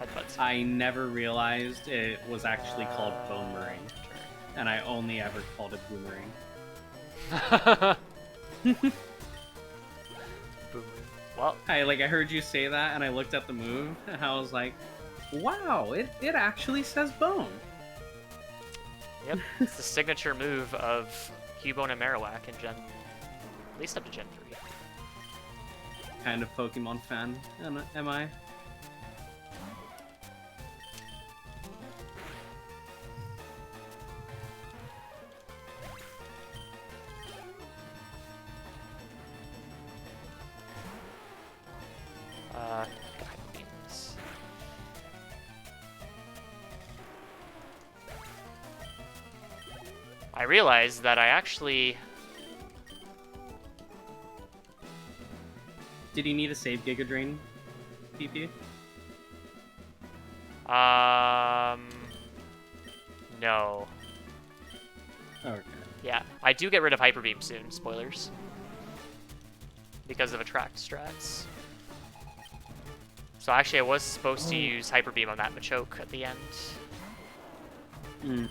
Headbutts. I never realized it was actually called Bone Meringue. And I only ever called it Boomerang. Well, I heard you say that, and I looked at the move, and I was like, "Wow, it actually says bone." Yep, it's the signature move of Cubone and Marowak in Gen, at least up to Gen 3. Kind of Pokemon fan, am I? I realized that I actually... Did you need to save Giga Drain, PP? No. Okay. Yeah, I do get rid of Hyper Beam soon, spoilers. Because of Attract strats. So actually I was supposed to use Hyper Beam on that Machoke at the end. Hmm.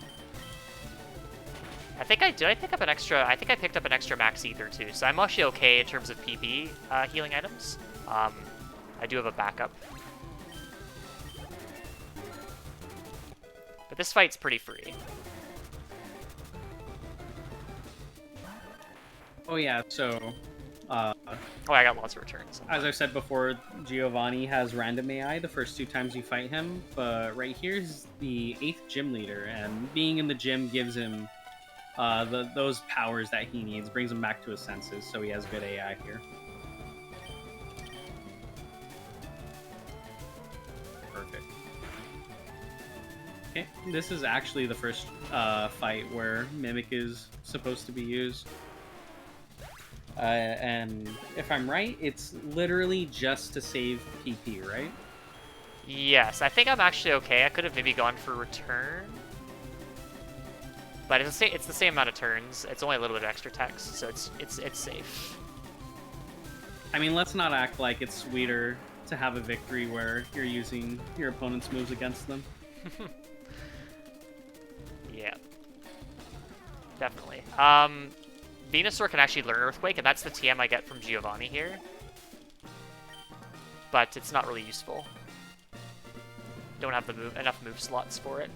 I think I picked up an extra max ether too, so I'm actually okay in terms of PP healing items. I do have a backup. But this fight's pretty free. Oh yeah, so Oh, I got lots of returns. as I said before, Giovanni has random AI the first 2 times you fight him, but right here is the 8th gym leader, and being in the gym gives him those powers that he needs, brings him back to his senses, so he has good AI here. Perfect. Okay, this is actually the first fight where Mimic is supposed to be used. And if I'm right, it's literally just to save PP, right? Yes, I think I'm actually okay. I could have maybe gone for return. But it's the same amount of turns. It's only a little bit of extra text, so it's safe. I mean, let's not act like it's sweeter to have a victory where you're using your opponent's moves against them. Yeah. Definitely. Venusaur can actually learn Earthquake, and that's the TM I get from Giovanni here. But it's not really useful. Don't have enough move slots for it.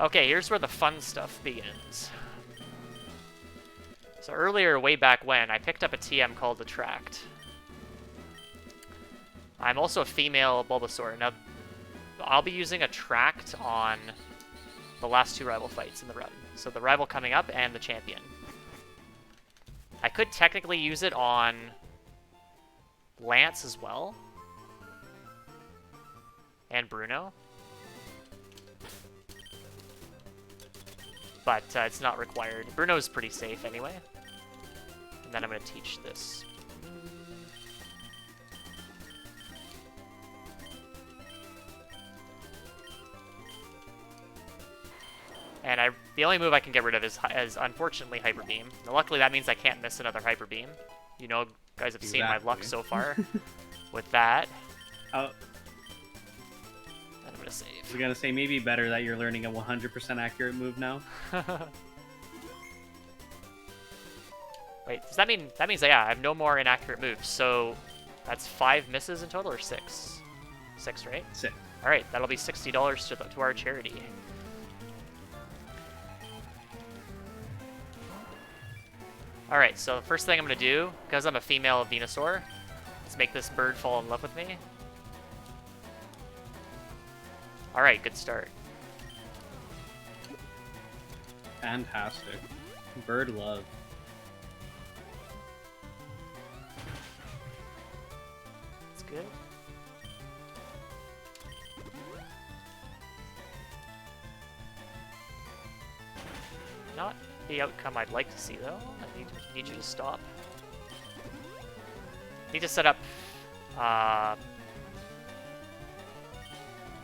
Okay, here's where the fun stuff begins. So earlier, way back when, I picked up a TM called Attract. I'm also a female Bulbasaur. Now, I'll be using Attract on the last 2 rival fights in the run. So the rival coming up and the champion. I could technically use it on Lance as well. And Bruno. But it's not required. Bruno's pretty safe anyway. And then I'm going to teach this. And the only move I can get rid of is unfortunately Hyper Beam. Now, luckily, that means I can't miss another Hyper Beam. You know, guys have seen my luck so far with that. Oh. And I'm going to save. I was gonna say, maybe better that you're learning a 100% accurate move now. Wait, does that mean... That means, yeah, I have no more inaccurate moves. So that's 5 misses in total, or 6? 6, right? 6. Alright, that'll be $60 to our charity. Alright, so the first thing I'm going to do, because I'm a female Venusaur, let's make this bird fall in love with me. Alright, good start. Fantastic. Bird love. That's good. Not the outcome I'd like to see, though. I need you to stop. Need to set up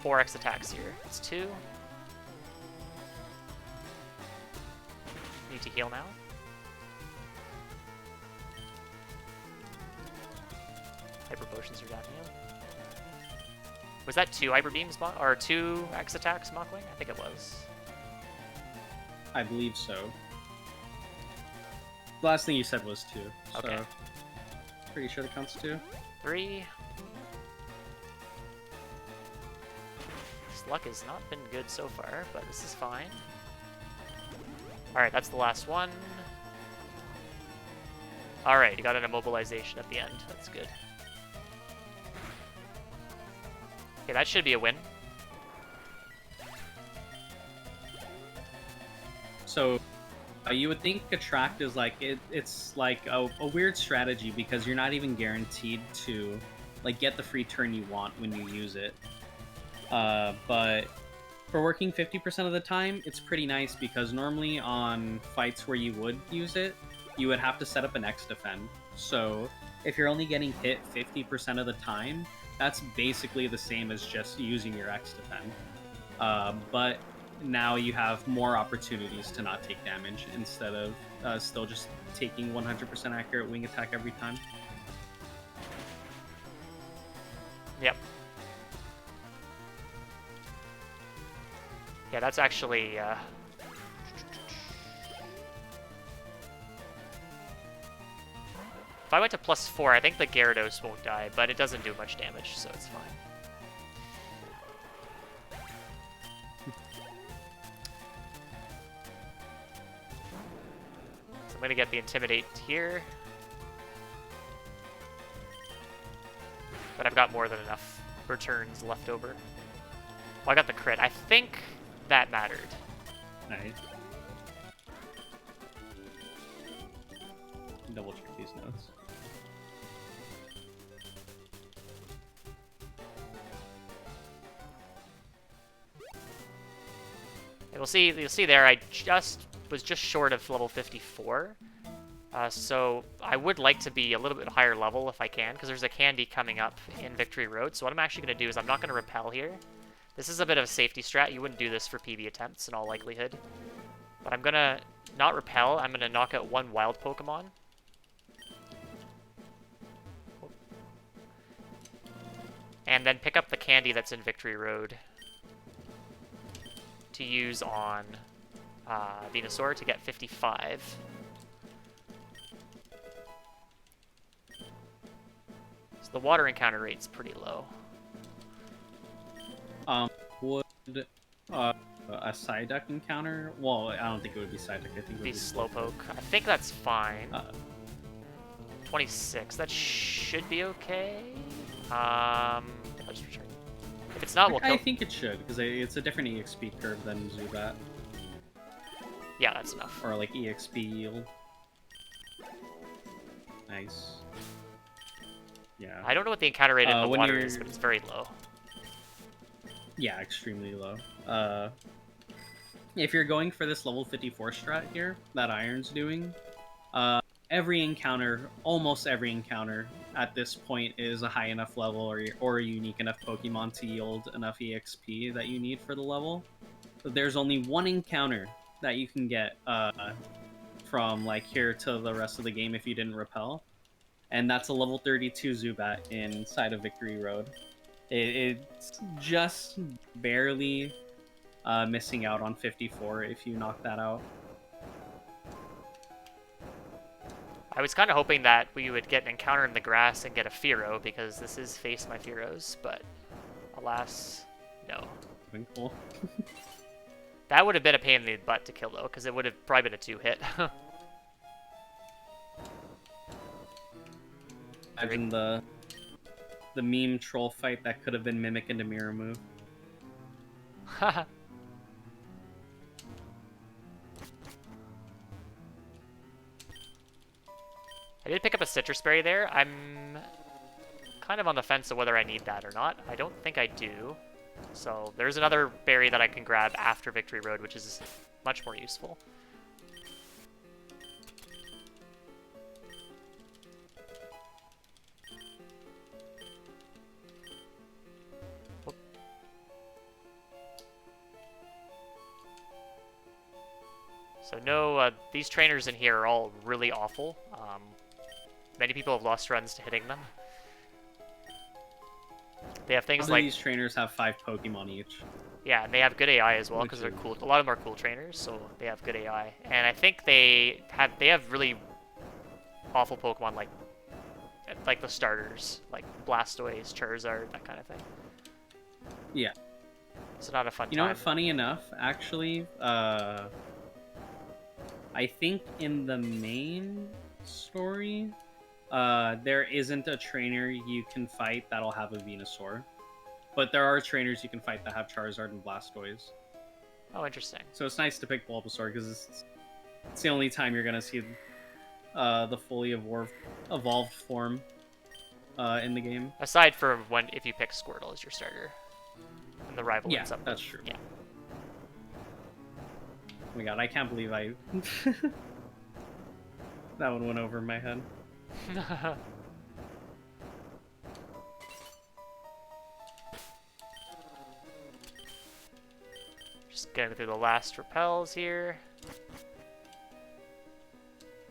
4x attacks here. It's 2. Need to heal now. Hyper potions are down here. Was that 2 Hyper Beams, or 2 X attacks, Mockwing? I think it was. I believe so. The last thing you said was 2. Okay. So pretty sure it counts 2. 3. This luck has not been good so far, but this is fine. Alright, that's the last one. Alright, you got an immobilization at the end. That's good. Okay, that should be a win. So you would think Attract is like it's like a weird strategy because you're not even guaranteed to like get the free turn you want when you use it. But for working 50% of the time, it's pretty nice because normally on fights where you would use it, you would have to set up an X defend. So if you're only getting hit 50% of the time, that's basically the same as just using your X defend. But now you have more opportunities to not take damage instead of still just taking 100% accurate wing attack every time. Yep. Yeah, that's actually... If I went to +4, I think the Gyarados won't die, but it doesn't do much damage, so it's fine. So I'm gonna get the Intimidate here. But I've got more than enough returns left over. Well, I got the crit. I think that mattered. Nice. Double check these notes. And you'll see there, I was just short of level 54. So I would like to be a little bit higher level if I can, because there's a candy coming up in Victory Road. So what I'm actually going to do is I'm not going to repel here. This is a bit of a safety strat. You wouldn't do this for PB attempts in all likelihood. But I'm going to not repel. I'm going to knock out one wild Pokemon. And then pick up the candy that's in Victory Road to use on Venusaur to get 55. So the water encounter rate's pretty low. Would a Psyduck encounter? Well, I don't think it would be Psyduck. I think it would Be be Slowpoke. I think that's fine. 26. That should be okay. I'll just return. If it's not, we'll kill. I think it should, because it's a different EXP curve than Zubat. Yeah, that's enough. Or like EXP yield. Nice. Yeah. I don't know what the encounter rate in the when water you're- is, but it's very low. Yeah, extremely low. If you're going for this level 54 strat here, that Iron's doing, every encounter, almost every encounter at this point is a high enough level or a unique enough Pokemon to yield enough EXP that you need for the level. But there's only one encounter that you can get from like here to the rest of the game if you didn't repel, and that's a level 32 Zubat inside of Victory Road. It's just barely missing out on 54 if you knock that out. I was kind of hoping that we would get an encounter in the grass and get a Fearow, because this is Face My Fearows, but alas, no. Been cool. That would have been a pain in the butt to kill, though, because it would have probably been a 2-hit. Imagine the meme troll fight that could have been Mimic into Mirror Move. I did pick up a Citrus Berry there. I'm kind of on the fence of whether I need that or not. I don't think I do. So there's another berry that I can grab after Victory Road, which is much more useful. Whoop. So no, these trainers in here are all really awful. Many people have lost runs to hitting them. They have things like... These trainers have 5 Pokemon each. Yeah, and they have good AI as well, because they're cool. A lot of them are cool trainers, so they have good AI. And I think they have really awful Pokemon like the starters, like Blastoise, Charizard, that kind of thing. Yeah. So not a fun time. You know what, funny enough, actually, I think in the main story, there isn't a trainer you can fight that'll have a Venusaur. But there are trainers you can fight that have Charizard and Blastoise. Oh, interesting. So it's nice to pick Bulbasaur, because it's the only time you're going to see the fully evolved form in the game. Aside from if you pick Squirtle as your starter. And the rival Yeah, ends up that's with- true. Yeah. Oh my god, I can't believe I... That one went over my head. Just getting through the last repels here.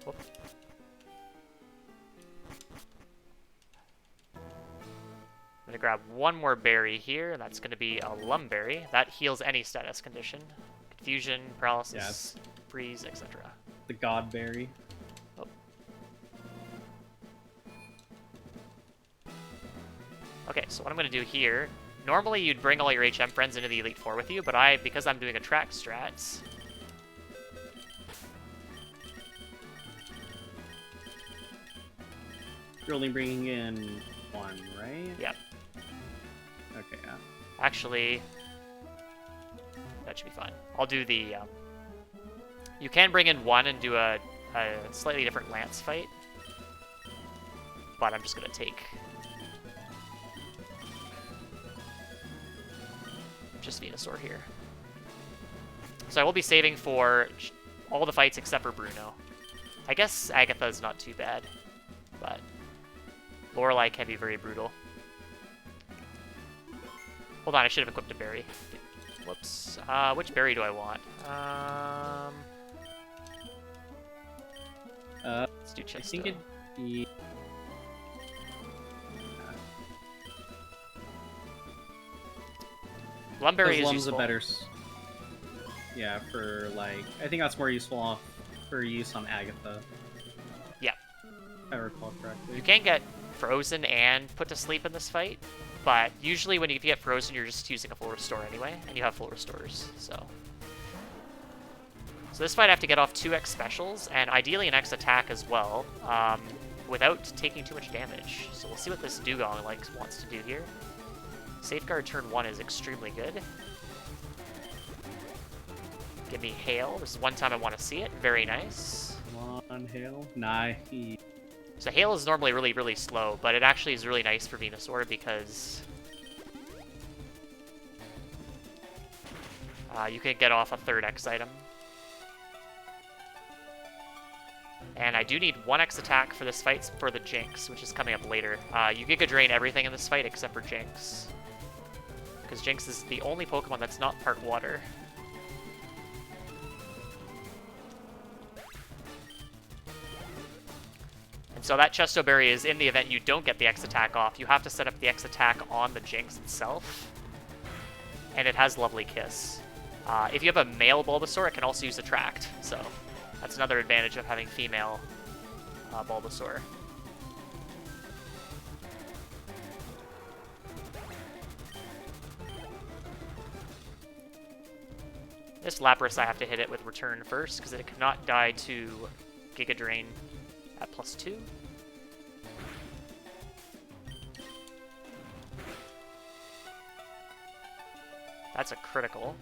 Whoop. I'm gonna grab one more berry here, and that's gonna be a Lumberry. That heals any status condition. Confusion, paralysis, freeze, etc. The Godberry. Oh. Okay, so what I'm going to do here... Normally, you'd bring all your HM friends into the Elite Four with you, but because I'm doing attract strats... You're only bringing in one, right? Yep. Okay, yeah. Actually... That should be fine. I'll do the... You can bring in one and do a slightly different lance fight. But I'm just going to take... just Venusaur here. So I will be saving for all the fights except for Bruno. I guess Agatha's not too bad, but Lorelei can be very brutal. Hold on, I should have equipped a berry. Whoops. Which berry do I want? Let's do Chesto. I think it'd be... Lumberry is Lum's useful. a better... Yeah, for, like... I think that's more useful for use on Agatha. Yeah. If I recall correctly. You can get frozen and put to sleep in this fight, but usually if you get frozen, you're just using a full restore anyway, and you have full restores, so... So this fight I have to get off 2x specials, and ideally an X attack as well, without taking too much damage. So we'll see what this Dugong wants to do here. Safeguard turn 1 is extremely good. Give me Hail. This is one time I want to see it. Very nice. Come on, Hail. Nice. So Hail is normally really, really slow, but it actually is really nice for Venusaur because you can get off a 3rd X item. And I do need 1x attack for this fight for the Jinx, which is coming up later. You Giga Drain everything in this fight except for Jinx. Because Jinx is the only Pokemon that's not part water. And so that Chesto Berry is in the event you don't get the X attack off. You have to set up the X attack on the Jinx itself. And it has Lovely Kiss. If you have a male Bulbasaur, it can also use Attract. So that's another advantage of having female Bulbasaur. This Lapras I have to hit it with Return first, because it cannot die to Giga Drain at +2. That's a critical.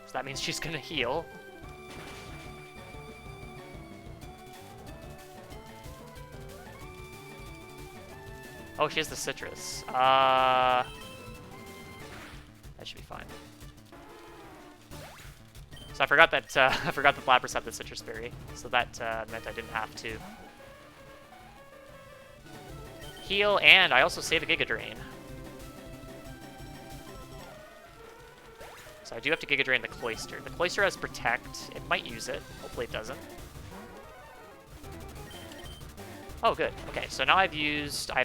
So that means she's gonna heal. Oh, she has the Citrus. That should be fine. So I forgot that Lapras had the Citrus Berry, so that meant I didn't have to heal, and I also save a Giga Drain. So I do have to Giga Drain the Cloyster. The Cloyster has Protect. It might use it. Hopefully it doesn't. Oh, good. Okay, so now I have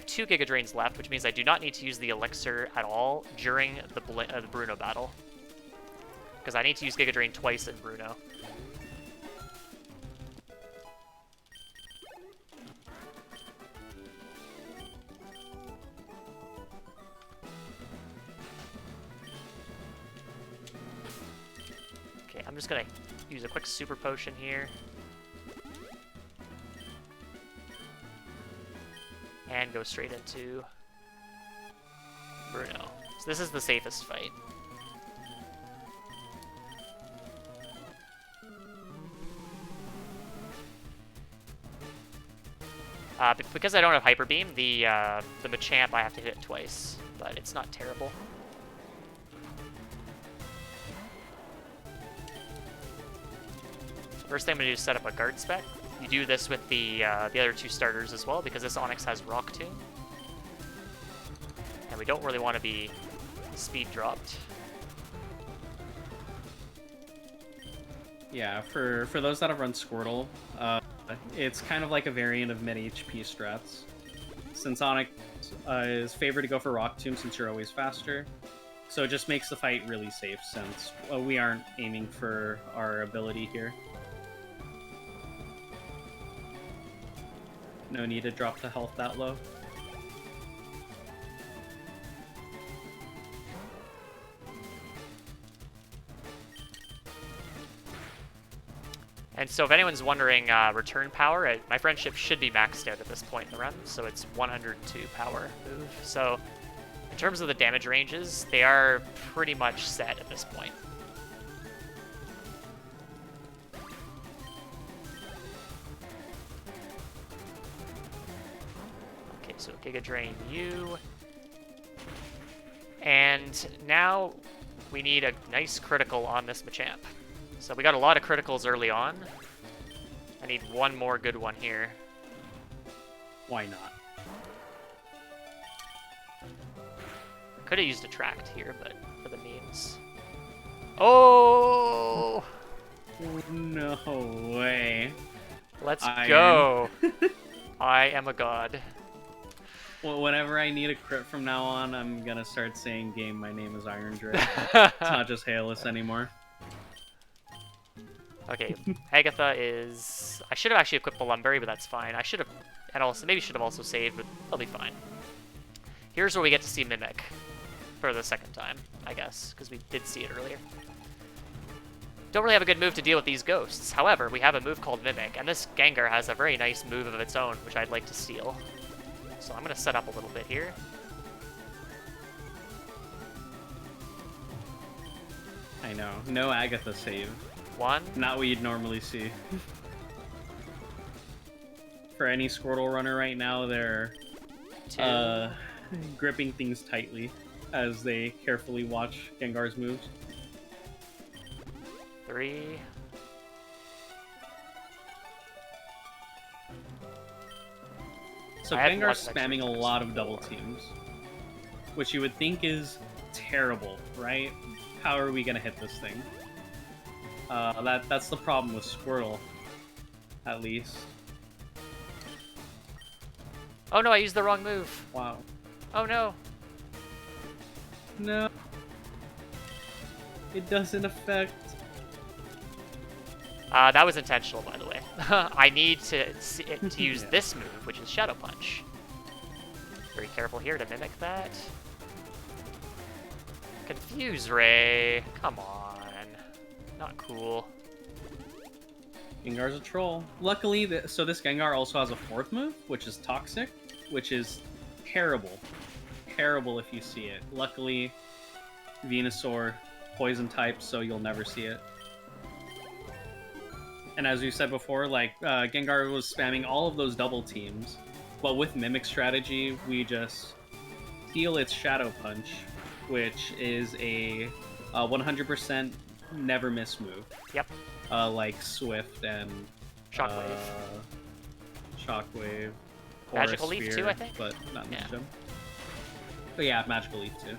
2 Giga Drains left, which means I do not need to use the Elixir at all during the Bruno battle. Because I need to use Giga Drain twice in Bruno. Okay, I'm just gonna use a quick Super Potion here. And go straight into Bruno. So this is the safest fight. Because I don't have Hyper Beam, the Machamp I have to hit it twice, but it's not terrible. So first thing I'm gonna do is set up a guard spec. You do this with the other 2 starters as well, because this Onix has Rock Tomb. And we don't really want to be speed dropped. Yeah, for those that have run Squirtle, it's kind of like a variant of mid HP strats. Since Onix is favored to go for Rock Tomb since you're always faster, so it just makes the fight really safe since we aren't aiming for our ability here. No need to drop the health that low. And so if anyone's wondering, return power, my friendship should be maxed out at this point in the run, so it's 102 power move. So in terms of the damage ranges, they are pretty much set at this point. Okay, so Giga Drain you. And now we need a nice critical on this Machamp. So we got a lot of criticals early on. I need one more good one here. Why not? Could have used Attract here, but for the memes. Oh! No way. Let's Iron. go. I am a god. Well, whenever I need a crit from now on, I'm gonna start saying, "Game, my name is Iron Dre." It's not just Hailus anymore. Okay, Agatha is... I should have actually equipped the Lumberry, but that's fine. I should have... And also, maybe should have also saved, but I'll be fine. Here's where we get to see Mimic for the second time, I guess, because we did see it earlier. Don't really have a good move to deal with these ghosts. However, we have a move called Mimic, and this Gengar has a very nice move of its own, which I'd like to steal. So I'm going to set up a little bit here. I know. No Agatha save. One. Not what you'd normally see. For any Squirtle runner right now, they're Two. gripping things tightly as they carefully watch Gengar's moves. 3. So I had Gengar's lots of spamming a extra lot of double teams, which you would think is terrible, right? How are we gonna hit this thing? That's the problem with Squirtle, at least. Oh no, I used the wrong move. Wow. Oh no. No. It doesn't affect. That was intentional, by the way. I need to use Yeah. this move, which is Shadow Punch. Very careful here to mimic that. Confuse Ray. Come on. Not cool. Gengar's a troll. Luckily, so this Gengar also has a fourth move, which is Toxic, which is terrible. Terrible if you see it. Luckily, Venusaur, poison type, so you'll never see it. And as we said before, like, Gengar was spamming all of those double teams, but with Mimic strategy, we just steal its Shadow Punch, which is a 100% never miss move. Yep. Like Swift and Shockwave. Shockwave. or Magical a Leaf Sphere, too, I think? But not in Yeah. this gym. But yeah, Magical Leaf too.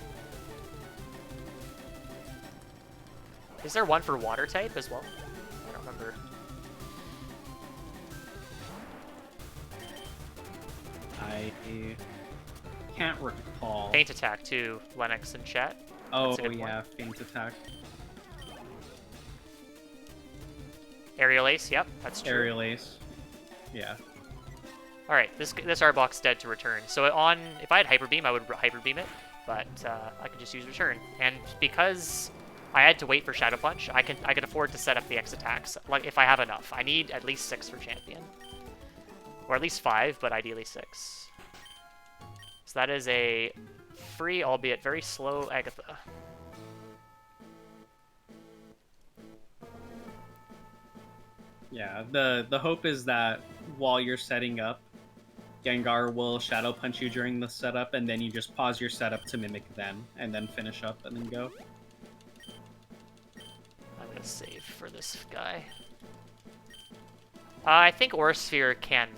Is there one for water type as well? I don't remember. I can't recall. Faint attack too, Lennox and chat. Oh That's a good yeah, Faint Attack. Aerial Ace, yep, that's true. Aerial Ace. Yeah. All right, this Arbok's dead to return. So on, if I had Hyper Beam, I would Hyper Beam it, but I could just use return. And because I had to wait for Shadow Punch, I can afford to set up the X attacks. Like if I have enough, I need at least 6 for champion, or at least 5, but ideally 6. So that is a free, albeit very slow Agatha. Yeah, the hope is that while you're setting up, Gengar will Shadow Punch you during the setup, and then you just pause your setup to mimic them, and then finish up, and then go. I'm gonna save for this guy. I think Aura Sphere can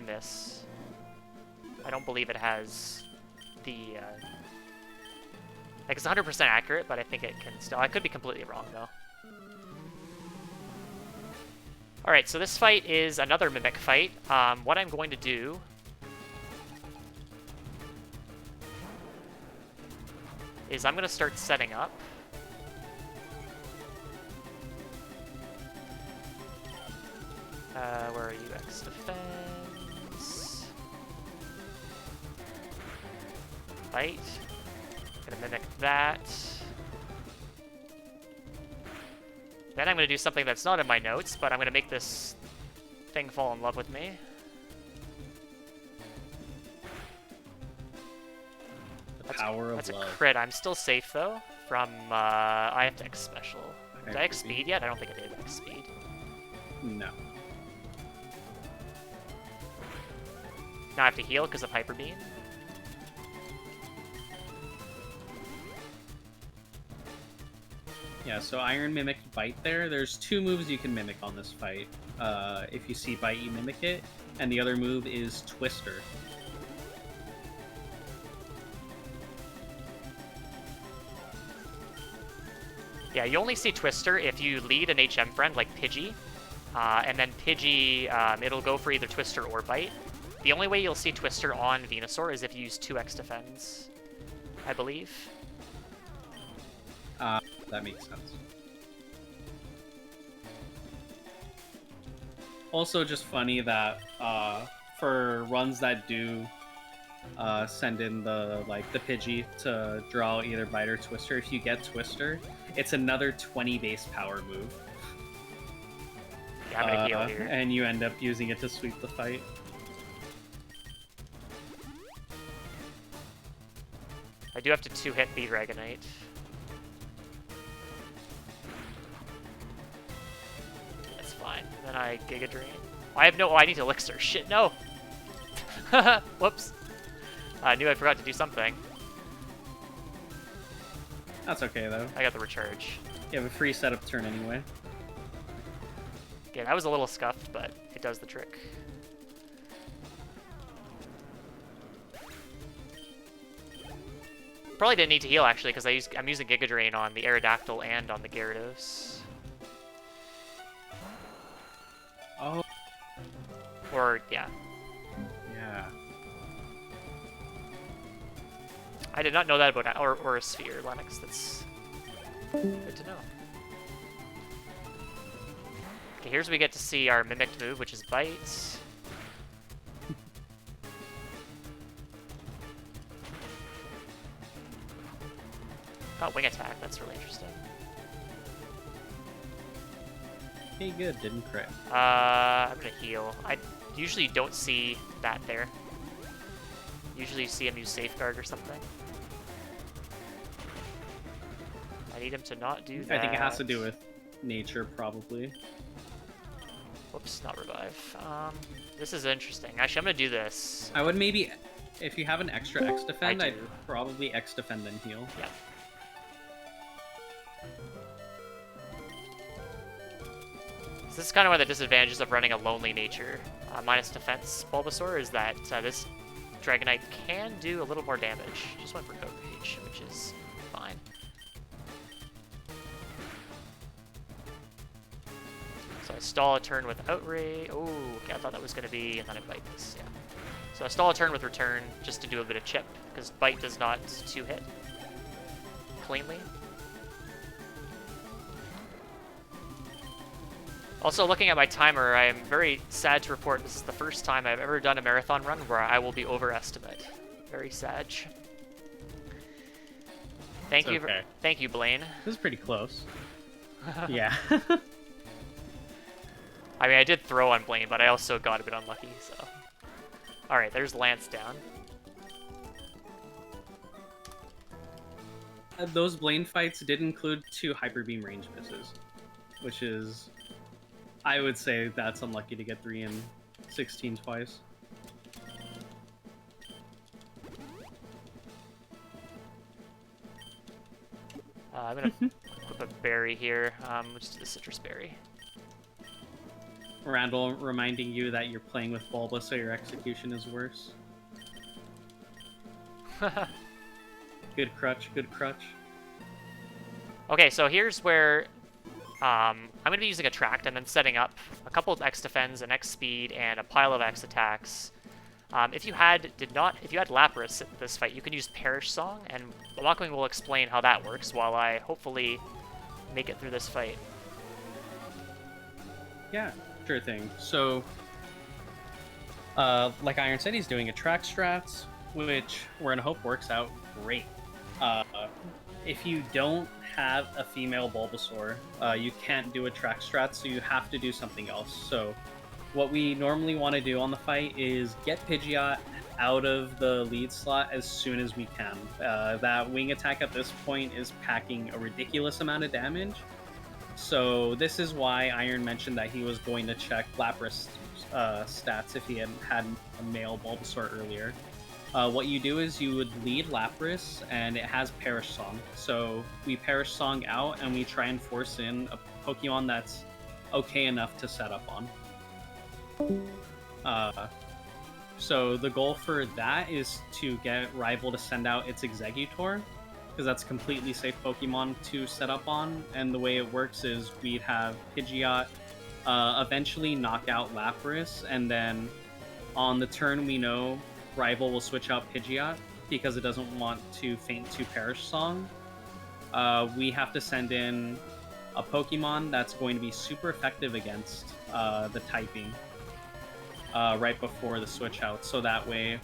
miss. I don't believe it has the... like, it's 100% accurate, but I think it can still... I could be completely wrong, though. Alright, so this fight is another Mimic fight. What I'm going to do... is I'm going to start setting up. Where are you? X defense. Fight. Gonna mimic that. Then I'm going to do something that's not in my notes, but I'm going to make this thing fall in love with me. The power of That's love. a crit. I'm still safe, though, from, I have to X special. Did I X speed yet? I don't think I did X speed. No. Now I have to heal because of Hyper Beam. Yeah, so Iron mimicked Bite there. There's 2 moves you can mimic on this fight. If you see Bite, you mimic it. And the other move is Twister. Yeah, you only see Twister if you lead an HM friend like Pidgey. And then Pidgey, it'll go for either Twister or Bite. The only way you'll see Twister on Venusaur is if you use 2x defense, I believe. That makes sense. Also, just funny that for runs that do send in the Pidgey to draw either Bite or Twister, if you get Twister, it's another 20 base power move. Yeah, I'm gonna heal here. And you end up using it to sweep the fight. I do have to 2-hit the Dragonite. That's fine. And then I Giga Drain. I have no. Oh, I need Elixir. Shit, no. Whoops. I knew I forgot to do something. That's okay though. I got the recharge. You have a free setup turn anyway. Okay, that was a little scuffed, but it does the trick. Probably didn't need to heal actually, because I'm using Giga Drain on the Aerodactyl and on the Gyarados. Oh. Or yeah. Yeah. I did not know that about or a sphere, Lennox. That's good to know. Okay, here's where we get to see our mimicked move, which is Bite. Got Wing Attack, that's really interesting. Okay, good, didn't crit. I'm gonna heal. I usually don't see that there. Usually you see him use Safeguard or something. I need him to not do that. I think it has to do with nature, probably. Whoops, not revive. This is interesting. Actually, I'm gonna do this. I would maybe, if you have an extra X defend, I I'd do. probably X defend then heal. Yeah. So this is kind of one of the disadvantages of running a lonely nature minus defense Bulbasaur is that this Dragonite can do a little more damage. Just went for Code Rage, which is fine. So I stall a turn with Outrage. Oh, okay, I thought that was going to be, and then I bite this, yeah. So I stall a turn with Return just to do a bit of chip, because Bite does not 2-hit cleanly. Also, looking at my timer, I am very sad to report this is the first time I've ever done a marathon run where I will be overestimate. Very sad. Thank you, okay. Thank you, Blaine. This is pretty close. Yeah. I mean, I did throw on Blaine, but I also got a bit unlucky, so. Alright, there's Lance down. Those Blaine fights did include 2 Hyper Beam range misses, which is, I would say that's unlucky to get 3 in 16 twice. I'm gonna equip a berry here. Let's do the citrus berry. Randall reminding you that you're playing with Bulba, so your execution is worse. Good crutch, good crutch. Okay, so here's where I'm going to be using Attract and then setting up a couple of X defends, an X speed, and a pile of X attacks. If you had Lapras at this fight, you can use Perish Song, and Mockwing will explain how that works while I hopefully make it through this fight. Yeah, sure thing. So, like Iron said, he's doing Attract strats, which we're gonna hope works out great. if you don't have a female Bulbasaur, you can't do a track strat, so you have to do something else. So what we normally want to do on the fight is get Pidgeot out of the lead slot as soon as we can. That wing attack at this point is packing a ridiculous amount of damage. So this is why Iron mentioned that he was going to check Lapras stats if he hadn't had a male Bulbasaur earlier. What you do is you would lead Lapras, and it has Perish Song. So we Perish Song out, and we try and force in a Pokemon that's okay enough to set up on. So the goal for that is to get Rival to send out its Exeggutor, because that's a completely safe Pokemon to set up on. And the way it works is we'd have Pidgeot eventually knock out Lapras, and then on the turn we know Rival will switch out Pidgeot because it doesn't want to feint to Perish Song. We have to send in a Pokemon that's going to be super effective against the typing right before the switch out, so that way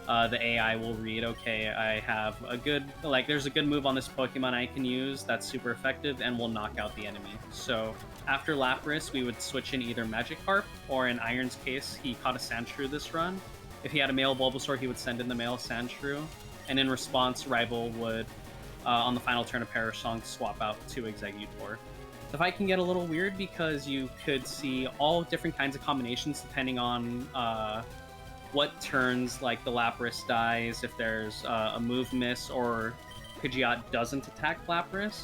the AI will read, okay, I have a good, like, there's a good move on this Pokemon I can use that's super effective and will knock out the enemy. So after Lapras, we would switch in either Magikarp, or in Iron's case, he caught a Sandshrew this run. If he had a male Bulbasaur, he would send in the male Sandshrew, and in response, Rival would, on the final turn of Perish Song, swap out to Exeggutor. The fight can get a little weird because you could see all different kinds of combinations depending on what turns, like the Lapras dies, if there's a move miss, or Pidgeot doesn't attack Lapras.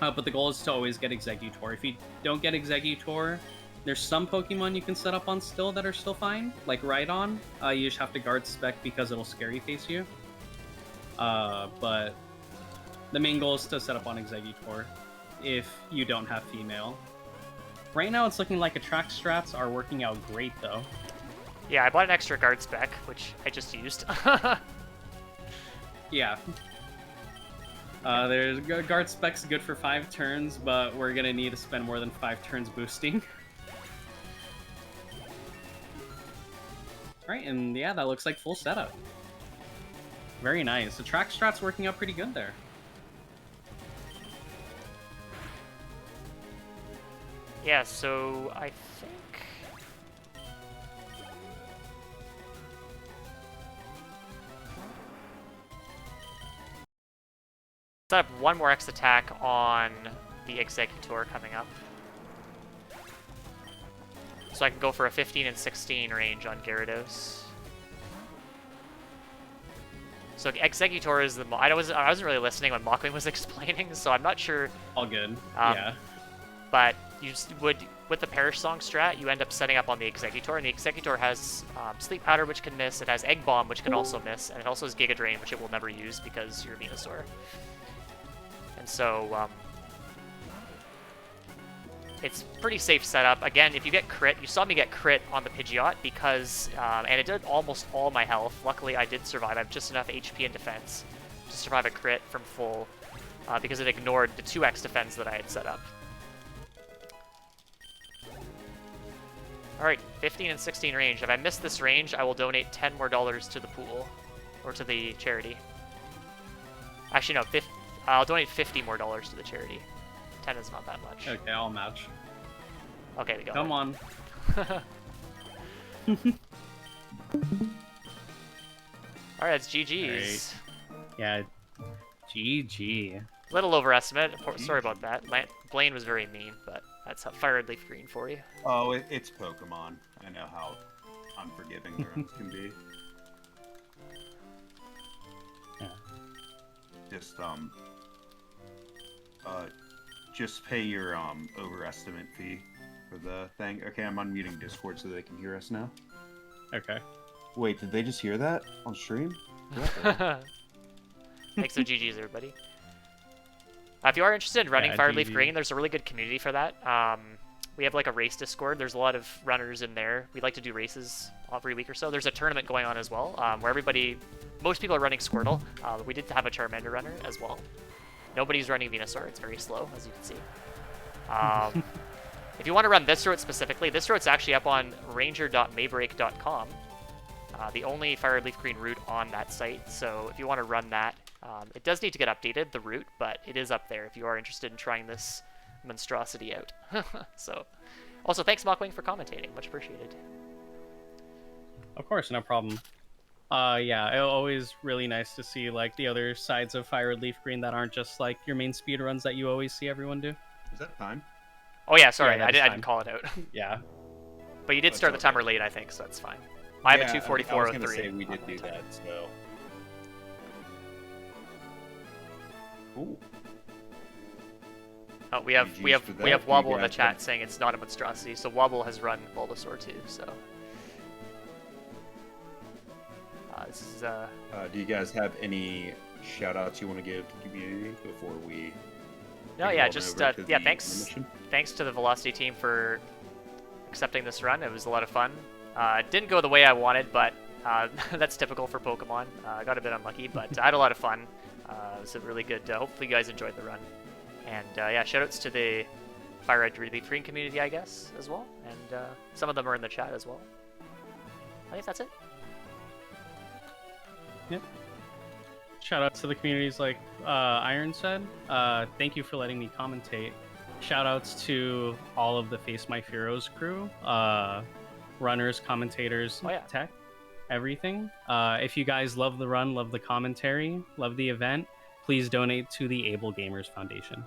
But the goal is to always get Exeggutor. If you don't get Exeggutor, there's some Pokemon you can set up on still that are still fine, like Rhydon. You just have to guard spec because it'll scary face you. But the main goal is to set up on Exeggutor if you don't have female. Right now it's looking like Attract strats are working out great though. Yeah, I bought an extra guard spec, which I just used. Yeah. There's guard spec's good for 5 turns, but we're gonna need to spend more than 5 turns boosting. Alright, and yeah, that looks like full setup. Very nice. The track strat's working out pretty good there. Yeah, so I think... set up one more X attack on the Exeggutor coming up. So I can go for a 15 and 16 range on Gyarados. So Exeggutor is the... I wasn't really listening when Mockwing was explaining, so I'm not sure... All good, yeah. But you would, with the Perish Song strat, you end up setting up on the Exeggutor, and the Exeggutor has Sleep Powder, which can miss, it has Egg Bomb, which can also miss, and it also has Giga Drain, which it will never use because you're Venusaur. And so, it's pretty safe setup. Again, if you get crit, you saw me get crit on the Pidgeot because, and it did almost all my health. Luckily, I did survive. I have just enough HP and defense to survive a crit from full because it ignored the 2x defense that I had set up. Alright, 15 and 16 range. If I miss this range, I will donate $10 more to the pool, or to the charity. Actually, no, I'll donate $50 more to the charity. 10 is not that much. Okay, I'll match. Okay, we go. Come on. Alright, that's GG's. Right. Yeah, GG. Little overestimate. Sorry about that. Blaine was very mean, but that's how Fire Red Leaf Green for you. Oh, it's Pokemon. I know how unforgiving the runs can be. Yeah. Just pay your overestimate fee for the thing. Okay, I'm unmuting Discord so they can hear us now. Okay. Wait, did they just hear that on stream? Thanks for GG's, everybody. If you are interested in running Fire Leaf GG. Green, there's a really good community for that. We have like a race Discord. There's a lot of runners in there. We like to do races every week or so. There's a tournament going on as well, where most people are running Squirtle. We did have a Charmander runner as well. Nobody's running Venusaur. It's very slow, as you can see. If you want to run this route specifically, this route's actually up on ranger.maybreak.com. The only Fire Leaf Green route on that site. So if you want to run that, It does need to get updated, the route, but it is up there if you are interested in trying this monstrosity out. So, also thanks Mockwing for commentating, much appreciated. Of course, no problem. Yeah, always really nice to see like the other sides of Fire Red Leaf Green that aren't just like your main speed runs that you always see everyone do. Is that time? Oh yeah, sorry, Yeah, I that is didn't time. call it out. Yeah. But you did That's start the okay. timer late, I think, so that's fine. I have a 2:44:03. I was gonna say we did do that, so. Ooh. Oh, we have GG's for that. we have You Wobble in the guys chat have- saying it's not a monstrosity. So Wobble has run Bulbasaur too. So this is Do you guys have any shout outs you want to give to the community before we? no, take it yeah, on just over to yeah, the thanks intermission? to the Velocity team for accepting this run. It was a lot of fun. It didn't go the way I wanted, but that's typical for Pokemon. I got a bit unlucky, but I had a lot of fun. It was a really good. Hopefully, you guys enjoyed the run. And yeah, shoutouts to the Fire Red Leaf Green community, I guess, as well. And some of them are in the chat as well. I think that's it. Yep. Shout out to the communities like Iron said. Thank you for letting me commentate. Shout outs to all of the Face My Fearows crew, runners, commentators, Oh, yeah. tech, everything. If you guys love the run, love the commentary, love the event, please donate to the Able Gamers Foundation.